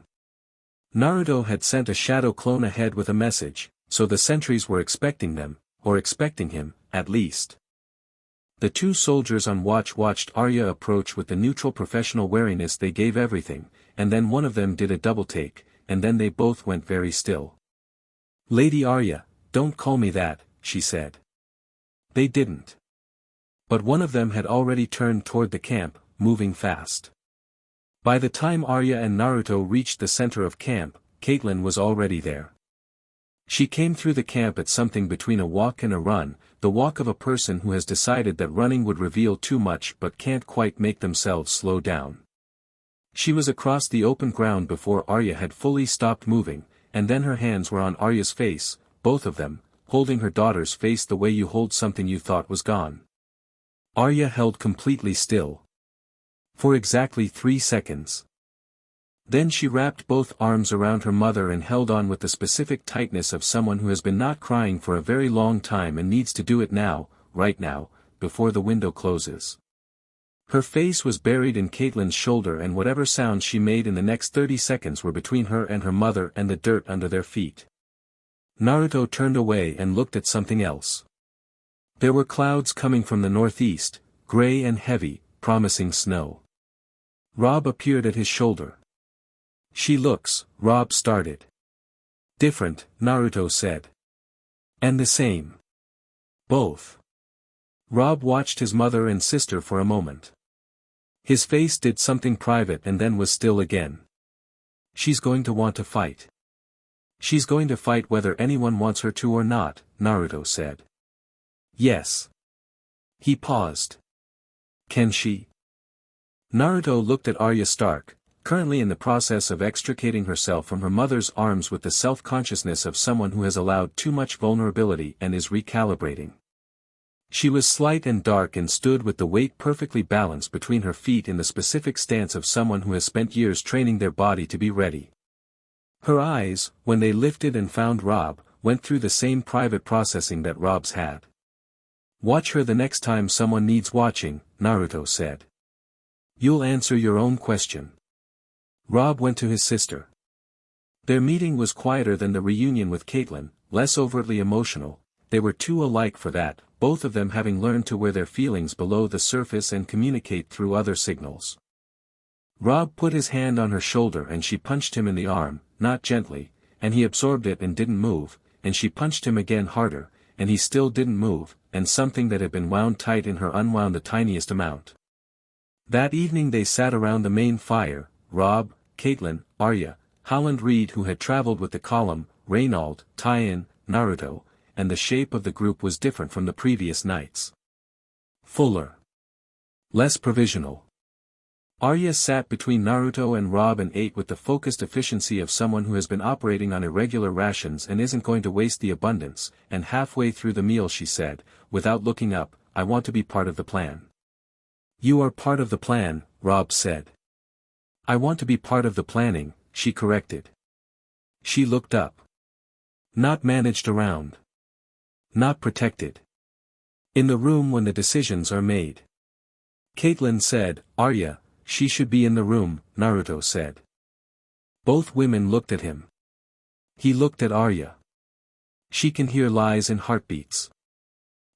Naruto had sent a shadow clone ahead with a message, so the sentries were expecting them, or expecting him, at least. The two soldiers on watch watched Arya approach with the neutral professional wariness they gave everything, and then one of them did a double take, and then they both went very still. Lady Arya, don't call me that, she said. They didn't. But one of them had already turned toward the camp, moving fast. By the time Arya and Naruto reached the center of camp, Catelyn was already there. She came through the camp at something between a walk and a run, the walk of a person who has decided that running would reveal too much but can't quite make themselves slow down. She was across the open ground before Arya had fully stopped moving, and then her hands were on Arya's face, both of them, holding her daughter's face the way you hold something you thought was gone. Arya held completely still. For exactly 3 seconds. Then she wrapped both arms around her mother and held on with the specific tightness of someone who has been not crying for a very long time and needs to do it now, right now, before the window closes. Her face was buried in Catelyn's shoulder and whatever sounds she made in the next 30 seconds were between her and her mother and the dirt under their feet. Naruto turned away and looked at something else. There were clouds coming from the northeast, gray and heavy, promising snow. Robb appeared at his shoulder. She looks, Robb started. Different, Naruto said. And the same. Both. Robb watched his mother and sister for a moment. His face did something private and then was still again. She's going to want to fight. She's going to fight whether anyone wants her to or not, Naruto said. Yes. He paused. Can she? Naruto looked at Arya Stark, currently in the process of extricating herself from her mother's arms with the self-consciousness of someone who has allowed too much vulnerability and is recalibrating. She was slight and dark and stood with the weight perfectly balanced between her feet in the specific stance of someone who has spent years training their body to be ready. Her eyes, when they lifted and found Robb, went through the same private processing that Robb's had. Watch her the next time someone needs watching, Naruto said. You'll answer your own question. Robb went to his sister. Their meeting was quieter than the reunion with Catelyn, less overtly emotional. They were too alike for that, both of them having learned to wear their feelings below the surface and communicate through other signals. Robb put his hand on her shoulder and she punched him in the arm, not gently, and he absorbed it and didn't move, and she punched him again harder, and he still didn't move, and something that had been wound tight in her unwound the tiniest amount. That evening they sat around the main fire, Robb, Catelyn, Arya, Howland Reed who had traveled with the column, Reynauld, Tywin, Naruto, and the shape of the group was different from the previous nights. Fuller. Less provisional. Arya sat between Naruto and Robb and ate with the focused efficiency of someone who has been operating on irregular rations and isn't going to waste the abundance, and halfway through the meal she said, without looking up, "I want to be part of the plan." "You are part of the plan," Robb said. "I want to be part of the planning," she corrected. She looked up. "Not managed around. Not protected. In the room when the decisions are made." Catelyn said, "Arya, she should be in the room," Naruto said. Both women looked at him. He looked at Arya. "She can hear lies in heartbeats.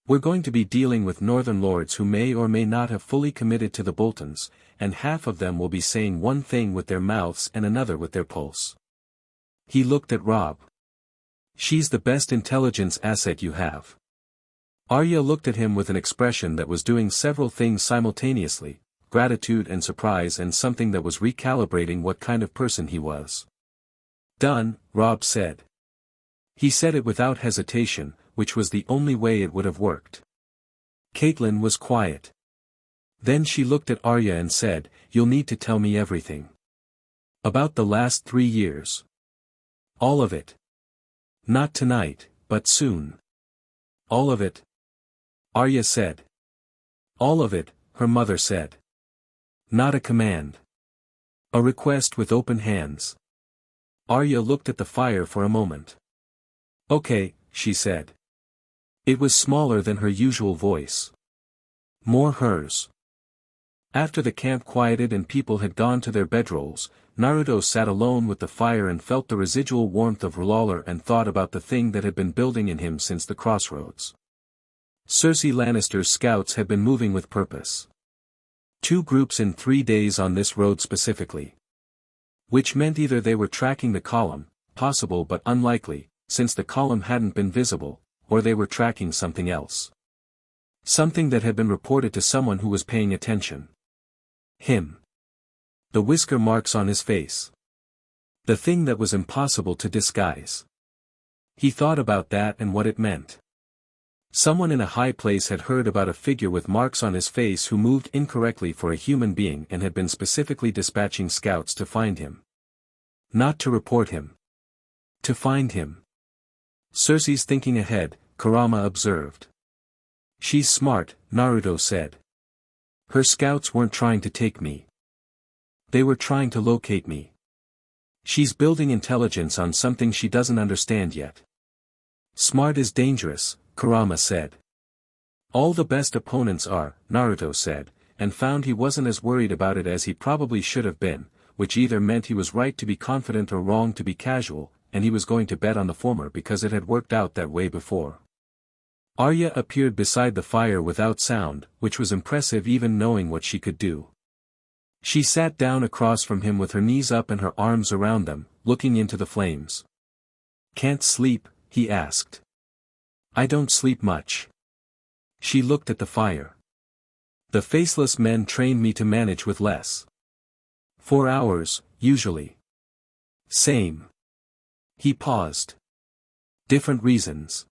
We're going to be dealing with Northern Lords who may or may not have fully committed to the Boltons, and half of them will be saying one thing with their mouths and another with their pulse." He looked at Robb. "She's the best intelligence asset you have." Arya looked at him with an expression that was doing several things simultaneously, gratitude and surprise and something that was recalibrating what kind of person he was. "Done," Robb said. He said it without hesitation, which was the only way it would have worked. Catelyn was quiet. Then she looked at Arya and said, "You'll need to tell me everything. About the last 3 years. All of it. Not tonight, but soon." "All of it?" Arya said. "All of it," her mother said. Not a command. A request with open hands. Arya looked at the fire for a moment. "Okay," she said. It was smaller than her usual voice. More hers. After the camp quieted and people had gone to their bedrolls, Naruto sat alone with the fire and felt the residual warmth of Lawler and thought about the thing that had been building in him since the crossroads. Cersei Lannister's scouts had been moving with purpose. 2 groups in 3 days on this road specifically. Which meant either they were tracking the column, possible but unlikely, since the column hadn't been visible, or they were tracking something else. Something that had been reported to someone who was paying attention. Him. The whisker marks on his face. The thing that was impossible to disguise. He thought about that and what it meant. Someone in a high place had heard about a figure with marks on his face who moved incorrectly for a human being and had been specifically dispatching scouts to find him. Not to report him. To find him. Cersei's thinking ahead, Kurama observed. "She's smart," Naruto said. "Her scouts weren't trying to take me. They were trying to locate me. She's building intelligence on something she doesn't understand yet." "Smart is dangerous," Kurama said. "All the best opponents are," Naruto said, and found he wasn't as worried about it as he probably should have been, which either meant he was right to be confident or wrong to be casual, and he was going to bet on the former because it had worked out that way before. Arya appeared beside the fire without sound, which was impressive even knowing what she could do. She sat down across from him with her knees up and her arms around them, looking into the flames. "Can't sleep?" he asked. "I don't sleep much." She looked at the fire. "The faceless men trained me to manage with less. 4 hours, usually." "Same." He paused. "Different reasons.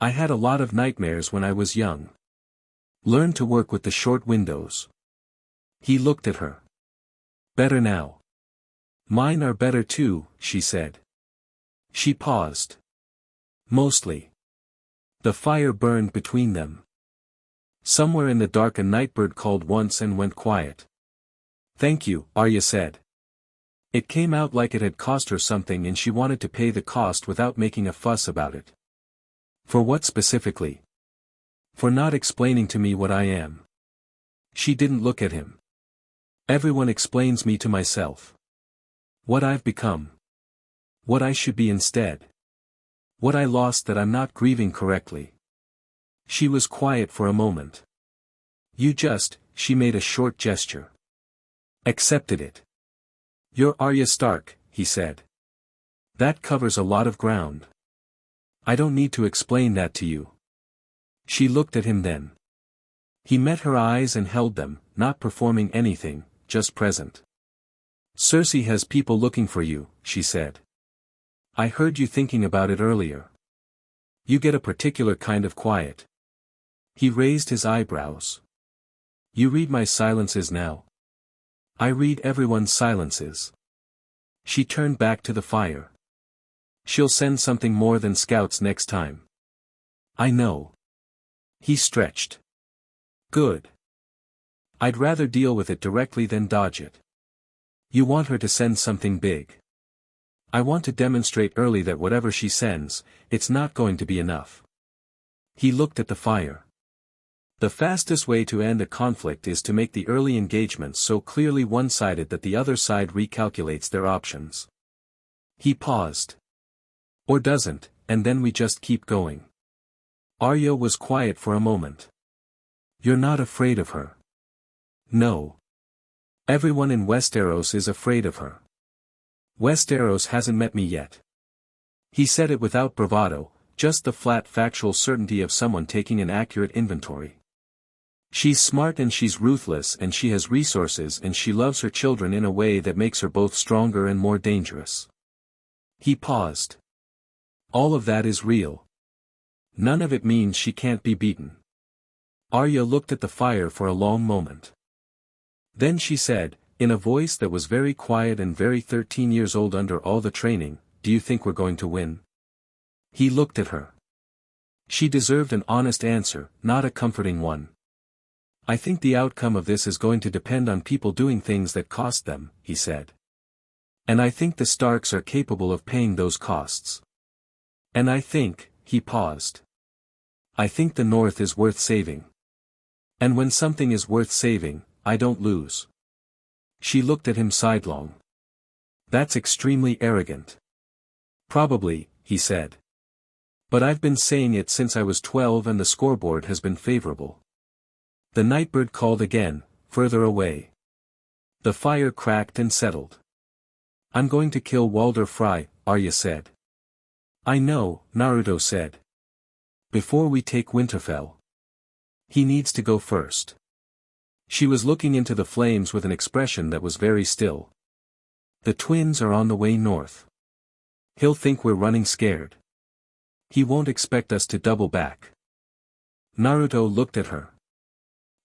I had a lot of nightmares when I was young. Learned to work with the short windows." He looked at her. "Better now." "Mine are better too," she said. She paused. "Mostly." The fire burned between them. Somewhere in the dark a nightbird called once and went quiet. "Thank you," Arya said. It came out like it had cost her something and she wanted to pay the cost without making a fuss about it. "For what specifically?" "For not explaining to me what I am." She didn't look at him. "Everyone explains me to myself. What I've become. What I should be instead. What I lost that I'm not grieving correctly." She was quiet for a moment. "You just," she made a short gesture. "Accepted it." "You're Arya Stark," he said. "That covers a lot of ground." I don't need to explain that to you. She looked at him then. He met her eyes and held them, not performing anything, just present. Cersei has people looking for you, she said. I heard you thinking about it earlier. You get a particular kind of quiet. He raised his eyebrows. You read my silences now. I read everyone's silences. She turned back to the fire. She'll send something more than scouts next time. I know. He stretched. Good. I'd rather deal with it directly than dodge it. You want her to send something big. I want to demonstrate early that whatever she sends, it's not going to be enough. He looked at the fire. The fastest way to end a conflict is to make the early engagements so clearly one-sided that the other side recalculates their options. He paused. Or doesn't, and then we just keep going. Arya was quiet for a moment. You're not afraid of her. No. Everyone in Westeros is afraid of her. Westeros hasn't met me yet. He said it without bravado, just the flat factual certainty of someone taking an accurate inventory. She's smart and she's ruthless and she has resources and she loves her children in a way that makes her both stronger and more dangerous. He paused. All of that is real. None of it means she can't be beaten. Arya looked at the fire for a long moment. Then she said, in a voice that was very quiet and very 13 years old under all the training, do you think we're going to win? He looked at her. She deserved an honest answer, not a comforting one. I think the outcome of this is going to depend on people doing things that cost them, he said. And I think the Starks are capable of paying those costs. And I think, he paused. I think the North is worth saving. And when something is worth saving, I don't lose. She looked at him sidelong. That's extremely arrogant. Probably, he said. But I've been saying it since I was 12 and the scoreboard has been favorable. The nightbird called again, further away. The fire cracked and settled. I'm going to kill Walder Frey, Arya said. I know, Naruto said. Before we take Winterfell. He needs to go first. She was looking into the flames with an expression that was very still. The twins are on the way north. He'll think we're running scared. He won't expect us to double back. Naruto looked at her.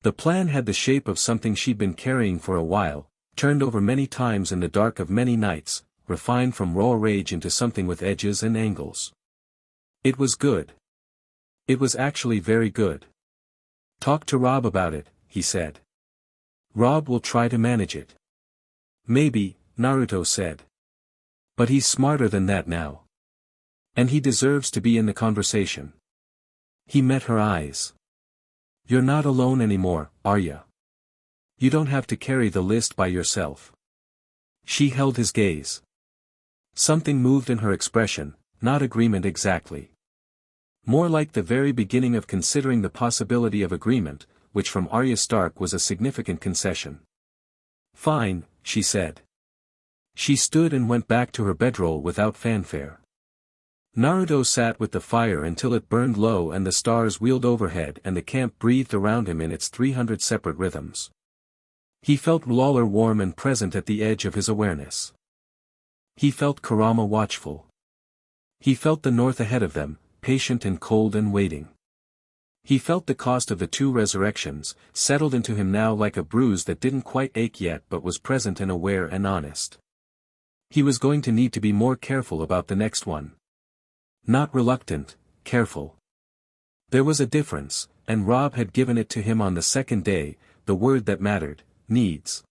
The plan had the shape of something she'd been carrying for a while, turned over many times in the dark of many nights, refined from raw rage into something with edges and angles. It was good. It was actually very good. Talk to Robb about it, he said. Robb will try to manage it. Maybe, Naruto said. But he's smarter than that now. And he deserves to be in the conversation. He met her eyes. You're not alone anymore, Arya. You don't have to carry the list by yourself. She held his gaze. Something moved in her expression, not agreement exactly. More like the very beginning of considering the possibility of agreement, which from Arya Stark was a significant concession. Fine, she said. She stood and went back to her bedroll without fanfare. Naruto sat with the fire until it burned low and the stars wheeled overhead and the camp breathed around him in its 300 separate rhythms. He felt Lawler warm and present at the edge of his awareness. He felt Kurama watchful. He felt the north ahead of them, patient and cold and waiting. He felt the cost of the two resurrections, settled into him now like a bruise that didn't quite ache yet but was present and aware and honest. He was going to need to be more careful about the next one. Not reluctant, careful. There was a difference, and Robb had given it to him on the second day, the word that mattered, needs.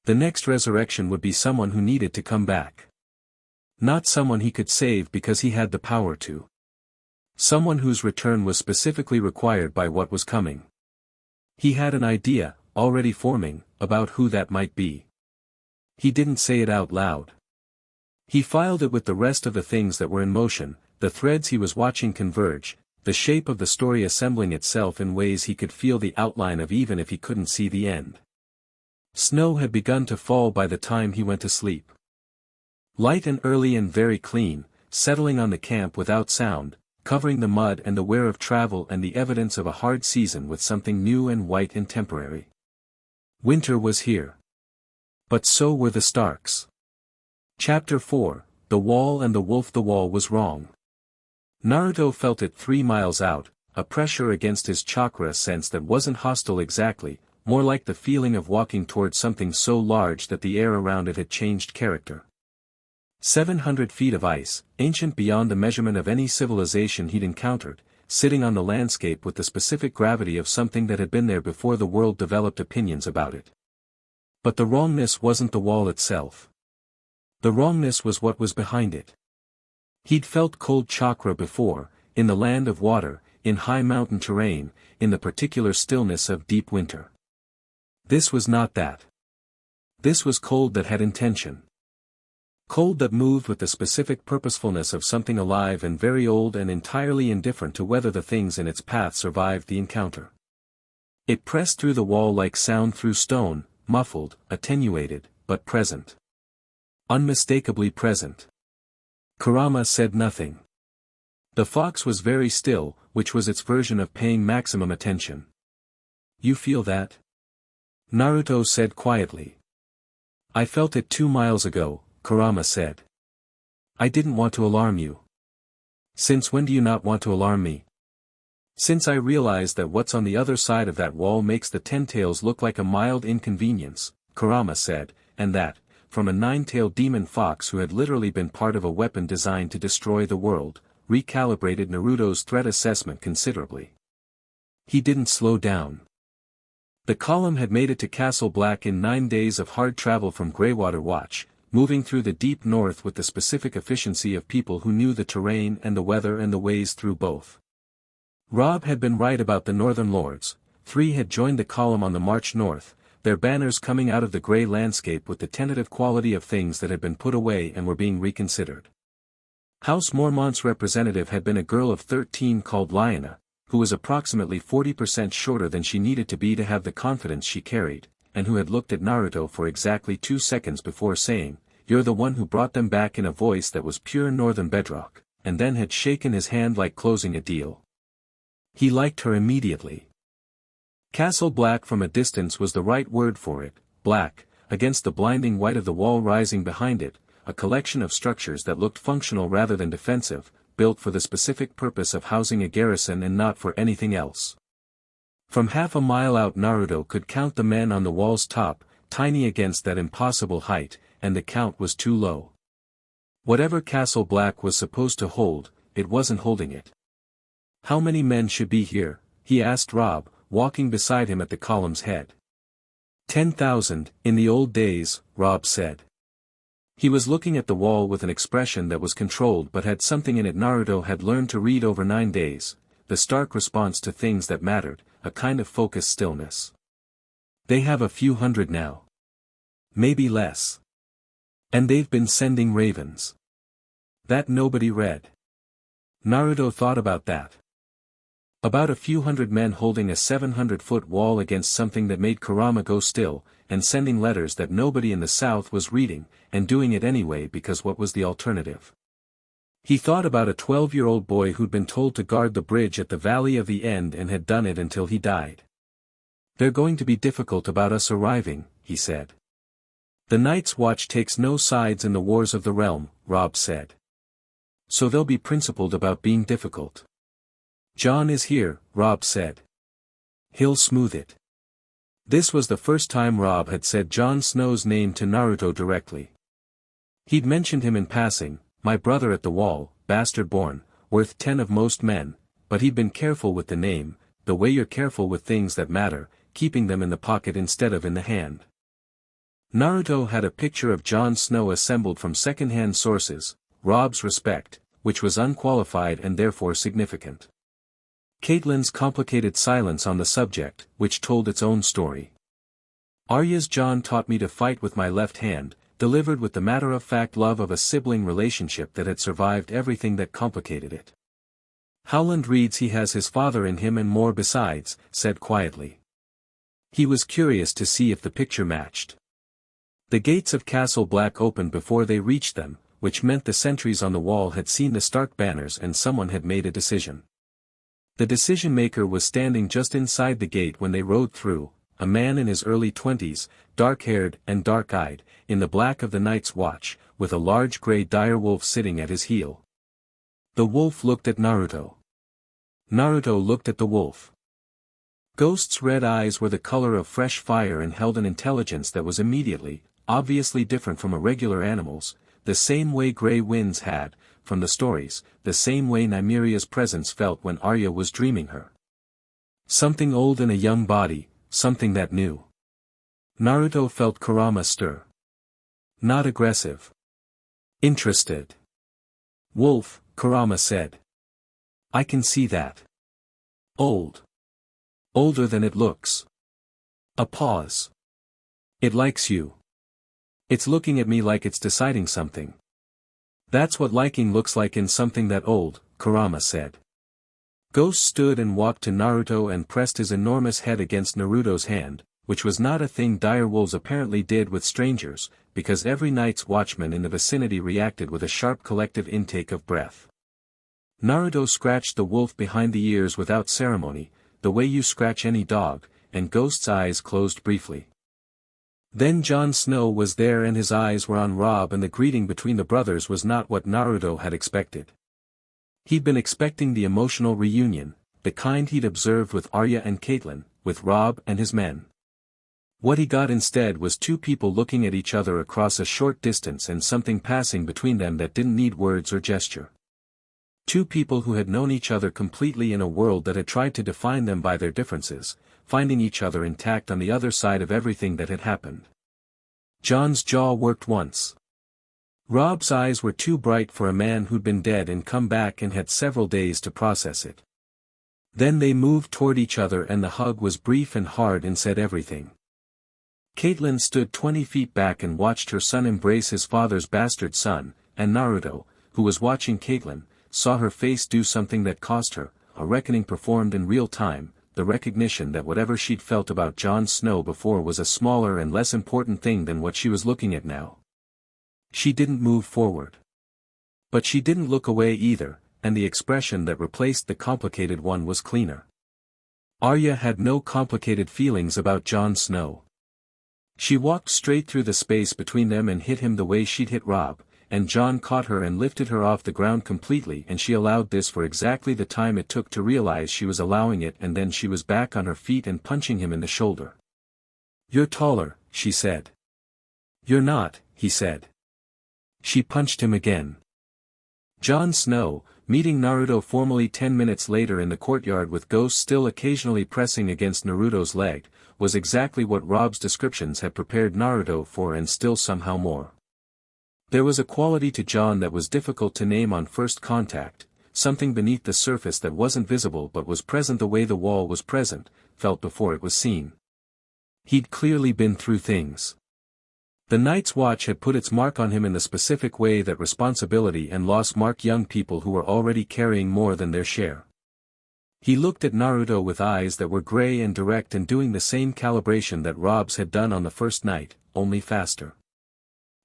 The next resurrection would be someone who needed to come back. Not someone he could save because he had the power to. Someone whose return was specifically required by what was coming. He had an idea, already forming, about who that might be. He didn't say it out loud. He filed it with the rest of the things that were in motion, the threads he was watching converge, the shape of the story assembling itself in ways he could feel the outline of even if he couldn't see the end. Snow had begun to fall by the time he went to sleep. Light and early and very clean, settling on the camp without sound, covering the mud and the wear of travel and the evidence of a hard season with something new and white and temporary. Winter was here. But so were the Starks. Chapter 4, The Wall and the Wolf. The wall was wrong. Naruto felt it 3 miles out, a pressure against his chakra sense that wasn't hostile exactly, more like the feeling of walking towards something so large that the air around it had changed character. 700 feet of ice, ancient beyond the measurement of any civilization he'd encountered, sitting on the landscape with the specific gravity of something that had been there before the world developed opinions about it. But the wrongness wasn't the wall itself. The wrongness was what was behind it. He'd felt cold chakra before, in the land of water, in high mountain terrain, in the particular stillness of deep winter. This was not that. This was cold that had intention. Cold that moved with the specific purposefulness of something alive and very old and entirely indifferent to whether the things in its path survived the encounter. It pressed through the wall like sound through stone, muffled, attenuated, but present. Unmistakably present. Kurama said nothing. The fox was very still, which was its version of paying maximum attention. You feel that? Naruto said quietly. I felt it 2 miles ago, Kurama said. I didn't want to alarm you. Since when do you not want to alarm me? Since I realized that what's on the other side of that wall makes the 10 tails look like a mild inconvenience, Kurama said, and that, from a 9-tailed demon fox who had literally been part of a weapon designed to destroy the world, recalibrated Naruto's threat assessment considerably. He didn't slow down. The column had made it to Castle Black in 9 days of hard travel from Greywater Watch, moving through the deep north with the specific efficiency of people who knew the terrain and the weather and the ways through both. Robb had been right about the northern lords. 3 had joined the column on the march north, their banners coming out of the grey landscape with the tentative quality of things that had been put away and were being reconsidered. House Mormont's representative had been a girl of 13 called Lyanna, who was approximately 40% shorter than she needed to be to have the confidence she carried, and who had looked at Naruto for exactly 2 seconds before saying, "You're the one who brought them back," in a voice that was pure northern bedrock, and then had shaken his hand like closing a deal. He liked her immediately. Castle Black from a distance was the right word for it, black, against the blinding white of the wall rising behind it, a collection of structures that looked functional rather than defensive, built for the specific purpose of housing a garrison and not for anything else. From half a mile out Naruto could count the men on the wall's top, tiny against that impossible height, and the count was too low. Whatever Castle Black was supposed to hold, it wasn't holding it. How many men should be here? He asked Robb, walking beside him at the column's head. 10,000, in the old days, Robb said. He was looking at the wall with an expression that was controlled but had something in it Naruto had learned to read over 9 days, the Stark response to things that mattered, a kind of focused stillness. They have a few hundred now. Maybe less. And they've been sending ravens. That nobody read. Naruto thought about that. About a few hundred men holding a 700-foot wall against something that made Kurama go still, and sending letters that nobody in the south was reading, and doing it anyway because what was the alternative? He thought about a 12-year-old boy who'd been told to guard the bridge at the Valley of the End and had done it until he died. They're going to be difficult about us arriving, he said. The Night's Watch takes no sides in the wars of the realm, Robb said. So they'll be principled about being difficult. John is here, Robb said. He'll smooth it. This was the first time Robb had said Jon Snow's name to Naruto directly. He'd mentioned him in passing, my brother at the wall, bastard born, worth 10 of most men, but he'd been careful with the name, the way you're careful with things that matter, keeping them in the pocket instead of in the hand. Naruto had a picture of Jon Snow assembled from second-hand sources, Robb's respect, which was unqualified and therefore significant. Catelyn's complicated silence on the subject, which told its own story. Arya's Jon taught me to fight with my left hand, delivered with the matter-of-fact love of a sibling relationship that had survived everything that complicated it. Howland reads he has his father in him and more besides, said quietly. He was curious to see if the picture matched. The gates of Castle Black opened before they reached them, which meant the sentries on the wall had seen the Stark banners and someone had made a decision. The decision-maker was standing just inside the gate when they rode through, a man in his early 20s, dark-haired and dark-eyed, in the black of the Night's Watch, with a large grey direwolf sitting at his heel. The wolf looked at Naruto. Naruto looked at the wolf. Ghost's red eyes were the color of fresh fire and held an intelligence that was immediately, obviously different from a regular animal's, the same way Grey Winds had, from the stories, the same way Nymeria's presence felt when Arya was dreaming her. Something old in a young body, something that knew. Naruto felt Kurama stir. Not aggressive. Interested. Wolf, Kurama said. I can see that. Old. Older than it looks. A pause. It likes you. It's looking at me like it's deciding something. That's what liking looks like in something that old, Kurama said. Ghost stood and walked to Naruto and pressed his enormous head against Naruto's hand, which was not a thing direwolves apparently did with strangers, because every Night's Watchman in the vicinity reacted with a sharp collective intake of breath. Naruto scratched the wolf behind the ears without ceremony, the way you scratch any dog, and Ghost's eyes closed briefly. Then Jon Snow was there and his eyes were on Robb, and the greeting between the brothers was not what Naruto had expected. He'd been expecting the emotional reunion, the kind he'd observed with Arya and Catelyn, with Robb and his men. What he got instead was two people looking at each other across a short distance and something passing between them that didn't need words or gesture. Two people who had known each other completely in a world that had tried to define them by their differences, finding each other intact on the other side of everything that had happened. Jon's jaw worked once. Robb's eyes were too bright for a man who'd been dead and come back and had several days to process it. Then they moved toward each other and the hug was brief and hard and said everything. Catelyn stood 20 feet back and watched her son embrace his father's bastard son, and Naruto, who was watching Catelyn, saw her face do something that caused her, a reckoning performed in real time, the recognition that whatever she'd felt about Jon Snow before was a smaller and less important thing than what she was looking at now. She didn't move forward. But she didn't look away either, and the expression that replaced the complicated one was cleaner. Arya had no complicated feelings about Jon Snow. She walked straight through the space between them and hit him the way she'd hit Robb, and Jon caught her and lifted her off the ground completely, and she allowed this for exactly the time it took to realize she was allowing it, and then she was back on her feet and punching him in the shoulder. "You're taller," she said. "You're not," he said. She punched him again. Jon Snow, meeting Naruto formally 10 minutes later in the courtyard with Ghost still occasionally pressing against Naruto's leg, was exactly what Robb's descriptions had prepared Naruto for and still somehow more. There was a quality to Jon that was difficult to name on first contact, something beneath the surface that wasn't visible but was present the way the wall was present, felt before it was seen. He'd clearly been through things. The Night's Watch had put its mark on him in the specific way that responsibility and loss mark young people who were already carrying more than their share. He looked at Naruto with eyes that were gray and direct and doing the same calibration that Robb's had done on the first night, only faster.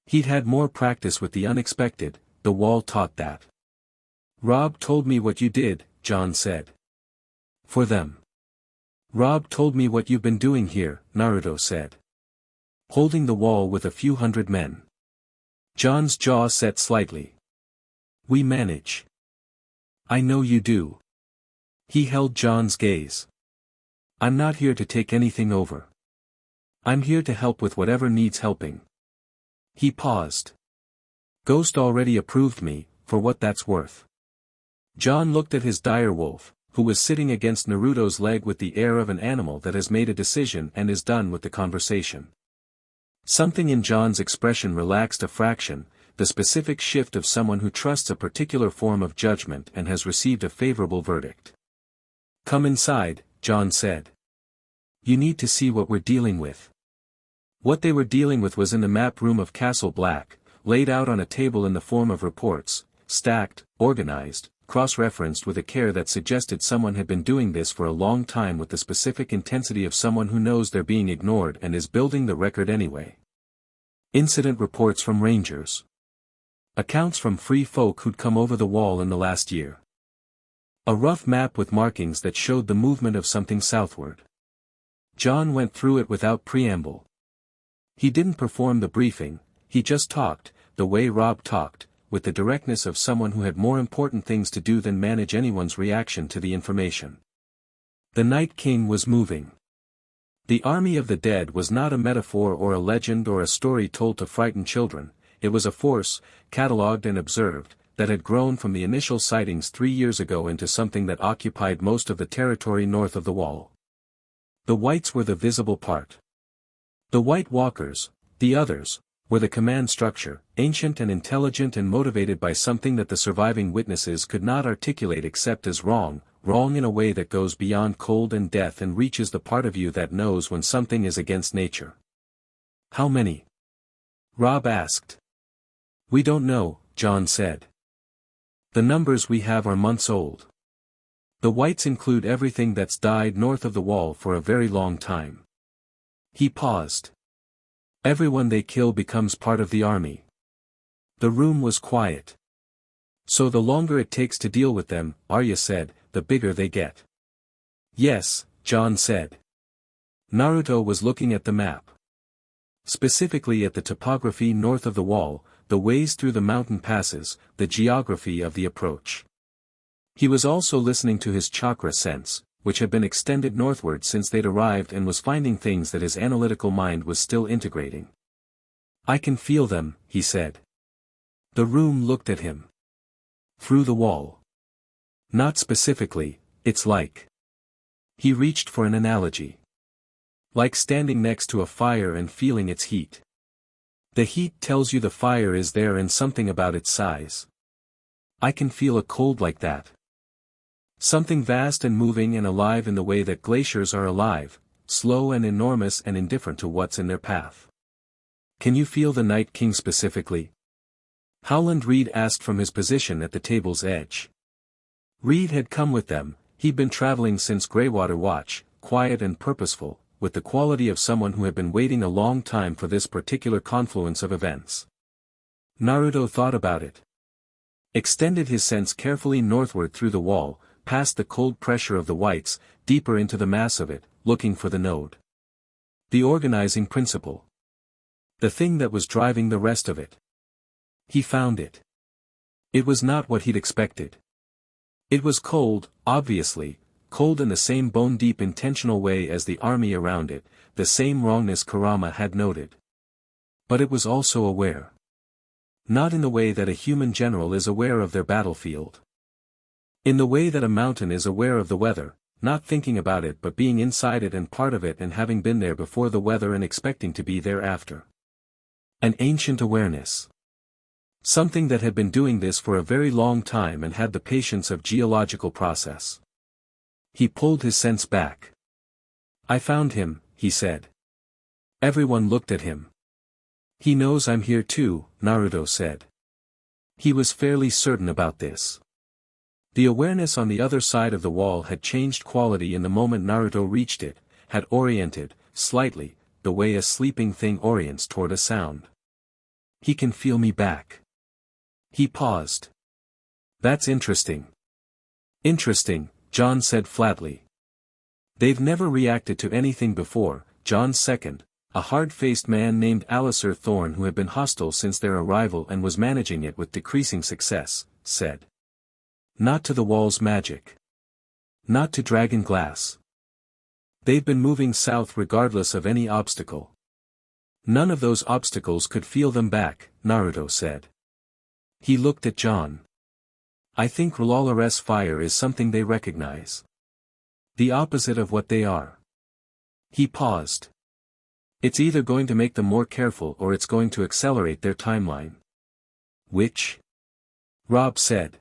He'd had more practice with the unexpected, the wall taught that. "Robb told me what you did," Jon said. "For them." "Robb told me what you've been doing here," Naruto said. "Holding the wall with a few hundred men." Jon's jaw set slightly. "We manage." "I know you do." He held Jon's gaze. "I'm not here to take anything over. I'm here to help with whatever needs helping." He paused. "Ghost already approved me, for what that's worth." Jon looked at his direwolf, who was sitting against Naruto's leg with the air of an animal that has made a decision and is done with the conversation. Something in Jon's expression relaxed a fraction, the specific shift of someone who trusts a particular form of judgment and has received a favorable verdict. "Come inside," Jon said. "You need to see what we're dealing with." What they were dealing with was in the map room of Castle Black, laid out on a table in the form of reports, stacked, organized, cross-referenced with a care that suggested someone had been doing this for a long time with the specific intensity of someone who knows they're being ignored and is building the record anyway. Incident reports from Rangers. Accounts from free folk who'd come over the wall in the last year. A rough map with markings that showed the movement of something southward. Jon went through it without preamble. He didn't perform the briefing, he just talked, the way Robb talked, with the directness of someone who had more important things to do than manage anyone's reaction to the information. The Night King was moving. The army of the dead was not a metaphor or a legend or a story told to frighten children, it was a force, catalogued and observed, that had grown from the initial sightings 3 years ago into something that occupied most of the territory north of the wall. The whites were the visible part. The White Walkers, the others, were the command structure, ancient and intelligent and motivated by something that the surviving witnesses could not articulate except as wrong in a way that goes beyond cold and death and reaches the part of you that knows when something is against nature. How many? Robb asked. We don't know, Jon said. The numbers we have are months old. The whites include everything that's died north of the wall for a very long time. He paused. Everyone they kill becomes part of the army. The room was quiet. So the longer it takes to deal with them, Arya said, the bigger they get. Yes, Jon said. Naruto was looking at the map. Specifically at the topography north of the wall, the ways through the mountain passes, the geography of the approach. He was also listening to his chakra sense, which had been extended northward since they'd arrived and was finding things that his analytical mind was still integrating. I can feel them, he said. The room looked at him. Through the wall. Not specifically, it's like. He reached for an analogy. Like standing next to a fire and feeling its heat. The heat tells you the fire is there and something about its size. I can feel a cold like that. Something vast and moving and alive in the way that glaciers are alive, slow and enormous and indifferent to what's in their path. Can you feel the Night King specifically? Howland Reed asked from his position at the table's edge. Reed had come with them, he'd been traveling since Greywater Watch, quiet and purposeful, with the quality of someone who had been waiting a long time for this particular confluence of events. Naruto thought about it. Extended his sense carefully northward through the wall, past the cold pressure of the whites, deeper into the mass of it, looking for the node. The organizing principle. The thing that was driving the rest of it. He found it. It was not what he'd expected. It was cold, obviously, cold in the same bone-deep intentional way as the army around it, the same wrongness Kurama had noted. But it was also aware. Not in the way that a human general is aware of their battlefield. In the way that a mountain is aware of the weather, not thinking about it but being inside it and part of it and having been there before the weather and expecting to be there after. An ancient awareness. Something that had been doing this for a very long time and had the patience of geological process. He pulled his sense back. I found him, he said. Everyone looked at him. He knows I'm here too, Naruto said. He was fairly certain about this. The awareness on the other side of the wall had changed quality in the moment Naruto reached it, had oriented, slightly, the way a sleeping thing orients toward a sound. He can feel me back. He paused. That's interesting. Interesting, Jon said flatly. They've never reacted to anything before. Jon's second, a hard-faced man named Alistair Thorne who had been hostile since their arrival and was managing it with decreasing success, said. Not to the wall's magic. Not to dragon glass. They've been moving south regardless of any obstacle. None of those obstacles could feel them back, Naruto said. He looked at Jon. I think R'hllr's fire is something they recognize. The opposite of what they are. He paused. It's either going to make them more careful or it's going to accelerate their timeline. Which? Robb said.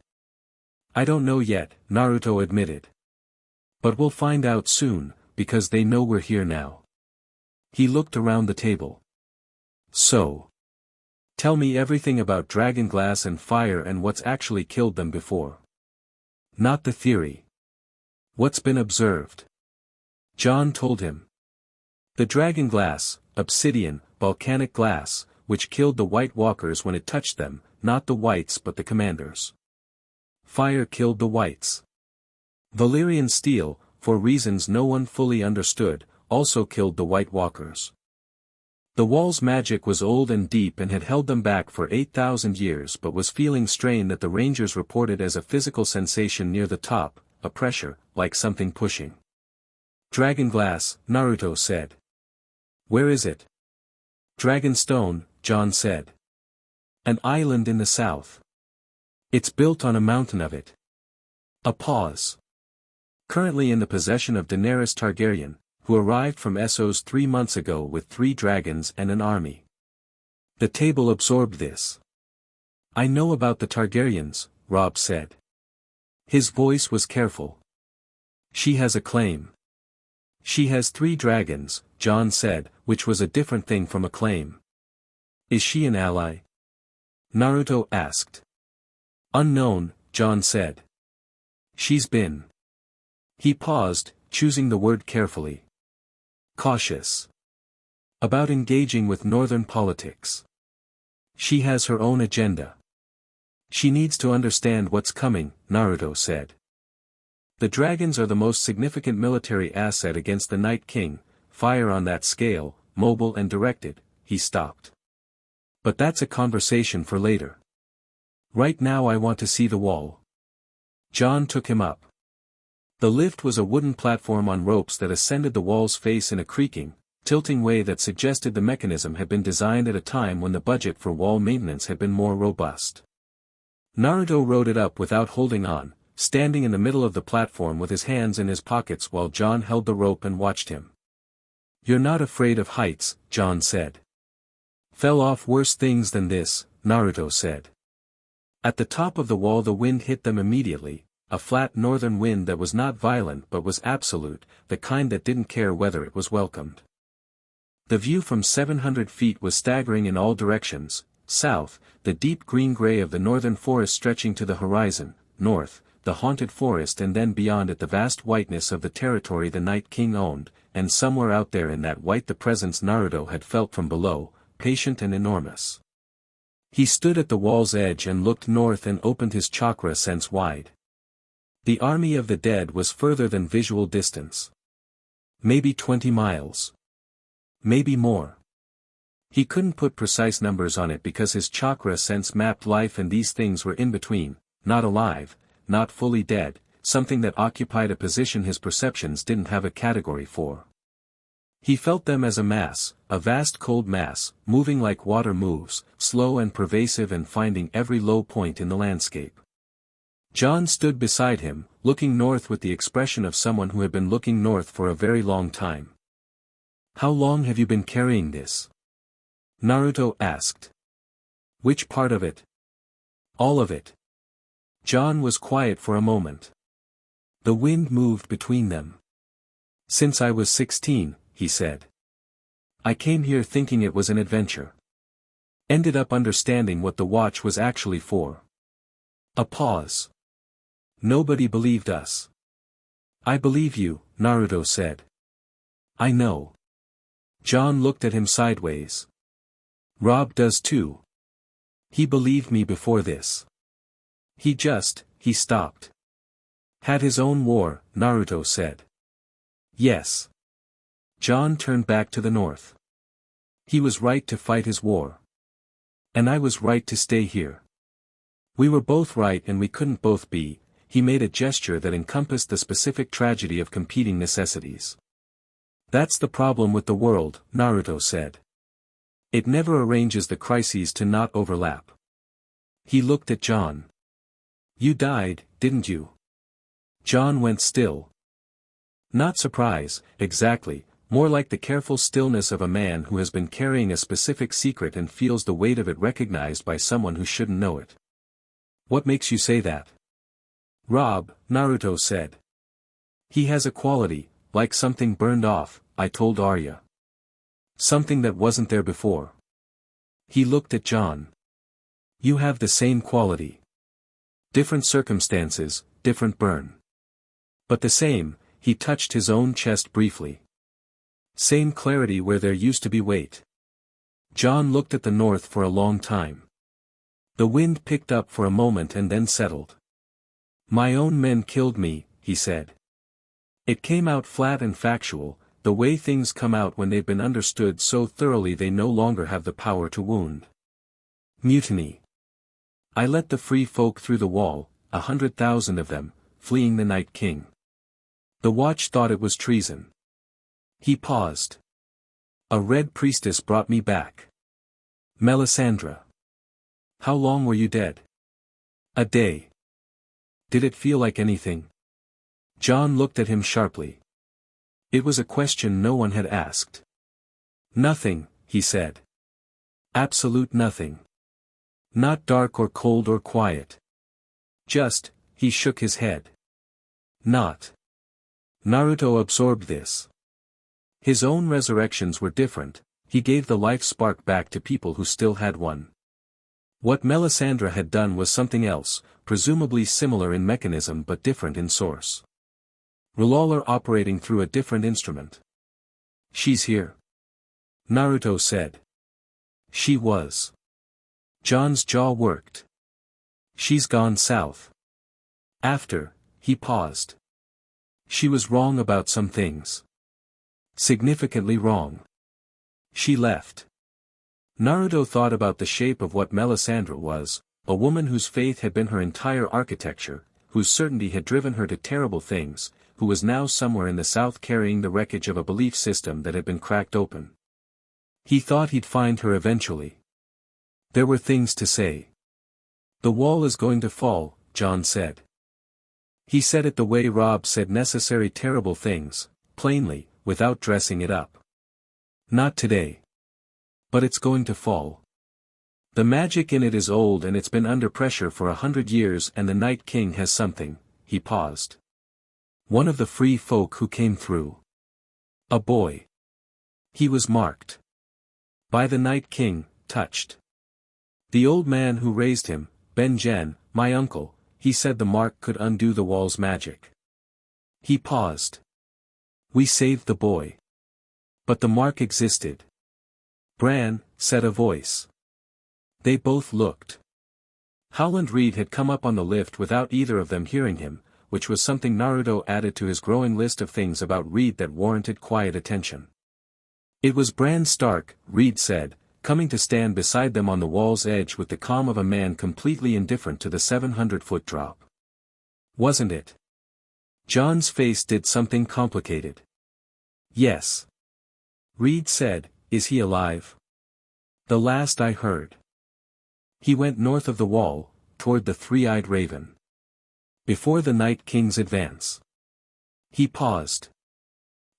I don't know yet, Naruto admitted. But we'll find out soon, because they know we're here now. He looked around the table. So. Tell me everything about dragon glass and fire and what's actually killed them before. Not the theory. What's been observed. Jon told him. The dragon glass, obsidian, volcanic glass, which killed the White Walkers when it touched them, not the whites but the commanders. Fire killed the whites. Valyrian steel, for reasons no one fully understood, also killed the White Walkers. The wall's magic was old and deep and had held them back for 8,000 years but was feeling strain that the rangers reported as a physical sensation near the top, a pressure, like something pushing. Dragonglass, Naruto said. Where is it? Dragonstone, Jon said. An island in the south. It's built on a mountain of it. A pause. Currently in the possession of Daenerys Targaryen, who arrived from Essos 3 months ago with 3 dragons and an army. The table absorbed this. I know about the Targaryens, Robb said. His voice was careful. She has a claim. She has 3 dragons, Jon said, which was a different thing from a claim. Is she an ally? Naruto asked. Unknown, Jon said. She's been. He paused, choosing the word carefully. Cautious. About engaging with northern politics. She has her own agenda. She needs to understand what's coming, Naruto said. The dragons are the most significant military asset against the Night King, fire on that scale, mobile and directed, he stopped. But that's a conversation for later. Right now I want to see the wall. Jon took him up. The lift was a wooden platform on ropes that ascended the wall's face in a creaking, tilting way that suggested the mechanism had been designed at a time when the budget for wall maintenance had been more robust. Naruto rode it up without holding on, standing in the middle of the platform with his hands in his pockets while Jon held the rope and watched him. You're not afraid of heights, Jon said. Fell off worse things than this, Naruto said. At the top of the wall the wind hit them immediately, a flat northern wind that was not violent but was absolute, the kind that didn't care whether it was welcomed. The view from 700 feet was staggering in all directions, south, the deep green-gray of the northern forest stretching to the horizon, north, the haunted forest and then beyond it the vast whiteness of the territory the Night King owned, and somewhere out there in that white the presence Naruto had felt from below, patient and enormous. He stood at the wall's edge and looked north and opened his chakra sense wide. The army of the dead was further than visual distance. Maybe 20 miles. Maybe more. He couldn't put precise numbers on it because his chakra sense mapped life and these things were in between, not alive, not fully dead, something that occupied a position his perceptions didn't have a category for. He felt them as a mass, a vast cold mass, moving like water moves, slow and pervasive and finding every low point in the landscape. Jon stood beside him, looking north with the expression of someone who had been looking north for a very long time. How long have you been carrying this? Naruto asked. Which part of it? All of it. Jon was quiet for a moment. The wind moved between them. Since I was 16, he said. I came here thinking it was an adventure. Ended up understanding what the watch was actually for. A pause. Nobody believed us. I believe you, Naruto said. I know. Jon looked at him sideways. Robb does too. He believed me before this. He stopped. Had his own war, Naruto said. Yes. Jon turned back to the north. He was right to fight his war. And I was right to stay here. We were both right and we couldn't both be, he made a gesture that encompassed the specific tragedy of competing necessities. That's the problem with the world, Naruto said. It never arranges the crises to not overlap. He looked at Jon. You died, didn't you? Jon went still. Not surprise, exactly, more like the careful stillness of a man who has been carrying a specific secret and feels the weight of it recognized by someone who shouldn't know it. What makes you say that? Robb, Naruto said. He has a quality, like something burned off, I told Arya. Something that wasn't there before. He looked at Jon. You have the same quality. Different circumstances, different burn. But the same, he touched his own chest briefly. Same clarity where there used to be weight. Jon looked at the north for a long time. The wind picked up for a moment and then settled. My own men killed me, he said. It came out flat and factual, the way things come out when they've been understood so thoroughly they no longer have the power to wound. Mutiny. I let the free folk through the wall, 100,000 of them, fleeing the Night King. The watch thought it was treason. He paused. A red priestess brought me back. Melisandre. How long were you dead? A day. Did it feel like anything? Jon looked at him sharply. It was a question no one had asked. Nothing, he said. Absolute nothing. Not dark or cold or quiet. Just, he shook his head. Not. Naruto absorbed this. His own resurrections were different, he gave the life spark back to people who still had one. What Melisandre had done was something else, presumably similar in mechanism but different in source. R'hllor operating through a different instrument. She's here. Naruto said. She was. Jon's jaw worked. She's gone south. After, he paused. She was wrong about some things. Significantly wrong. She left. Naruto thought about the shape of what Melisandre was, a woman whose faith had been her entire architecture, whose certainty had driven her to terrible things, who was now somewhere in the south carrying the wreckage of a belief system that had been cracked open. He thought he'd find her eventually. There were things to say. The wall is going to fall, Jon said. He said it the way Robb said necessary terrible things, plainly, without dressing it up. Not today. But it's going to fall. The magic in it is old and it's been under pressure for 100 years and the Night King has something, he paused. One of the free folk who came through. A boy. He was marked. By the Night King, touched. The old man who raised him, Ben-Jen, my uncle, he said the mark could undo the wall's magic. He paused. We saved the boy. But the mark existed. Bran, said a voice. They both looked. Howland Reed had come up on the lift without either of them hearing him, which was something Naruto added to his growing list of things about Reed that warranted quiet attention. It was Bran Stark, Reed said, coming to stand beside them on the wall's edge with the calm of a man completely indifferent to the 700-foot drop. Wasn't it? Jon's face did something complicated. Yes. Reed said, is he alive? The last I heard. He went north of the wall, toward the three-eyed raven. Before the Night King's advance. He paused.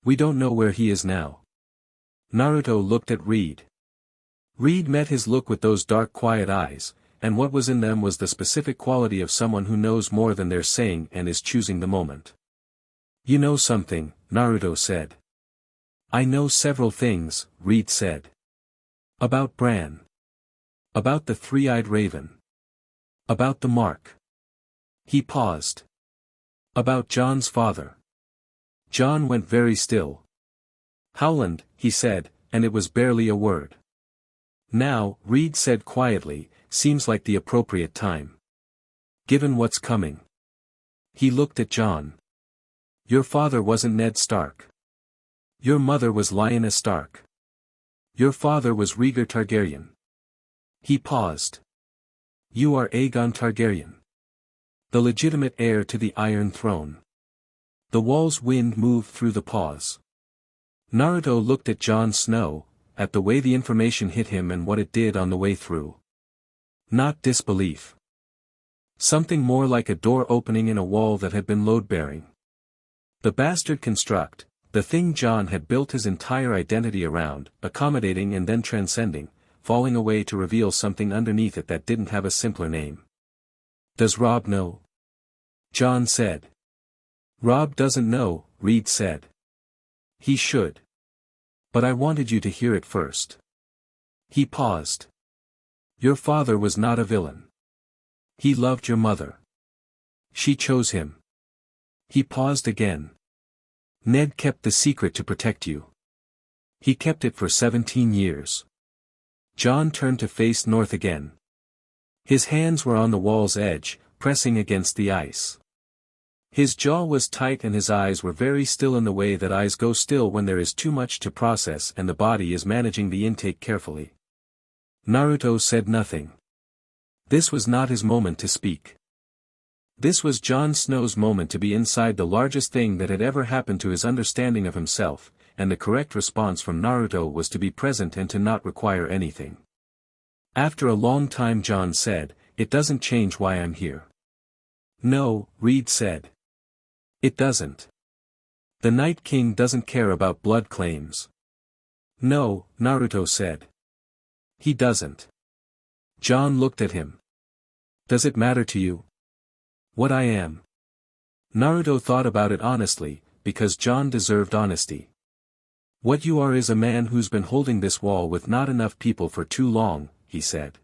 We don't know where he is now. Naruto looked at Reed. Reed met his look with those dark quiet eyes, and what was in them was the specific quality of someone who knows more than they're saying and is choosing the moment. You know something, Naruto said. I know several things, Reed said. About Bran. About the three-eyed raven. About the mark. He paused. About Jon's father. Jon went very still. Howland, he said, and it was barely a word. Now, Reed said quietly, seems like the appropriate time. Given what's coming. He looked at Jon. Your father wasn't Ned Stark. Your mother was Lyanna Stark. Your father was Rhaegar Targaryen. He paused. You are Aegon Targaryen. The legitimate heir to the Iron Throne. The wall's wind moved through the pause. Naruto looked at Jon Snow, at the way the information hit him and what it did on the way through. Not disbelief. Something more like a door opening in a wall that had been load-bearing. The bastard construct, the thing Jon had built his entire identity around, accommodating and then transcending, falling away to reveal something underneath it that didn't have a simpler name. Does Robb know? Jon said. Robb doesn't know, Reed said. He should. But I wanted you to hear it first. He paused. Your father was not a villain. He loved your mother. She chose him. He paused again. Ned kept the secret to protect you. He kept it for 17 years. Jon turned to face north again. His hands were on the wall's edge, pressing against the ice. His jaw was tight and his eyes were very still in the way that eyes go still when there is too much to process and the body is managing the intake carefully. Naruto said nothing. This was not his moment to speak. This was Jon Snow's moment to be inside the largest thing that had ever happened to his understanding of himself, and the correct response from Naruto was to be present and to not require anything. After a long time Jon said, "It doesn't change why I'm here." "No," Reed said. "It doesn't. The Night King doesn't care about blood claims." "No," Naruto said. "He doesn't." Jon looked at him. "Does it matter to you what I am?" Naruto thought about it honestly, because Jon deserved honesty. "What you are is a man who's been holding this wall with not enough people for too long," he said.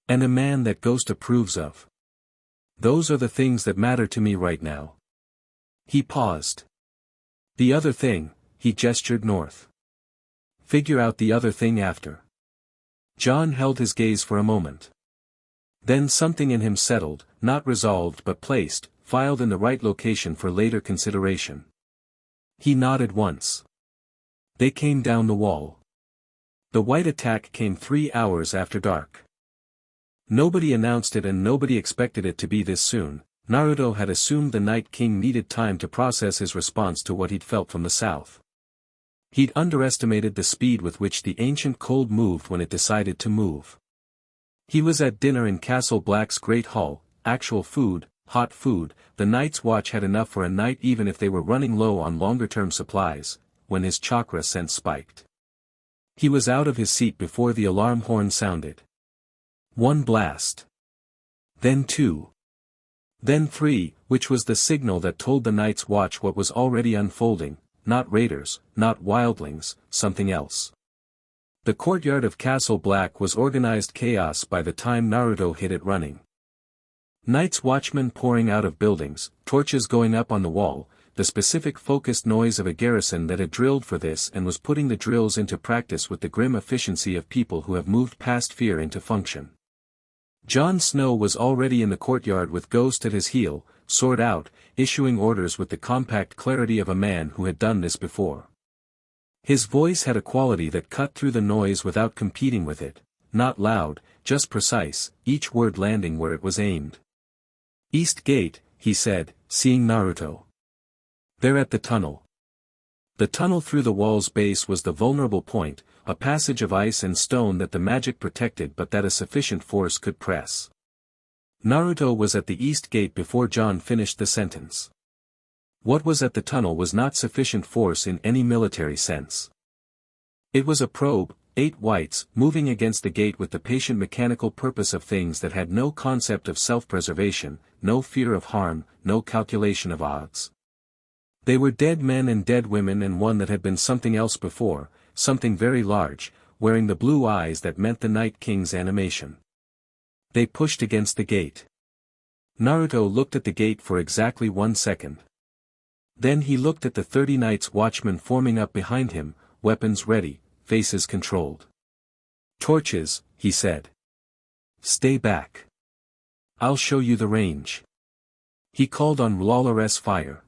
"And a man that Ghost approves of. Those are the things that matter to me right now." He paused. "The other thing," he gestured north. "Figure out the other thing after." Jon held his gaze for a moment. Then something in him settled, not resolved but placed, filed in the right location for later consideration. He nodded once. They came down the wall. The white attack came 3 hours after dark. Nobody announced it and nobody expected it to be this soon. Naruto had assumed the Night King needed time to process his response to what he'd felt from the south. He'd underestimated the speed with which the ancient cold moved when it decided to move. He was at dinner in Castle Black's Great Hall, actual food, hot food, the Night's Watch had enough for a night even if they were running low on longer-term supplies, when his chakra sense spiked. He was out of his seat before the alarm horn sounded. 1 blast. Then 2. Then 3, which was the signal that told the Night's Watch what was already unfolding, not raiders, not wildlings, something else. The courtyard of Castle Black was organized chaos by the time Naruto hit it running. Night's Watchmen pouring out of buildings, torches going up on the wall, the specific focused noise of a garrison that had drilled for this and was putting the drills into practice with the grim efficiency of people who have moved past fear into function. Jon Snow was already in the courtyard with Ghost at his heel, sword out, issuing orders with the compact clarity of a man who had done this before. His voice had a quality that cut through the noise without competing with it, not loud, just precise, each word landing where it was aimed. "East Gate," he said, seeing Naruto. "They're at the tunnel." The tunnel through the wall's base was the vulnerable point, a passage of ice and stone that the magic protected but that a sufficient force could press. Naruto was at the East Gate before Jon finished the sentence. What was at the tunnel was not sufficient force in any military sense. It was a probe, 8 whites, moving against the gate with the patient mechanical purpose of things that had no concept of self-preservation, no fear of harm, no calculation of odds. They were dead men and dead women and one that had been something else before, something very large, wearing the blue eyes that meant the Night King's animation. They pushed against the gate. Naruto looked at the gate for exactly 1 second. Then he looked at the 30 Night's Watchmen forming up behind him, weapons ready, faces controlled. "Torches," he said. "Stay back. I'll show you the range." He called on Lawler's fire.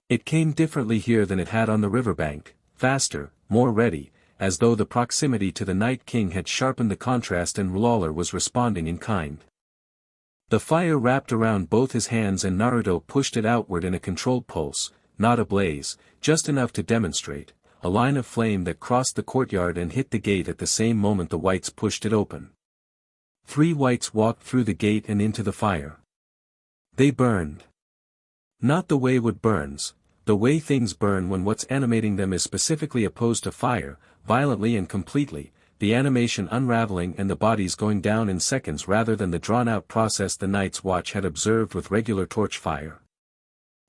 It came differently here than it had on the riverbank, faster, more ready, as though the proximity to the Night King had sharpened the contrast and Lawler was responding in kind. The fire wrapped around both his hands and Naruto pushed it outward in a controlled pulse, not a blaze, just enough to demonstrate, a line of flame that crossed the courtyard and hit the gate at the same moment the whites pushed it open. 3 whites walked through the gate and into the fire. They burned. Not the way wood burns, the way things burn when what's animating them is specifically opposed to fire, violently and completely, the animation unraveling and the bodies going down in seconds rather than the drawn-out process the Night's Watch had observed with regular torch fire.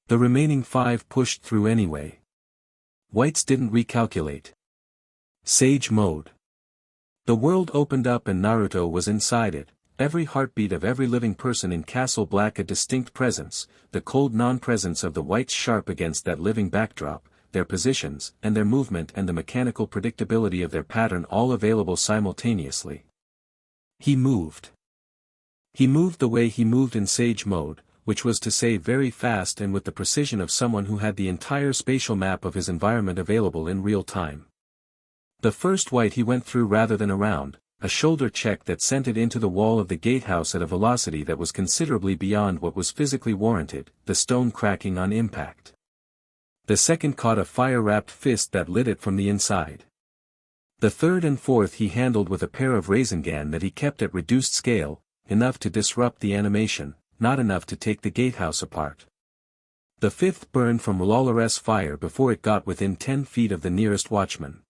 The remaining 5 pushed through anyway. Whites didn't recalculate. Sage mode. The world opened up and Naruto was inside it, every heartbeat of every living person in Castle Black a distinct presence, the cold non-presence of the whites sharp against that living backdrop, their positions and their movement and the mechanical predictability of their pattern all available simultaneously. He moved. He moved the way he moved in Sage mode, which was to say very fast and with the precision of someone who had the entire spatial map of his environment available in real time. The first white he went through rather than around, a shoulder check that sent it into the wall of the gatehouse at a velocity that was considerably beyond what was physically warranted, the stone cracking on impact. The second caught a fire-wrapped fist that lit it from the inside. The third and fourth he handled with a pair of Rasengan that he kept at reduced scale, enough to disrupt the animation, not enough to take the gatehouse apart. The fifth burned from Lawler's fire before it got within 10 feet of the nearest watchman.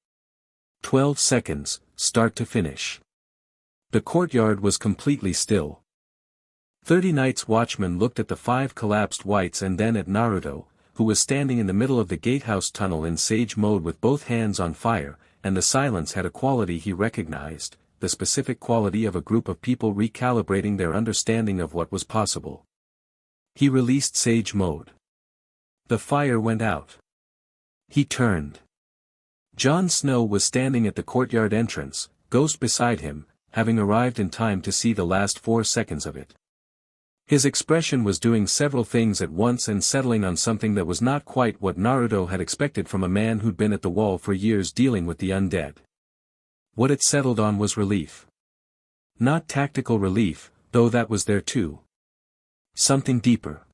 12 seconds, start to finish. The courtyard was completely still. 30 Night's watchmen looked at the 5 collapsed whites and then at Naruto, who was standing in the middle of the gatehouse tunnel in Sage mode with both hands on fire, and the silence had a quality he recognized, the specific quality of a group of people recalibrating their understanding of what was possible. He released Sage mode. The fire went out. He turned. Jon Snow was standing at the courtyard entrance, Ghost beside him, having arrived in time to see the last 4 seconds of it. His expression was doing several things at once and settling on something that was not quite what Naruto had expected from a man who'd been at the wall for years dealing with the undead. What it settled on was relief. Not tactical relief, though that was there too. Something deeper.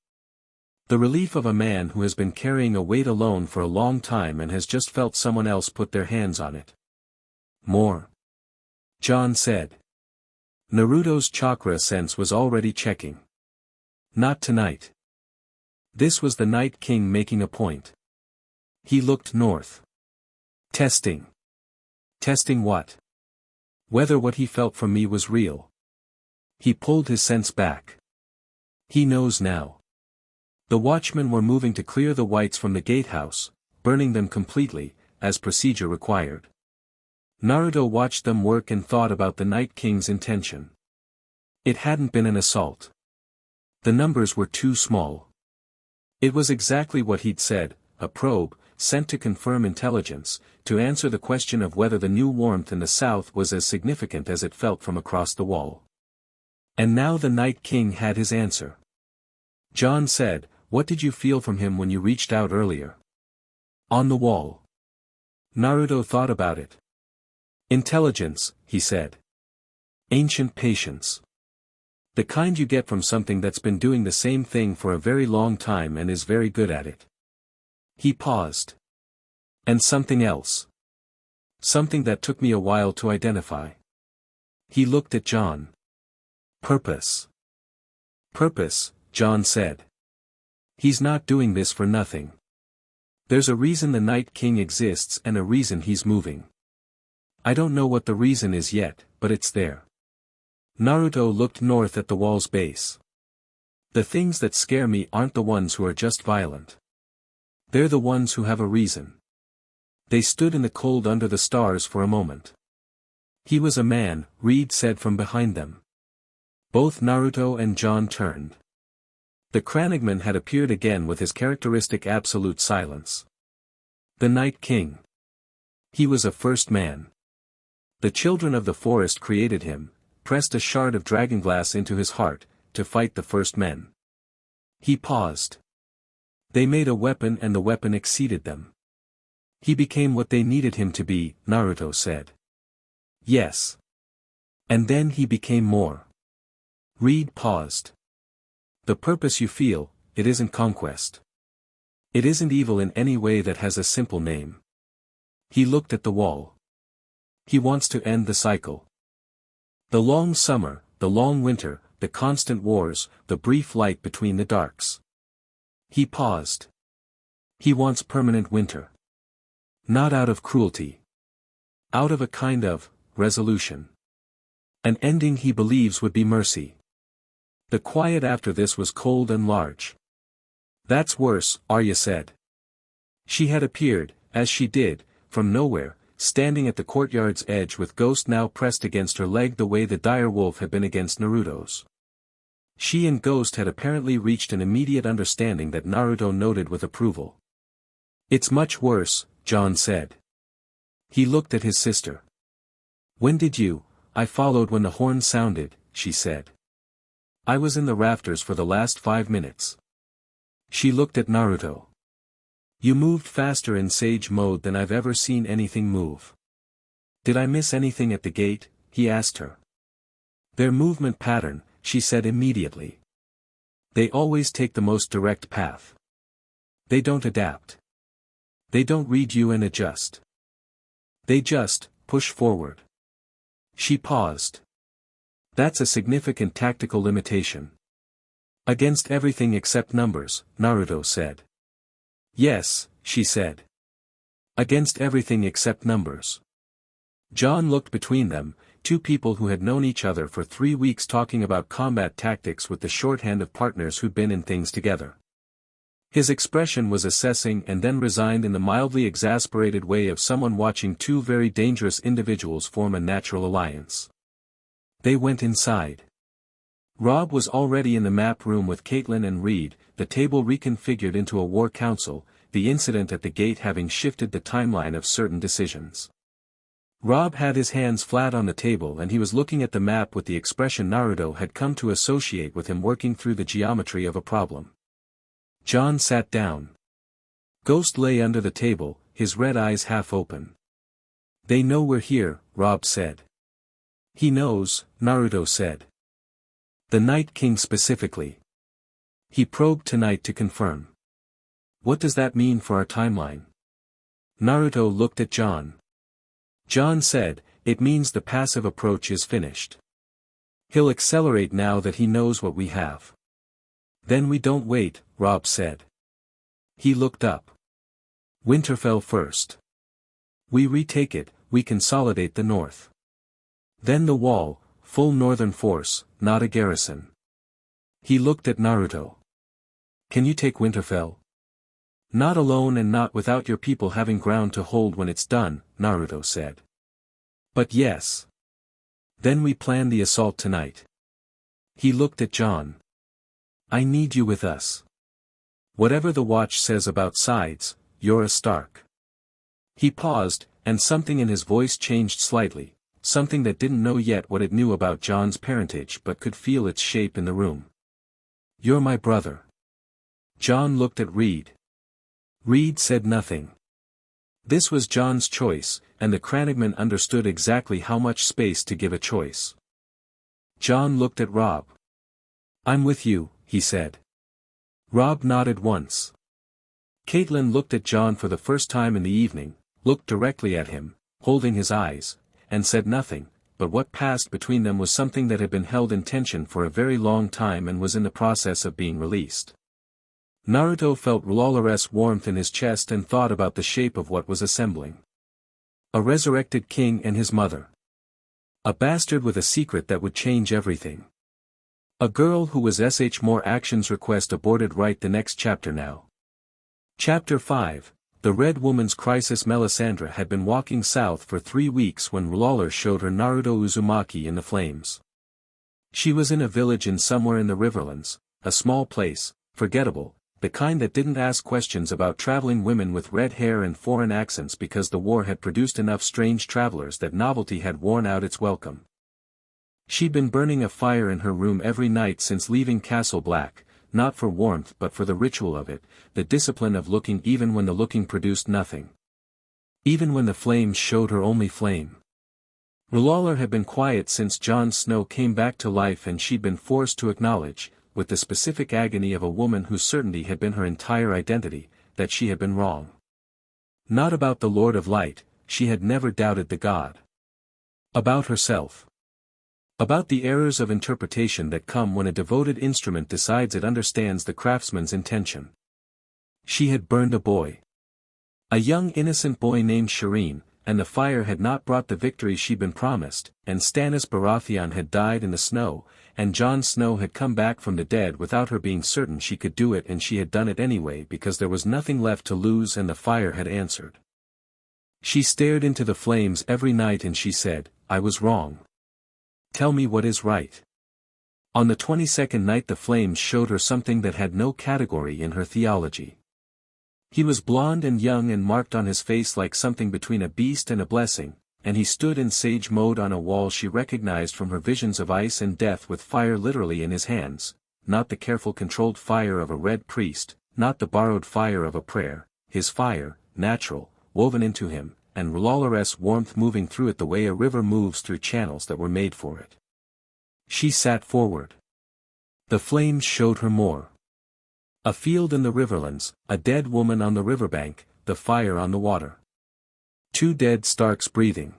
The relief of a man who has been carrying a weight alone for a long time and has just felt someone else put their hands on it. More. Jon said. Naruto's chakra sense was already checking. Not tonight. This was the Night King making a point. He looked north. Testing. Testing what? Whether what he felt from me was real. He pulled his sense back. He knows now. The watchmen were moving to clear the whites from the gatehouse, burning them completely, as procedure required. Naruto watched them work and thought about the Night King's intention. It hadn't been an assault. The numbers were too small. It was exactly what he'd said, a probe, sent to confirm intelligence, to answer the question of whether the new warmth in the south was as significant as it felt from across the wall. And now the Night King had his answer. Jon said, "What did you feel from him when you reached out earlier?" On the wall. Naruto thought about it. Intelligence, he said. Ancient patience. The kind you get from something that's been doing the same thing for a very long time and is very good at it. He paused. And something else. Something that took me a while to identify. He looked at Jon. Purpose. Purpose, Jon said. He's not doing this for nothing. There's a reason the Night King exists and a reason he's moving. I don't know what the reason is yet, but it's there. Naruto looked north at the wall's base. The things that scare me aren't the ones who are just violent. They're the ones who have a reason. They stood in the cold under the stars for a moment. He was a man, Reed said from behind them. Both Naruto and Jon turned. The Crannogman had appeared again with his characteristic absolute silence. The Night King. He was a first man. The children of the forest created him, pressed a shard of dragonglass into his heart, to fight the first men. He paused. They made a weapon and the weapon exceeded them. He became what they needed him to be, Naruto said. Yes. And then he became more. Reed paused. The purpose you feel, it isn't conquest. It isn't evil in any way that has a simple name. He looked at the wall. He wants to end the cycle. The long summer, the long winter, the constant wars, the brief light between the darks. He paused. He wants permanent winter. Not out of cruelty. Out of a kind of resolution. An ending he believes would be mercy. The quiet after this was cold and large. That's worse, Arya said. She had appeared, as she did, from nowhere, standing at the courtyard's edge with Ghost now pressed against her leg the way the dire wolf had been against Naruto's. She and Ghost had apparently reached an immediate understanding that Naruto noted with approval. It's much worse, Jon said. He looked at his sister. When did you? I followed when the horn sounded, she said. I was in the rafters for the last 5 minutes. She looked at Naruto. You moved faster in sage mode than I've ever seen anything move. Did I miss anything at the gate? He asked her. Their movement pattern, she said immediately. They always take the most direct path. They don't adapt. They don't read you and adjust. They just push forward. She paused. That's a significant tactical limitation. Against everything except numbers, Naruto said. Yes, she said. Against everything except numbers. John looked between them, two people who had known each other for 3 weeks talking about combat tactics with the shorthand of partners who'd been in things together. His expression was assessing and then resigned in the mildly exasperated way of someone watching two very dangerous individuals form a natural alliance. They went inside. Robb was already in the map room with Catelyn and Reed, the table reconfigured into a war council, the incident at the gate having shifted the timeline of certain decisions. Robb had his hands flat on the table and he was looking at the map with the expression Naruto had come to associate with him working through the geometry of a problem. John sat down. Ghost lay under the table, his red eyes half open. They know we're here, Robb said. He knows, Naruto said. The Night King specifically. He probed tonight to confirm. What does that mean for our timeline? Naruto looked at John. John said, it means the passive approach is finished. He'll accelerate now that he knows what we have. Then we don't wait, Robb said. He looked up. Winterfell first. We retake it, we consolidate the north. Then the wall, full northern force, not a garrison. He looked at Naruto. Can you take Winterfell? Not alone and not without your people having ground to hold when it's done, Naruto said. But yes. Then we plan the assault tonight. He looked at John. I need you with us. Whatever the watch says about sides, you're a Stark. He paused, and something in his voice changed slightly, something that didn't know yet what it knew about John's parentage but could feel its shape in the room. You're my brother. John looked at Reed. Reed said nothing. This was John's choice, and the Crannogman understood exactly how much space to give a choice. John looked at Robb. I'm with you, he said. Robb nodded once. Catelyn looked at John for the first time in the evening, looked directly at him, holding his eyes, and said nothing, but what passed between them was something that had been held in tension for a very long time and was in the process of being released. Naruto felt Lawler's warmth in his chest and thought about the shape of what was assembling. A resurrected king and his mother. A bastard with a secret that would change everything. A girl who was more actions request aborted. Write the next chapter now. Chapter 5, The Red Woman's Crisis. Melisandre had been walking south for 3 weeks when Lawler showed her Naruto Uzumaki in the flames. She was in a village in somewhere in the Riverlands, a small place, forgettable, the kind that didn't ask questions about traveling women with red hair and foreign accents because the war had produced enough strange travelers that novelty had worn out its welcome. She'd been burning a fire in her room every night since leaving Castle Black, not for warmth but for the ritual of it, the discipline of looking even when the looking produced nothing. Even when the flames showed her only flame. Lawler had been quiet since Jon Snow came back to life and she'd been forced to acknowledge, with the specific agony of a woman whose certainty had been her entire identity, that she had been wrong. Not about the Lord of Light, she had never doubted the god. About herself. About the errors of interpretation that come when a devoted instrument decides it understands the craftsman's intention. She had burned a boy. A young innocent boy named Shireen, and the fire had not brought the victory she'd been promised, and Stannis Baratheon had died in the snow, and Jon Snow had come back from the dead without her being certain she could do it, and she had done it anyway because there was nothing left to lose and the fire had answered. She stared into the flames every night and she said, I was wrong. Tell me what is right. On the 22nd night the flames showed her something that had no category in her theology. He was blond and young and marked on his face like something between a beast and a blessing, and he stood in sage mode on a wall she recognized from her visions of ice and death with fire literally in his hands, not the careful controlled fire of a red priest, not the borrowed fire of a prayer, his fire, natural, woven into him, and R'hllor's warmth moving through it the way a river moves through channels that were made for it. She sat forward. The flames showed her more. A field in the riverlands, a dead woman on the riverbank, the fire on the water. 2 dead Starks breathing.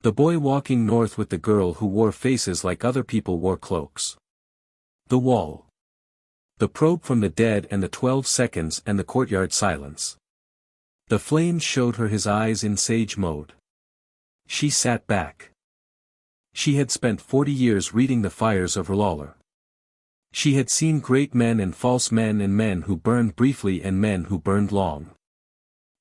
The boy walking north with the girl who wore faces like other people wore cloaks. The wall. The probe from the dead and the 12 seconds and the courtyard silence. The flames showed her his eyes in sage mode. She sat back. She had spent 40 years reading the fires of R'hllor. She had seen great men and false men and men who burned briefly and men who burned long.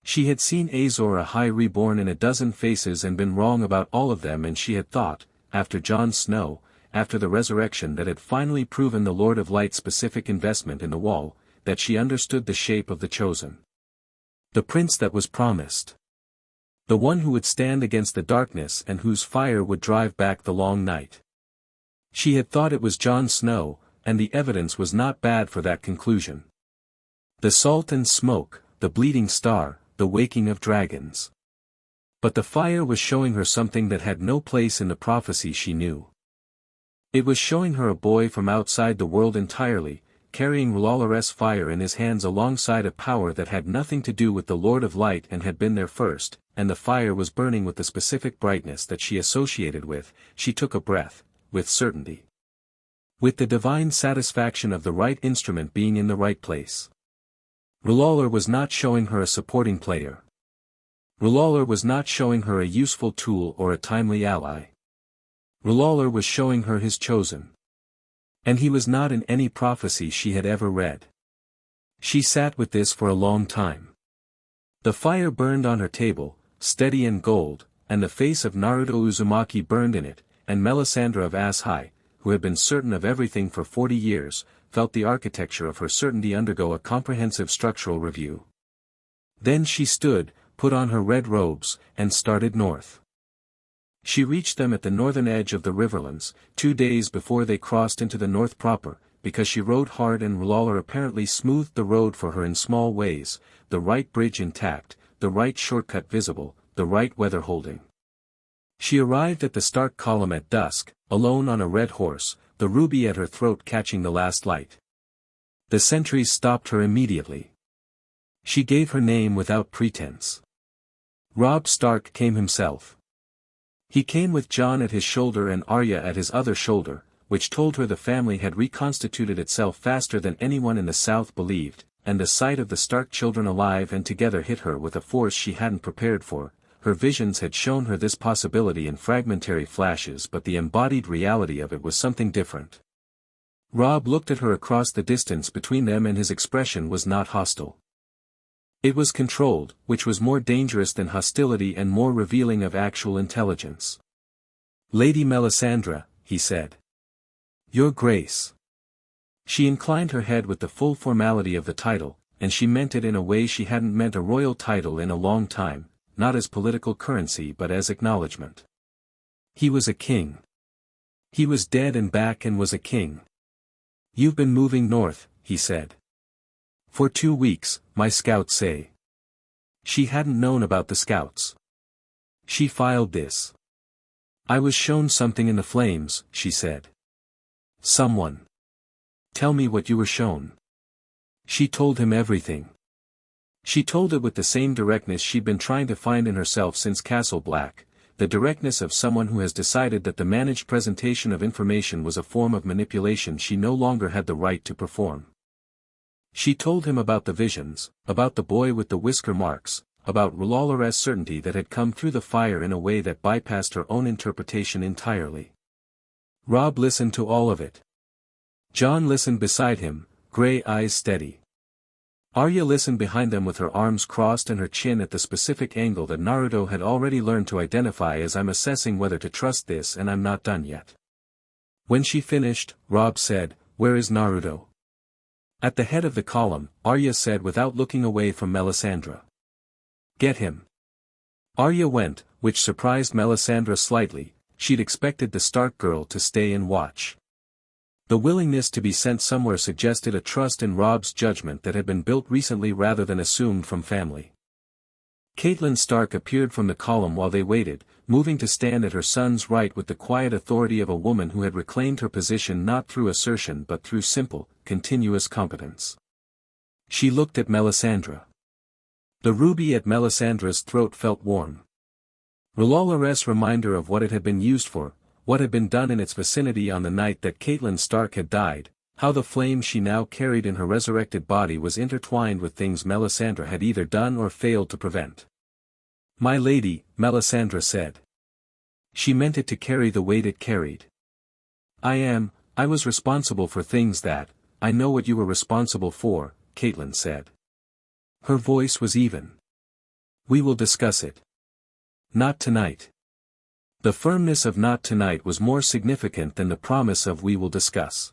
She had seen Azor Ahai reborn in a dozen faces and been wrong about all of them, and she had thought, after Jon Snow, after the resurrection that had finally proven the Lord of Light's specific investment in the wall, that she understood the shape of the chosen. The prince that was promised. The one who would stand against the darkness and whose fire would drive back the long night. She had thought it was Jon Snow, and the evidence was not bad for that conclusion. The salt and smoke, the bleeding star, the waking of dragons. But the fire was showing her something that had no place in the prophecy she knew. It was showing her a boy from outside the world entirely, carrying R'hllor's fire in his hands alongside a power that had nothing to do with the Lord of Light and had been there first, and the fire was burning with the specific brightness that she associated with. She took a breath, with certainty. With the divine satisfaction of the right instrument being in the right place. R'hllor was not showing her a supporting player. R'hllor was not showing her a useful tool or a timely ally. R'hllor was showing her his chosen. And he was not in any prophecy she had ever read. She sat with this for a long time. The fire burned on her table, steady and gold, and the face of Naruto Uzumaki burned in it, and Melisandre of Ashai, who had been certain of everything for 40 years, felt the architecture of her certainty undergo a comprehensive structural review. Then she stood, put on her red robes, and started north. She reached them at the northern edge of the riverlands, 2 days before they crossed into the north proper, because she rode hard and R'hllor apparently smoothed the road for her in small ways, the right bridge intact, the right shortcut visible, the right weather holding. She arrived at the Stark column at dusk, alone on a red horse, the ruby at her throat catching the last light. The sentries stopped her immediately. She gave her name without pretense. Robb Stark came himself. He came with Jon at his shoulder and Arya at his other shoulder, which told her the family had reconstituted itself faster than anyone in the south believed, and the sight of the Stark children alive and together hit her with a force she hadn't prepared for. Her visions had shown her this possibility in fragmentary flashes, but the embodied reality of it was something different. Robb looked at her across the distance between them and his expression was not hostile. It was controlled, which was more dangerous than hostility and more revealing of actual intelligence. "Lady Melisandre," he said. "Your Grace." She inclined her head with the full formality of the title, and she meant it in a way she hadn't meant a royal title in a long time, not as political currency but as acknowledgement. He was a king. He was dead and back and was a king. "You've been moving north," he said. "For 2 weeks, my scouts say." She hadn't known about the scouts. She filed this. "I was shown something in the flames," she said. "Someone. Tell me what you were shown." She told him everything. She told it with the same directness she'd been trying to find in herself since Castle Black, the directness of someone who has decided that the managed presentation of information was a form of manipulation she no longer had the right to perform. She told him about the visions, about the boy with the whisker marks, about R'hllor's certainty that had come through the fire in a way that bypassed her own interpretation entirely. Robb listened to all of it. Jon listened beside him, grey eyes steady. Arya listened behind them with her arms crossed and her chin at the specific angle that Naruto had already learned to identify as "I'm assessing whether to trust this and I'm not done yet." When she finished, Robb said, "Where is Naruto?" At the head of the column, Arya said without looking away from Melisandre. "Get him." Arya went, which surprised Melisandre slightly. She'd expected the Stark girl to stay and watch. The willingness to be sent somewhere suggested a trust in Robb's judgment that had been built recently rather than assumed from family. Catelyn Stark appeared from the column while they waited, moving to stand at her son's right with the quiet authority of a woman who had reclaimed her position not through assertion but through simple, continuous competence. She looked at Melisandre. The ruby at Melisandre's throat felt warm. R'hllr's reminder of what it had been used for, what had been done in its vicinity on the night that Catelyn Stark had died, how the flame she now carried in her resurrected body was intertwined with things Melisandre had either done or failed to prevent. "My lady," Melisandre said. She meant it to carry the weight it carried. I was responsible for things that, I know what you were responsible for," Catelyn said. Her voice was even. "We will discuss it. Not tonight." The firmness of "not tonight" was more significant than the promise of "we will discuss."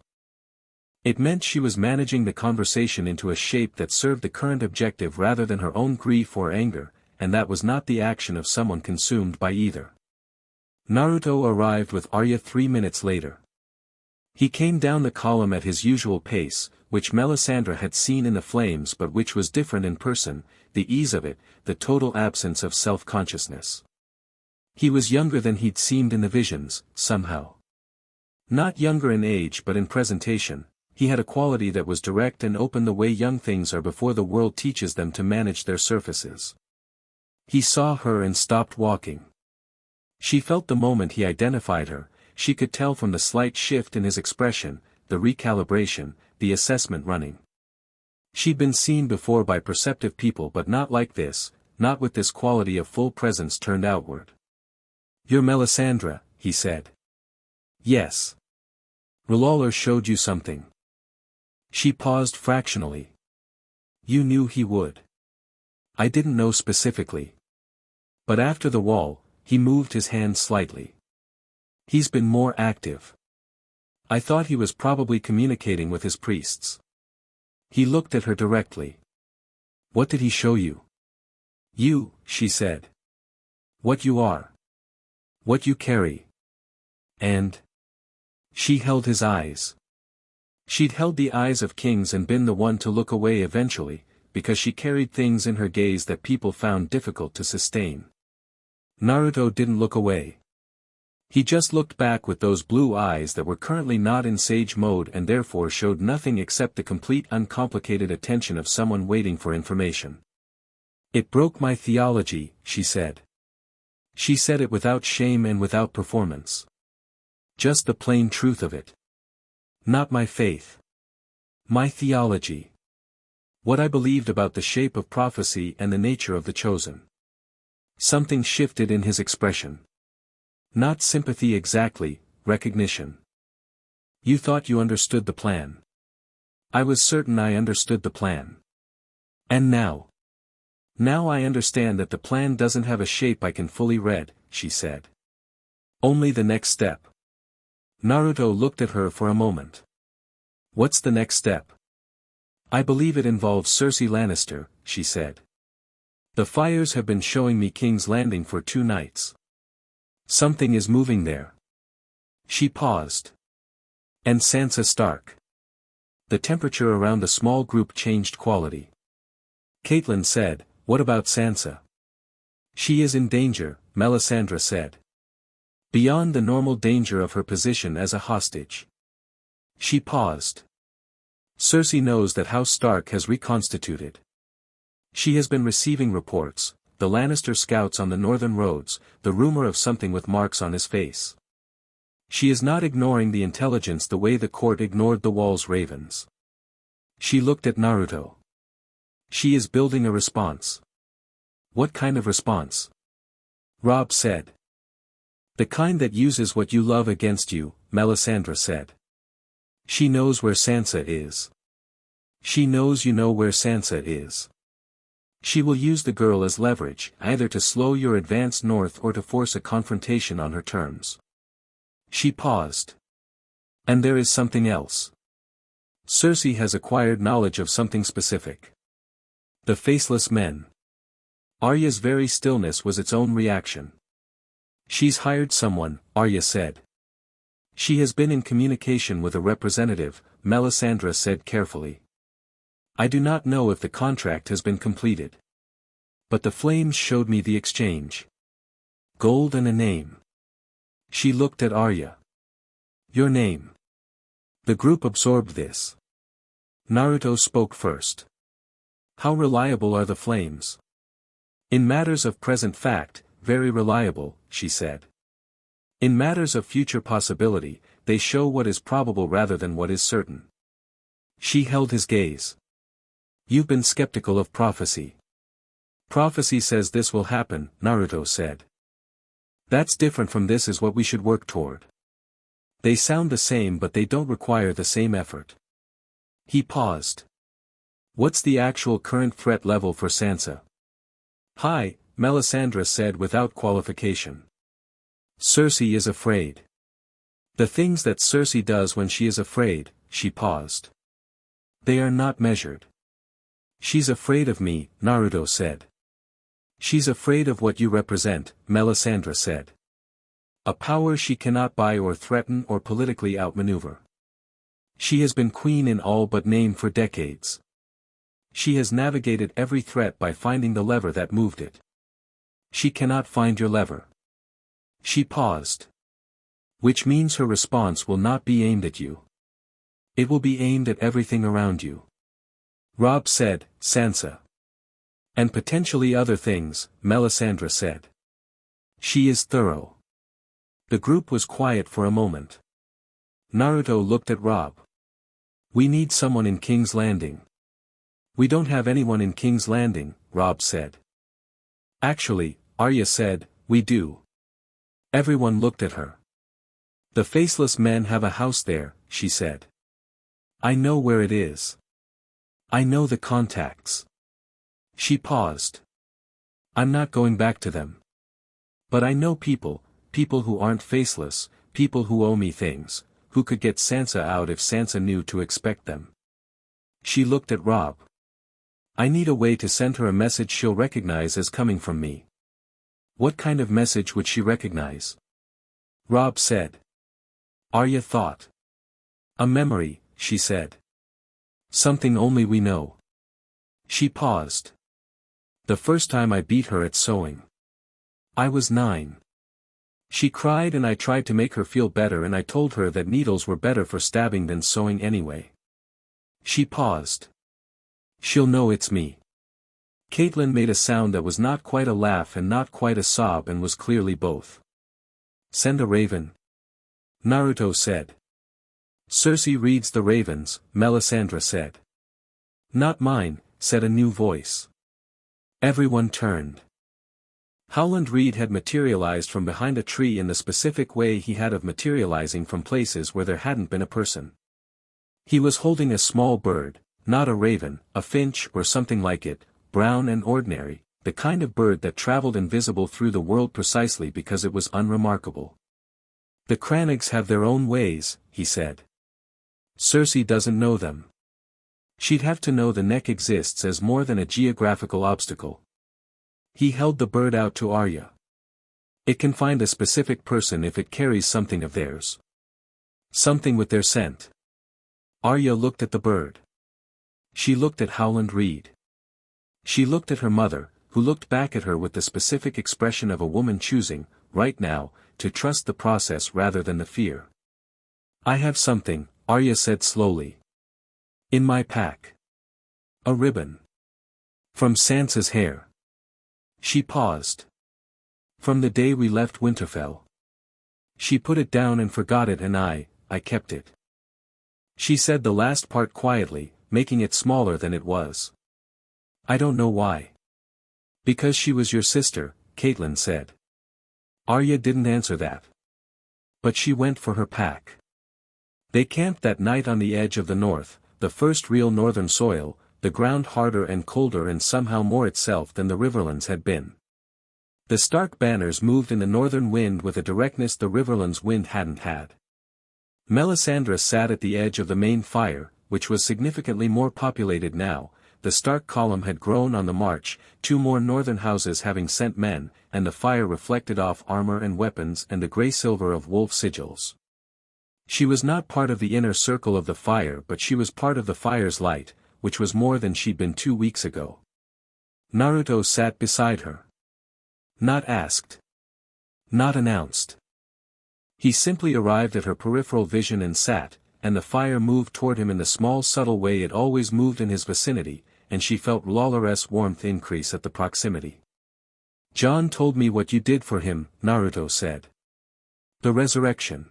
It meant she was managing the conversation into a shape that served the current objective rather than her own grief or anger, and that was not the action of someone consumed by either. Naruto arrived with Arya 3 minutes later. He came down the column at his usual pace, which Melisandre had seen in the flames but which was different in person, the ease of it, the total absence of self-consciousness. He was younger than he'd seemed in the visions, somehow. Not younger in age but in presentation, he had a quality that was direct and open the way young things are before the world teaches them to manage their surfaces. He saw her and stopped walking. She felt the moment he identified her. She could tell from the slight shift in his expression, the recalibration, the assessment running. She'd been seen before by perceptive people but not like this, not with this quality of full presence turned outward. "You're Melisandre," he said. "Yes. R'hllr showed you something." She paused fractionally. "You knew he would." "I didn't know specifically. But after the wall," he moved his hand slightly. "He's been more active. I thought he was probably communicating with his priests." He looked at her directly. "What did he show you?" "You," she said. "What you are. What you carry. And..." She held his eyes. She'd held the eyes of kings and been the one to look away eventually, because she carried things in her gaze that people found difficult to sustain. Naruto didn't look away. He just looked back with those blue eyes that were currently not in sage mode and therefore showed nothing except the complete uncomplicated attention of someone waiting for information. "It broke my theology," she said. She said it without shame and without performance. Just the plain truth of it. Not my faith. My theology. What I believed about the shape of prophecy and the nature of the chosen. Something shifted in his expression. Not sympathy exactly, recognition. "You thought you understood the plan." "I was certain I understood the plan. And now? Now I understand that the plan doesn't have a shape I can fully read," she said. "Only the next step." Naruto looked at her for a moment. "What's the next step?" "I believe it involves Cersei Lannister," she said. "The fires have been showing me King's Landing for 2 nights. Something is moving there." She paused. "And Sansa Stark." The temperature around the small group changed quality. Catelyn said, "What about Sansa?" "She is in danger," Melisandre said. "Beyond the normal danger of her position as a hostage." She paused. "Cersei knows that House Stark has reconstituted. She has been receiving reports, the Lannister scouts on the northern roads, the rumor of something with marks on his face. She is not ignoring the intelligence the way the court ignored the Wall's ravens." She looked at Naruto. "She is building a response." "What kind of response?" Robb said. "The kind that uses what you love against you," Melisandre said. "She knows where Sansa is. She knows you know where Sansa is. She will use the girl as leverage, either to slow your advance north or to force a confrontation on her terms." She paused. "And there is something else. Cersei has acquired knowledge of something specific. The Faceless Men. Arya's very stillness was its own reaction. She's hired someone, Arya said. She has been in communication with a representative, Melisandre said carefully. I do not know if the contract has been completed. But the flames showed me the exchange. Gold and a name. She looked at Arya. Your name. The group absorbed this. Naruto spoke first. How reliable are the flames? In matters of present fact, very reliable, she said. In matters of future possibility, they show what is probable rather than what is certain. She held his gaze. You've been skeptical of prophecy. Prophecy says this will happen, Naruto said. That's different from this is what we should work toward. They sound the same but they don't require the same effort. He paused. What's the actual current threat level for Sansa? High, Melisandre said without qualification. Cersei is afraid. The things that Cersei does when she is afraid, she paused. They are not measured. She's afraid of me, Naruto said. She's afraid of what you represent, Melisandre said. A power she cannot buy or threaten or politically outmaneuver. She has been queen in all but name for decades. She has navigated every threat by finding the lever that moved it. She cannot find your lever. She paused. Which means her response will not be aimed at you. It will be aimed at everything around you. Robb said, Sansa. And potentially other things, Melisandre said. She is thorough. The group was quiet for a moment. Naruto looked at Robb. We need someone in King's Landing. We don't have anyone in King's Landing, Robb said. Actually, Arya said, we do. Everyone looked at her. The Faceless Men have a house there, she said. I know where it is. I know the contacts. She paused. I'm not going back to them. But I know people who aren't faceless, people who owe me things, who could get Sansa out if Sansa knew to expect them. She looked at Robb. I need a way to send her a message she'll recognize as coming from me. What kind of message would she recognize? Robb said. Arya thought. A memory, she said. Something only we know. She paused. The first time I beat her at sewing. I was 9. She cried and I tried to make her feel better and I told her that needles were better for stabbing than sewing anyway. She paused. She'll know it's me. Catelyn made a sound that was not quite a laugh and not quite a sob and was clearly both. Send a raven. Naruto said. Cersei reads the ravens, Melisandre said. Not mine, said a new voice. Everyone turned. Howland Reed had materialized from behind a tree in the specific way he had of materializing from places where there hadn't been a person. He was holding a small bird, not a raven, a finch or something like it, brown and ordinary, the kind of bird that traveled invisible through the world precisely because it was unremarkable. The Cranigs have their own ways, he said. Cersei doesn't know them. She'd have to know the neck exists as more than a geographical obstacle. He held the bird out to Arya. It can find a specific person if it carries something of theirs. Something with their scent. Arya looked at the bird. She looked at Howland Reed. She looked at her mother, who looked back at her with the specific expression of a woman choosing, right now, to trust the process rather than the fear. I have something, Arya said slowly. In my pack. A ribbon. From Sansa's hair. She paused. From the day we left Winterfell. She put it down and forgot it and I kept it. She said the last part quietly, making it smaller than it was. I don't know why. Because she was your sister, Catelyn said. Arya didn't answer that. But she went for her pack. They camped that night on the edge of the north, the first real northern soil, the ground harder and colder and somehow more itself than the Riverlands had been. The Stark banners moved in the northern wind with a directness the Riverlands wind hadn't had. Melisandre sat at the edge of the main fire, which was significantly more populated now, the Stark column had grown on the march, 2 more northern houses having sent men, and the fire reflected off armor and weapons and the grey-silver of wolf sigils. She was not part of the inner circle of the fire, but she was part of the fire's light, which was more than she'd been 2 weeks ago. Naruto sat beside her. Not asked. Not announced. He simply arrived at her peripheral vision and sat, and the fire moved toward him in the small subtle way it always moved in his vicinity, and she felt Lawler's warmth increase at the proximity. John told me what you did for him, Naruto said. The resurrection.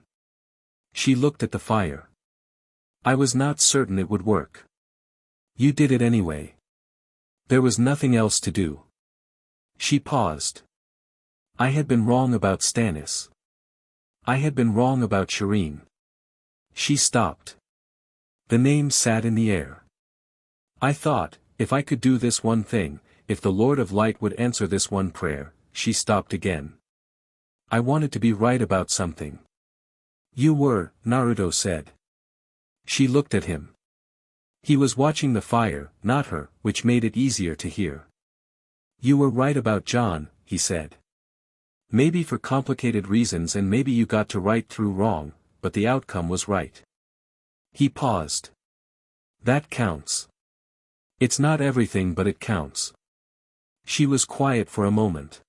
She looked at the fire. I was not certain it would work. You did it anyway. There was nothing else to do. She paused. I had been wrong about Stannis. I had been wrong about Shireen. She stopped. The name sat in the air. I thought, if I could do this one thing, if the Lord of Light would answer this one prayer. She stopped again. I wanted to be right about something. You were, Naruto said. She looked at him. He was watching the fire, not her, which made it easier to hear. You were right about John, he said. Maybe for complicated reasons, and maybe you got to right through wrong, but the outcome was right. He paused. That counts. It's not everything, but it counts. She was quiet for a moment.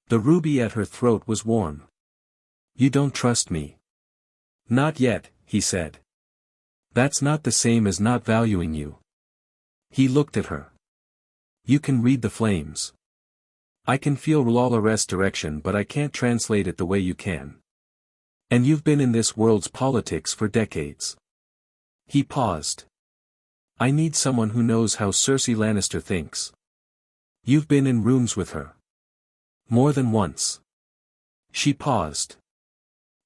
The ruby at her throat was warm. You don't trust me. Not yet, he said. That's not the same as not valuing you. He looked at her. You can read the flames. I can feel Lawler's direction, but I can't translate it the way you can. And you've been in this world's politics for decades. He paused. I need someone who knows how Cersei Lannister thinks. You've been in rooms with her. More than once. She paused.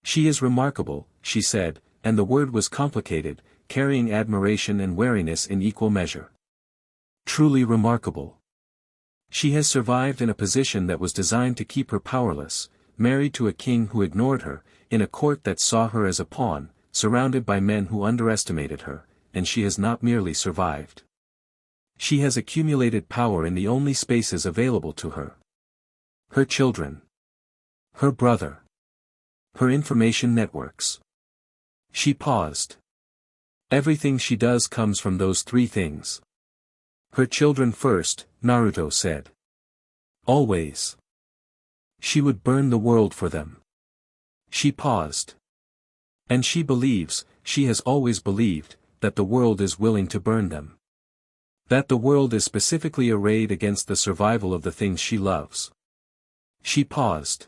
She is remarkable, she said, and the word was complicated, carrying admiration and wariness in equal measure. Truly remarkable. She has survived in a position that was designed to keep her powerless, married to a king who ignored her, in a court that saw her as a pawn, surrounded by men who underestimated her, and she has not merely survived. She has accumulated power in the only spaces available to her. Her children. Her brother. Her information networks. She paused. Everything she does comes from those 3 things. Her children first, Naruto said. Always. She would burn the world for them. She paused. And she believes, she has always believed, that the world is willing to burn them. That the world is specifically arrayed against the survival of the things she loves. She paused.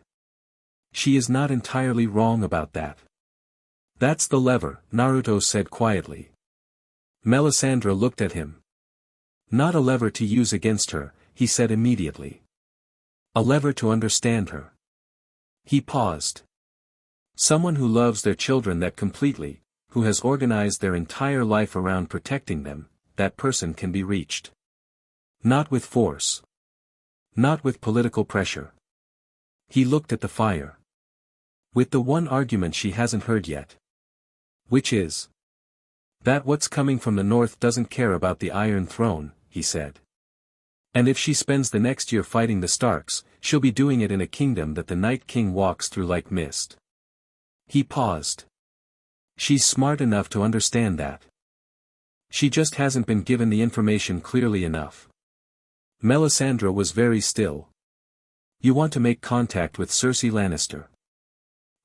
She is not entirely wrong about that. That's the lever, Naruto said quietly. Melisandre looked at him. Not a lever to use against her, he said immediately. A lever to understand her. He paused. Someone who loves their children that completely, who has organized their entire life around protecting them, that person can be reached. Not with force. Not with political pressure. He looked at the fire. With the one argument she hasn't heard yet. Which is that what's coming from the north doesn't care about the Iron Throne, he said. And if she spends the next year fighting the Starks, she'll be doing it in a kingdom that the Night King walks through like mist. He paused. She's smart enough to understand that. She just hasn't been given the information clearly enough. Melisandre was very still. You want to make contact with Cersei Lannister.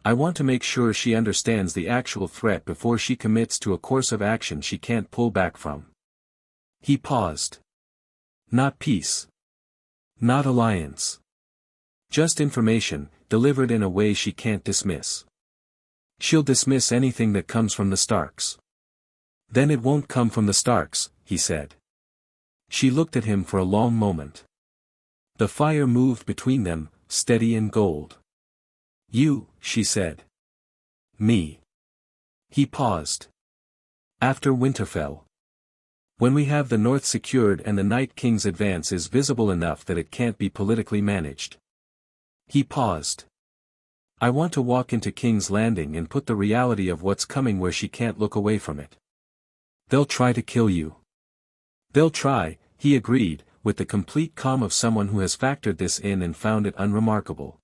I want to make sure she understands the actual threat before she commits to a course of action she can't pull back from. He paused. Not peace. Not alliance. Just information, delivered in a way she can't dismiss. She'll dismiss anything that comes from the Starks. Then it won't come from the Starks, he said. She looked at him for a long moment. The fire moved between them, steady and gold. You, she said. Me. He paused. After Winterfell. When we have the north secured and the Night King's advance is visible enough that it can't be politically managed. He paused. I want to walk into King's Landing and put the reality of what's coming where she can't look away from it. They'll try to kill you. They'll try, he agreed, with the complete calm of someone who has factored this in and found it unremarkable.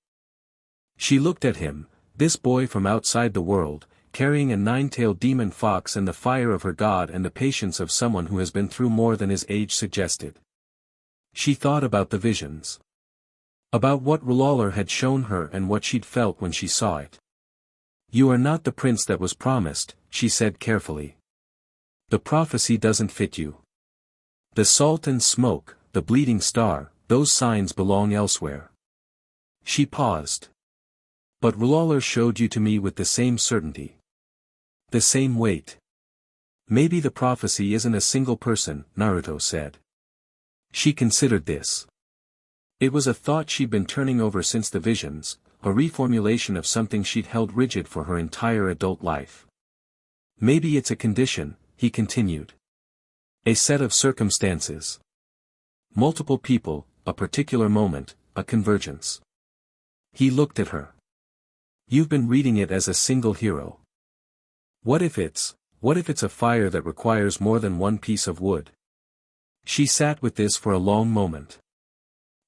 She looked at him, this boy from outside the world, carrying a nine-tailed demon fox and the fire of her god and the patience of someone who has been through more than his age suggested. She thought about the visions. About what R'hllor had shown her and what she'd felt when she saw it. You are not the prince that was promised, she said carefully. The prophecy doesn't fit you. The salt and smoke, the bleeding star, those signs belong elsewhere. She paused. But R'hllor showed you to me with the same certainty. The same weight. Maybe the prophecy isn't a single person, Naruto said. She considered this. It was a thought she'd been turning over since the visions, a reformulation of something she'd held rigid for her entire adult life. Maybe it's a condition, he continued. A set of circumstances. Multiple people, a particular moment, a convergence. He looked at her. You've been reading it as a single hero. What if it's a fire that requires more than one piece of wood? She sat with this for a long moment.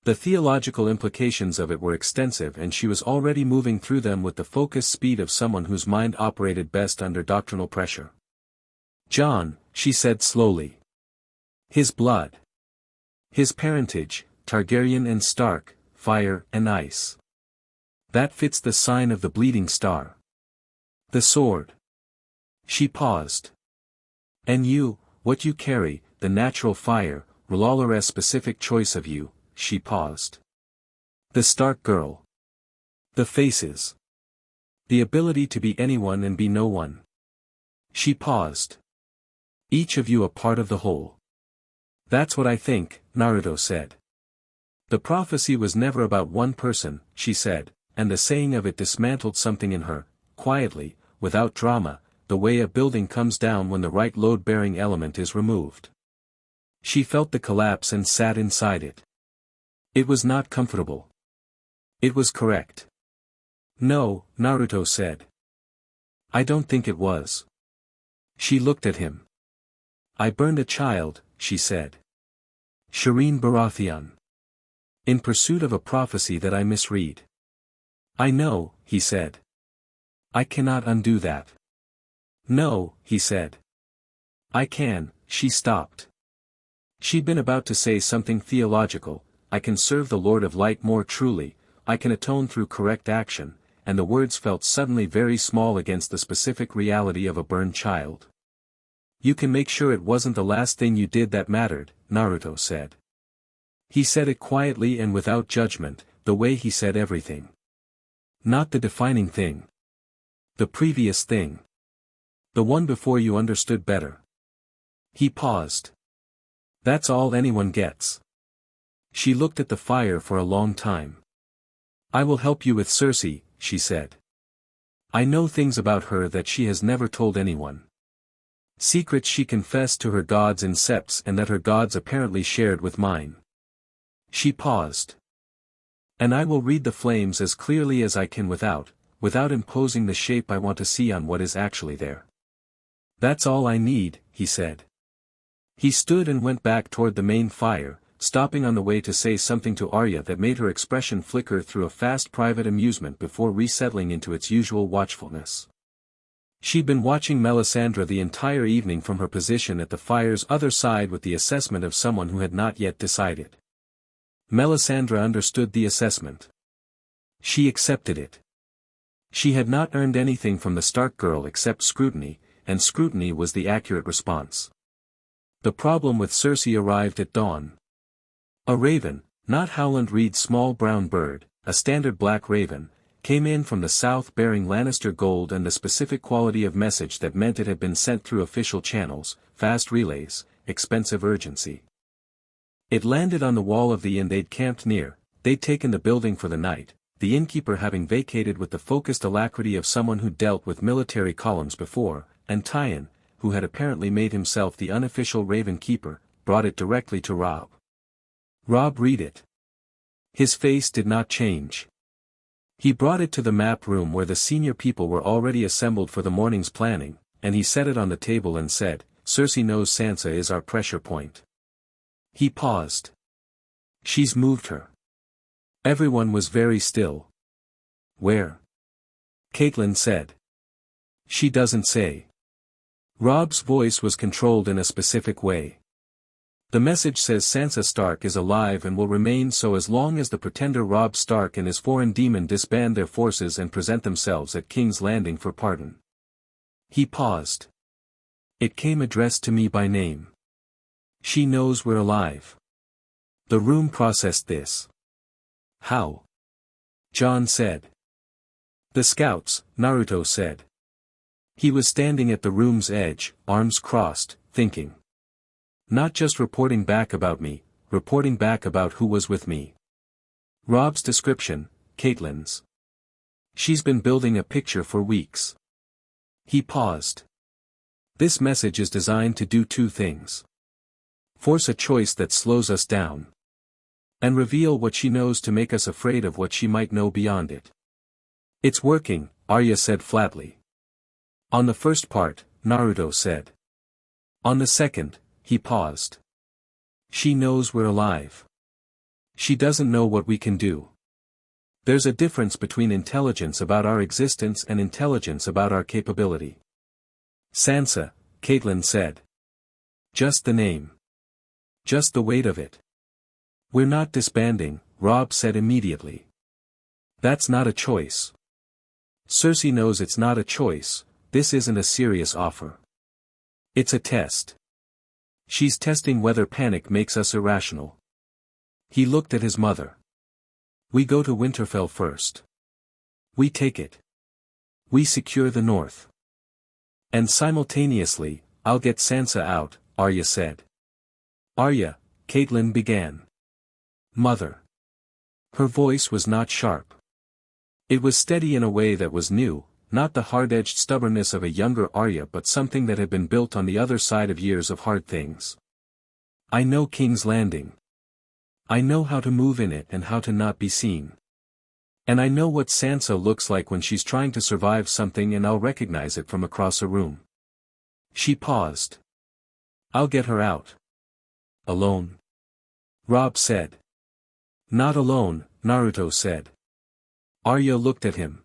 The theological implications of it were extensive and she was already moving through them with the focused speed of someone whose mind operated best under doctrinal pressure. John, she said slowly. His blood. His parentage, Targaryen and Stark, fire and ice. That fits the sign of the bleeding star. The sword. She paused. And you, what you carry, the natural fire, R'hllor's specific choice of you, she paused. The Stark girl. The faces. The ability to be anyone and be no one. She paused. Each of you a part of the whole. That's what I think, Naruto said. The prophecy was never about one person, she said, and the saying of it dismantled something in her, quietly, without drama, the way a building comes down when the right load-bearing element is removed. She felt the collapse and sat inside it. It was not comfortable. It was correct. No, Naruto said. I don't think it was. She looked at him. I burned a child, she said. Shireen Baratheon. In pursuit of a prophecy that I misread. I know, he said. I cannot undo that. No, he said. I can, she stopped. She'd been about to say something theological, I can serve the Lord of Light more truly, I can atone through correct action, and the words felt suddenly very small against the specific reality of a burned child. You can make sure it wasn't the last thing you did that mattered, Naruto said. He said it quietly and without judgment, the way he said everything. Not the defining thing. The previous thing. The one before you understood better. He paused. That's all anyone gets. She looked at the fire for a long time. I will help you with Cersei, she said. I know things about her that she has never told anyone. Secrets she confessed to her gods in septs and that her gods apparently shared with mine. She paused. And I will read the flames as clearly as I can without imposing the shape I want to see on what is actually there. That's all I need, he said. He stood and went back toward the main fire, stopping on the way to say something to Arya that made her expression flicker through a fast private amusement before resettling into its usual watchfulness. She'd been watching Melisandre the entire evening from her position at the fire's other side with the assessment of someone who had not yet decided. Melisandre understood the assessment. She accepted it. She had not earned anything from the Stark girl except scrutiny, and scrutiny was the accurate response. The problem with Cersei arrived at dawn. A raven, not Howland Reed's small brown bird, a standard black raven, came in from the south bearing Lannister gold and the specific quality of message that meant it had been sent through official channels, fast relays, expensive urgency. It landed on the wall of the inn they'd camped near. They'd taken the building for the night, the innkeeper having vacated with the focused alacrity of someone who dealt with military columns before, and Tywin, who had apparently made himself the unofficial Raven Keeper, brought it directly to Robb. Robb read it. His face did not change. He brought it to the map room where the senior people were already assembled for the morning's planning, and he set it on the table and said, Cersei knows Sansa is our pressure point. He paused. She's moved her. Everyone was very still. Where? Catelyn said. She doesn't say. Robb's voice was controlled in a specific way. The message says Sansa Stark is alive and will remain so as long as the pretender Robb Stark and his foreign demon disband their forces and present themselves at King's Landing for pardon. He paused. It came addressed to me by name. She knows we're alive. The room processed this. How? Jon said. The scouts, Naruto said. He was standing at the room's edge, arms crossed, thinking. Not just reporting back about me, reporting back about who was with me. Robb's description, Catelyn's. She's been building a picture for weeks. He paused. This message is designed to do two things. Force a choice that slows us down. And reveal what she knows to make us afraid of what she might know beyond it. It's working, Arya said flatly. On the first part, Naruto said. On the second, he paused. She knows we're alive. She doesn't know what we can do. There's a difference between intelligence about our existence and intelligence about our capability. Sansa, Catelyn said. Just the name. Just the weight of it. We're not disbanding, Robb said immediately. That's not a choice. Cersei knows it's not a choice, this isn't a serious offer. It's a test. She's testing whether panic makes us irrational. He looked at his mother. We go to Winterfell first. We take it. We secure the north. And simultaneously, I'll get Sansa out, Arya said. Arya, Catelyn began. Mother. Her voice was not sharp. It was steady in a way that was new, not the hard-edged stubbornness of a younger Arya but something that had been built on the other side of years of hard things. I know King's Landing. I know how to move in it and how to not be seen. And I know what Sansa looks like when she's trying to survive something and I'll recognize it from across a room. She paused. I'll get her out. Alone? Robb said. Not alone, Naruto said. Arya looked at him.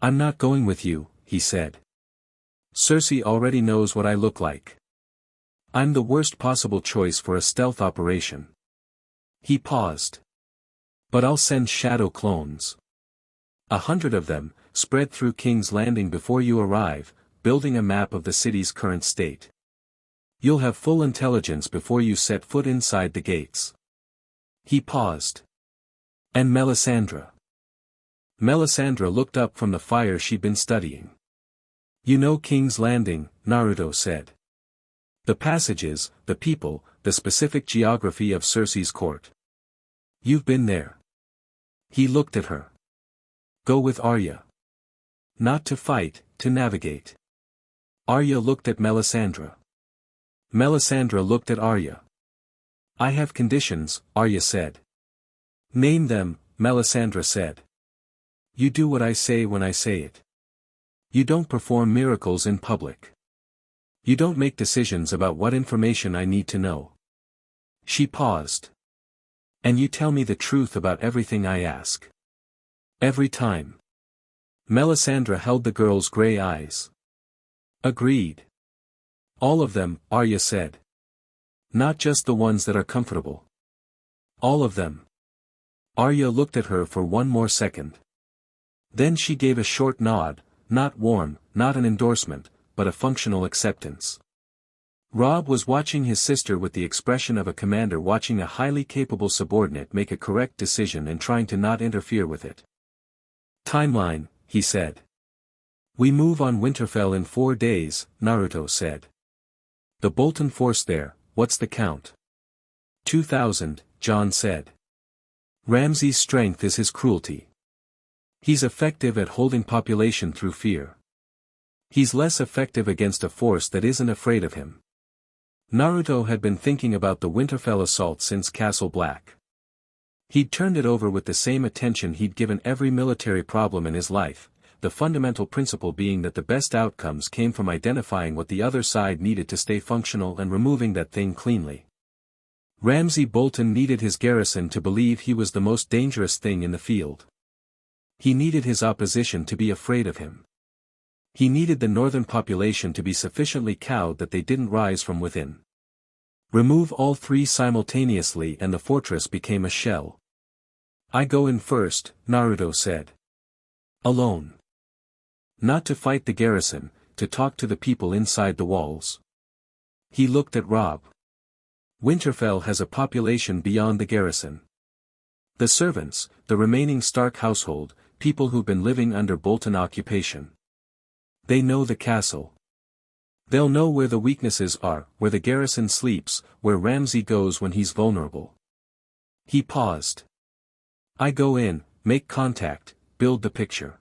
I'm not going with you, he said. Cersei already knows what I look like. I'm the worst possible choice for a stealth operation. He paused. But I'll send shadow clones. 100 of them, spread through King's Landing before you arrive, building a map of the city's current state. You'll have full intelligence before you set foot inside the gates. He paused. And Melisandre. Melisandre looked up from the fire she'd been studying. You know King's Landing, Naruto said. The passages, the people, the specific geography of Cersei's court. You've been there. He looked at her. Go with Arya. Not to fight, to navigate. Arya looked at Melisandre. Melisandre looked at Arya. I have conditions, Arya said. Name them, Melisandre said. You do what I say when I say it. You don't perform miracles in public. You don't make decisions about what information I need to know. She paused. And you tell me the truth about everything I ask. Every time. Melisandre held the girl's gray eyes. Agreed. All of them, Arya said. Not just the ones that are comfortable. All of them. Arya looked at her for one more second. Then she gave a short nod, not warm, not an endorsement, but a functional acceptance. Robb was watching his sister with the expression of a commander watching a highly capable subordinate make a correct decision and trying to not interfere with it. Timeline, he said. We move on Winterfell in 4 days, Naruto said. The Bolton force there, what's the count? 2,000, Jon said. Ramsay's strength is his cruelty. He's effective at holding population through fear. He's less effective against a force that isn't afraid of him. Naruto had been thinking about the Winterfell assault since Castle Black. He'd turned it over with the same attention he'd given every military problem in his life, the fundamental principle being that the best outcomes came from identifying what the other side needed to stay functional and removing that thing cleanly. Ramsay Bolton needed his garrison to believe he was the most dangerous thing in the field. He needed his opposition to be afraid of him. He needed the northern population to be sufficiently cowed that they didn't rise from within. Remove all three simultaneously and the fortress became a shell. I go in first, Naruto said. Alone. Not to fight the garrison, to talk to the people inside the walls. He looked at Robb. Winterfell has a population beyond the garrison. The servants, the remaining Stark household, people who've been living under Bolton occupation. They know the castle. They'll know where the weaknesses are, where the garrison sleeps, where Ramsay goes when he's vulnerable. He paused. I go in, make contact, build the picture.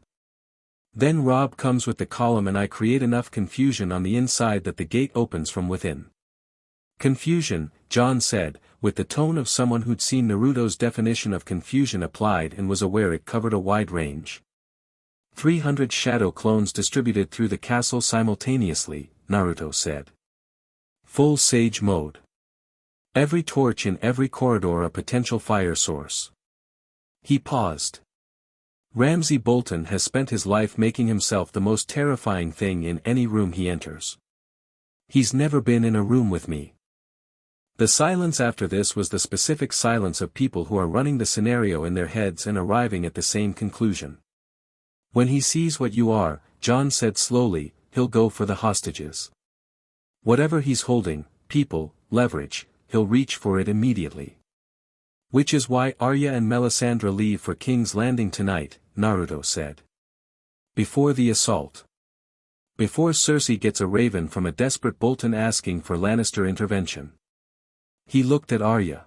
Then Robb comes with the column and I create enough confusion on the inside that the gate opens from within. Confusion, John said, with the tone of someone who'd seen Naruto's definition of confusion applied and was aware it covered a wide range. 300 shadow clones distributed through the castle simultaneously, Naruto said. Full sage mode. Every torch in every corridor a potential fire source. He paused. Ramsay Bolton has spent his life making himself the most terrifying thing in any room he enters. He's never been in a room with me. The silence after this was the specific silence of people who are running the scenario in their heads and arriving at the same conclusion. When he sees what you are, John said slowly, he'll go for the hostages. Whatever he's holding, people, leverage, he'll reach for it immediately. Which is why Arya and Melisandre leave for King's Landing tonight, Naruto said. Before the assault. Before Cersei gets a raven from a desperate Bolton asking for Lannister intervention. He looked at Arya.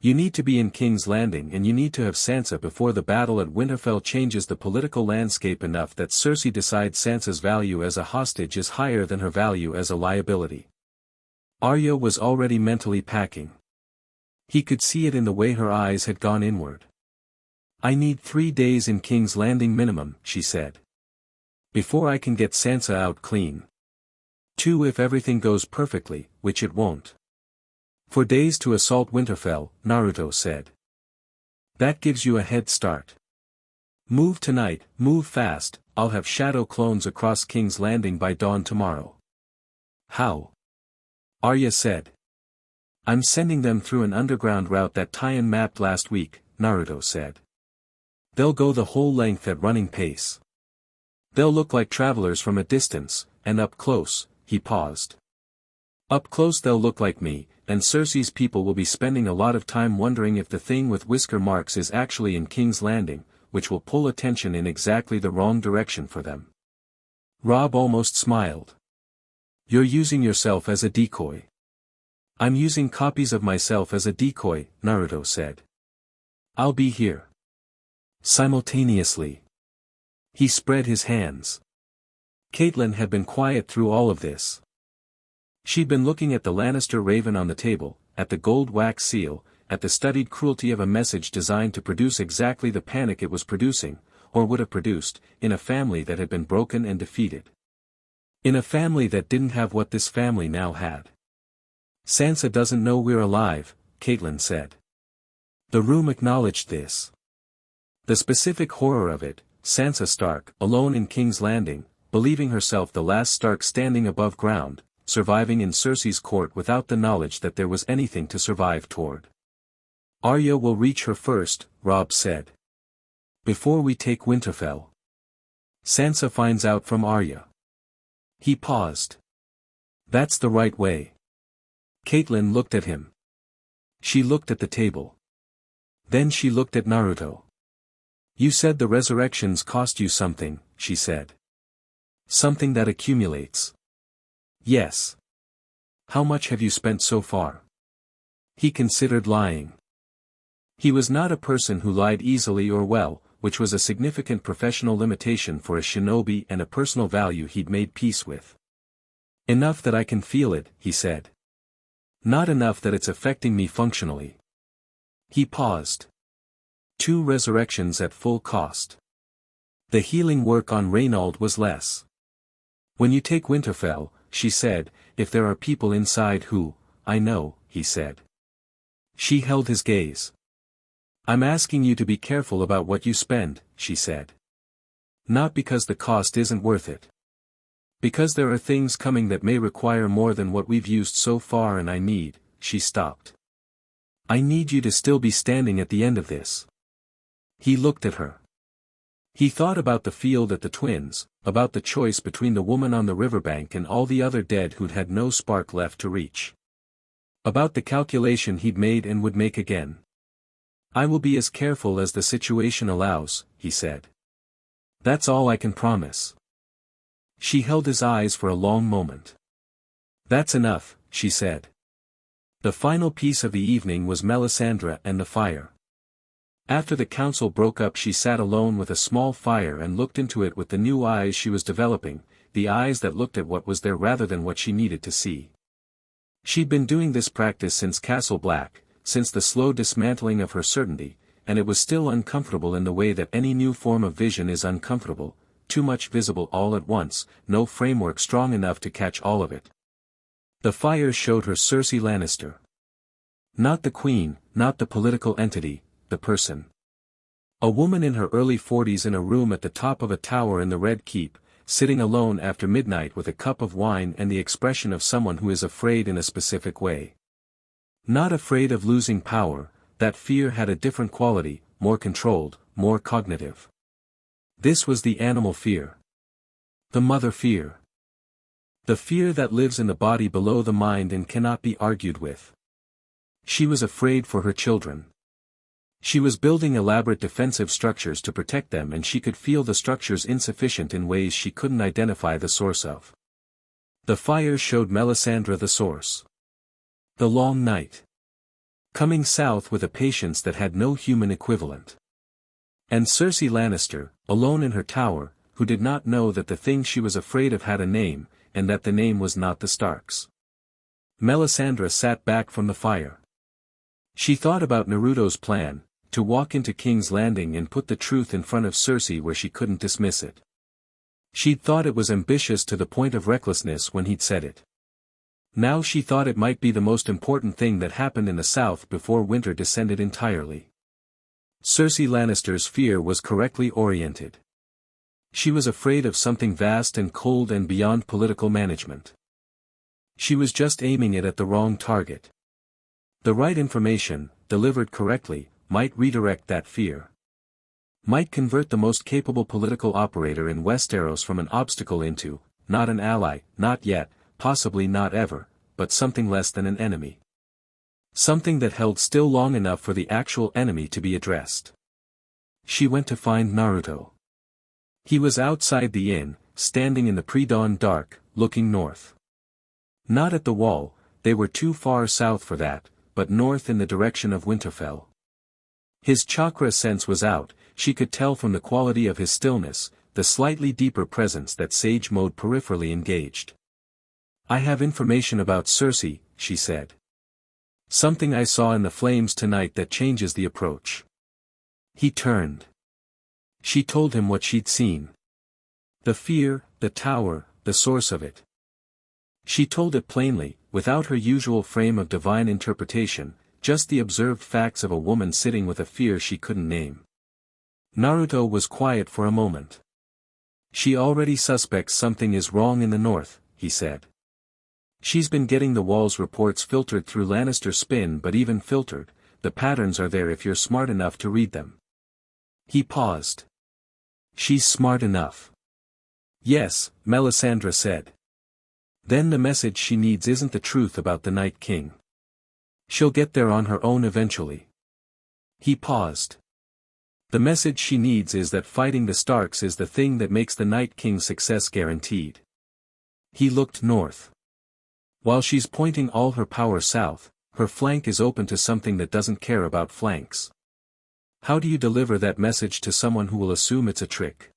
You need to be in King's Landing and you need to have Sansa before the battle at Winterfell changes the political landscape enough that Cersei decides Sansa's value as a hostage is higher than her value as a liability. Arya was already mentally packing. He could see it in the way her eyes had gone inward. I need 3 days in King's Landing minimum, she said. Before I can get Sansa out clean. 2 if everything goes perfectly, which it won't. 4 days to assault Winterfell, Naruto said. That gives you a head start. Move tonight, move fast, I'll have shadow clones across King's Landing by dawn tomorrow. How? Arya said. I'm sending them through an underground route that Tyon mapped last week, Naruto said. They'll go the whole length at running pace. They'll look like travelers from a distance, and up close, he paused. Up close they'll look like me, and Cersei's people will be spending a lot of time wondering if the thing with whisker marks is actually in King's Landing, which will pull attention in exactly the wrong direction for them. Robb almost smiled. You're using yourself as a decoy. I'm using copies of myself as a decoy, Naruto said. I'll be here. Simultaneously. He spread his hands. Catelyn had been quiet through all of this. She'd been looking at the Lannister raven on the table, at the gold wax seal, at the studied cruelty of a message designed to produce exactly the panic it was producing, or would have produced, in a family that had been broken and defeated. In a family that didn't have what this family now had. Sansa doesn't know we're alive, Catelyn said. The room acknowledged this. The specific horror of it, Sansa Stark, alone in King's Landing, believing herself the last Stark standing above ground, surviving in Cersei's court without the knowledge that there was anything to survive toward. Arya will reach her first, Robb said. Before we take Winterfell. Sansa finds out from Arya. He paused. That's the right way. Catelyn looked at him. She looked at the table. Then she looked at Naruto. You said the resurrections cost you something, she said. Something that accumulates. Yes. How much have you spent so far? He considered lying. He was not a person who lied easily or well, which was a significant professional limitation for a shinobi and a personal value he'd made peace with. Enough that I can feel it, he said. Not enough that it's affecting me functionally. He paused. 2 resurrections at full cost. The healing work on Reynauld was less. When you take Winterfell, she said, if there are people inside who, I know, he said. She held his gaze. I'm asking you to be careful about what you spend, she said. Not because the cost isn't worth it. Because there are things coming that may require more than what we've used so far, and she stopped. I need you to still be standing at the end of this. He looked at her. He thought about the field at the Twins, about the choice between the woman on the riverbank and all the other dead who'd had no spark left to reach. About the calculation he'd made and would make again. I will be as careful as the situation allows, he said. That's all I can promise. She held his eyes for a long moment. That's enough, she said. The final piece of the evening was Melisandre and the fire. After the council broke up, she sat alone with a small fire and looked into it with the new eyes she was developing, the eyes that looked at what was there rather than what she needed to see. She'd been doing this practice since Castle Black, since the slow dismantling of her certainty, and it was still uncomfortable in the way that any new form of vision is uncomfortable, too much visible all at once, no framework strong enough to catch all of it. The fire showed her Cersei Lannister. Not the queen, not the political entity, the person. A woman in her early 40s in a room at the top of a tower in the Red Keep, sitting alone after midnight with a cup of wine and the expression of someone who is afraid in a specific way. Not afraid of losing power, that fear had a different quality, more controlled, more cognitive. This was the animal fear. The mother fear. The fear that lives in the body below the mind and cannot be argued with. She was afraid for her children. She was building elaborate defensive structures to protect them, and she could feel the structures insufficient in ways she couldn't identify the source of. The fire showed Melisandre the source. The long night. Coming south with a patience that had no human equivalent. And Cersei Lannister, alone in her tower, who did not know that the thing she was afraid of had a name, and that the name was not the Starks. Melisandre sat back from the fire. She thought about Naruto's plan, to walk into King's Landing and put the truth in front of Cersei where she couldn't dismiss it. She'd thought it was ambitious to the point of recklessness when he'd said it. Now she thought it might be the most important thing that happened in the South before winter descended entirely. Cersei Lannister's fear was correctly oriented. She was afraid of something vast and cold and beyond political management. She was just aiming it at the wrong target. The right information, delivered correctly, might redirect that fear. Might convert the most capable political operator in Westeros from an obstacle into, not an ally, not yet, possibly not ever, but something less than an enemy. Something that held still long enough for the actual enemy to be addressed. She went to find Naruto. He was outside the inn, standing in the pre-dawn dark, looking north. Not at the wall, they were too far south for that, but north in the direction of Winterfell. His chakra sense was out, she could tell from the quality of his stillness, the slightly deeper presence that sage mode peripherally engaged. I have information about Cersei, she said. Something I saw in the flames tonight that changes the approach. He turned. She told him what she'd seen. The fear, the tower, the source of it. She told it plainly, without her usual frame of divine interpretation, just the observed facts of a woman sitting with a fear she couldn't name. Naruto was quiet for a moment. She already suspects something is wrong in the north, he said. She's been getting the Wall's reports filtered through Lannister spin, but even filtered, the patterns are there if you're smart enough to read them. He paused. She's smart enough. Yes, Melisandre said. Then the message she needs isn't the truth about the Night King. She'll get there on her own eventually. He paused. The message she needs is that fighting the Starks is the thing that makes the Night King's success guaranteed. He looked north. While she's pointing all her power south, her flank is open to something that doesn't care about flanks. How do you deliver that message to someone who will assume it's a trick?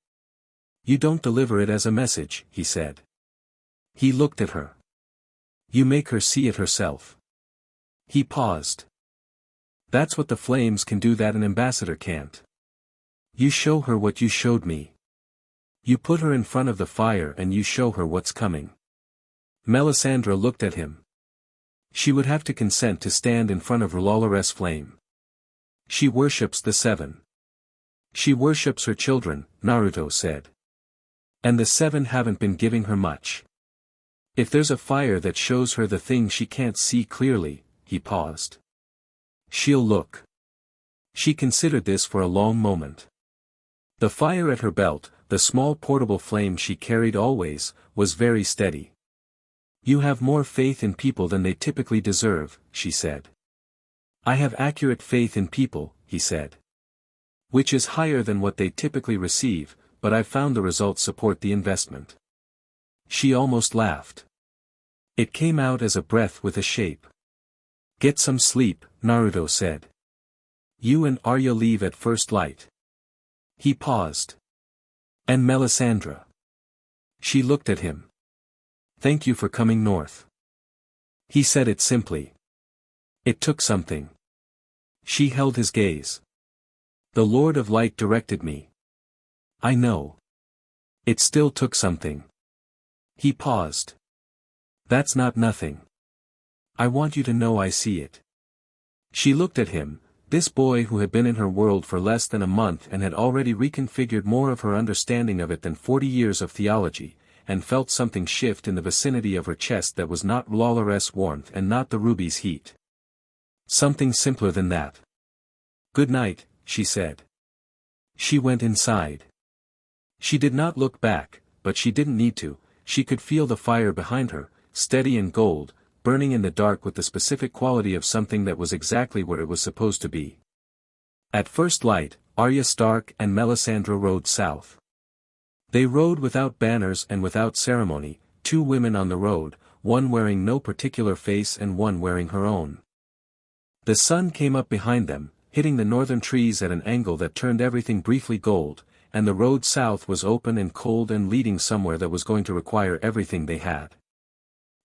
You don't deliver it as a message, he said. He looked at her. You make her see it herself. He paused. That's what the flames can do that an ambassador can't. You show her what you showed me. You put her in front of the fire and you show her what's coming. Melisandre looked at him. She would have to consent to stand in front of R'hllor's flame. She worships the seven. She worships her children, Naruto said. And the seven haven't been giving her much. If there's a fire that shows her the thing she can't see clearly, he paused. She'll look. She considered this for a long moment. The fire at her belt, the small portable flame she carried always, was very steady. You have more faith in people than they typically deserve, she said. I have accurate faith in people, he said. Which is higher than what they typically receive, but I've found the results support the investment. She almost laughed. It came out as a breath with a shape. Get some sleep, Naruto said. You and Arya leave at first light. He paused. And Melisandre. She looked at him. Thank you for coming north. He said it simply. It took something. She held his gaze. The Lord of Light directed me. I know. It still took something. He paused. That's not nothing. I want you to know I see it. She looked at him, this boy who had been in her world for less than a month and had already reconfigured more of her understanding of it than 40 years of theology, and felt something shift in the vicinity of her chest that was not R'hllor's warmth and not the ruby's heat. Something simpler than that. Good night, she said. She went inside. She did not look back, but she didn't need to. She could feel the fire behind her, steady and gold, burning in the dark with the specific quality of something that was exactly what it was supposed to be. At first light, Arya Stark and Melisandre rode south. They rode without banners and without ceremony, two women on the road, one wearing no particular face and one wearing her own. The sun came up behind them, hitting the northern trees at an angle that turned everything briefly gold, and the road south was open and cold and leading somewhere that was going to require everything they had.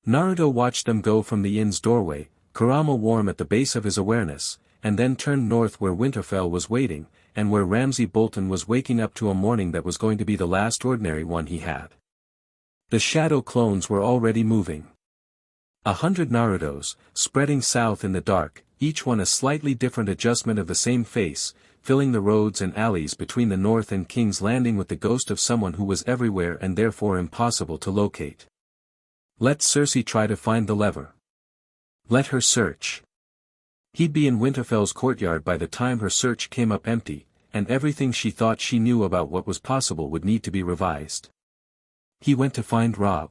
Naruto watched them go from the inn's doorway, Kurama warm at the base of his awareness, and then turned north where Winterfell was waiting, and where Ramsay Bolton was waking up to a morning that was going to be the last ordinary one he had. The shadow clones were already moving. 100 Narutos, spreading south in the dark, each one a slightly different adjustment of the same face, filling the roads and alleys between the north and King's Landing with the ghost of someone who was everywhere and therefore impossible to locate. Let Cersei try to find the lever. Let her search. He'd be in Winterfell's courtyard by the time her search came up empty, and everything she thought she knew about what was possible would need to be revised. He went to find Robb.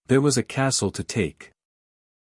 There was a castle to take.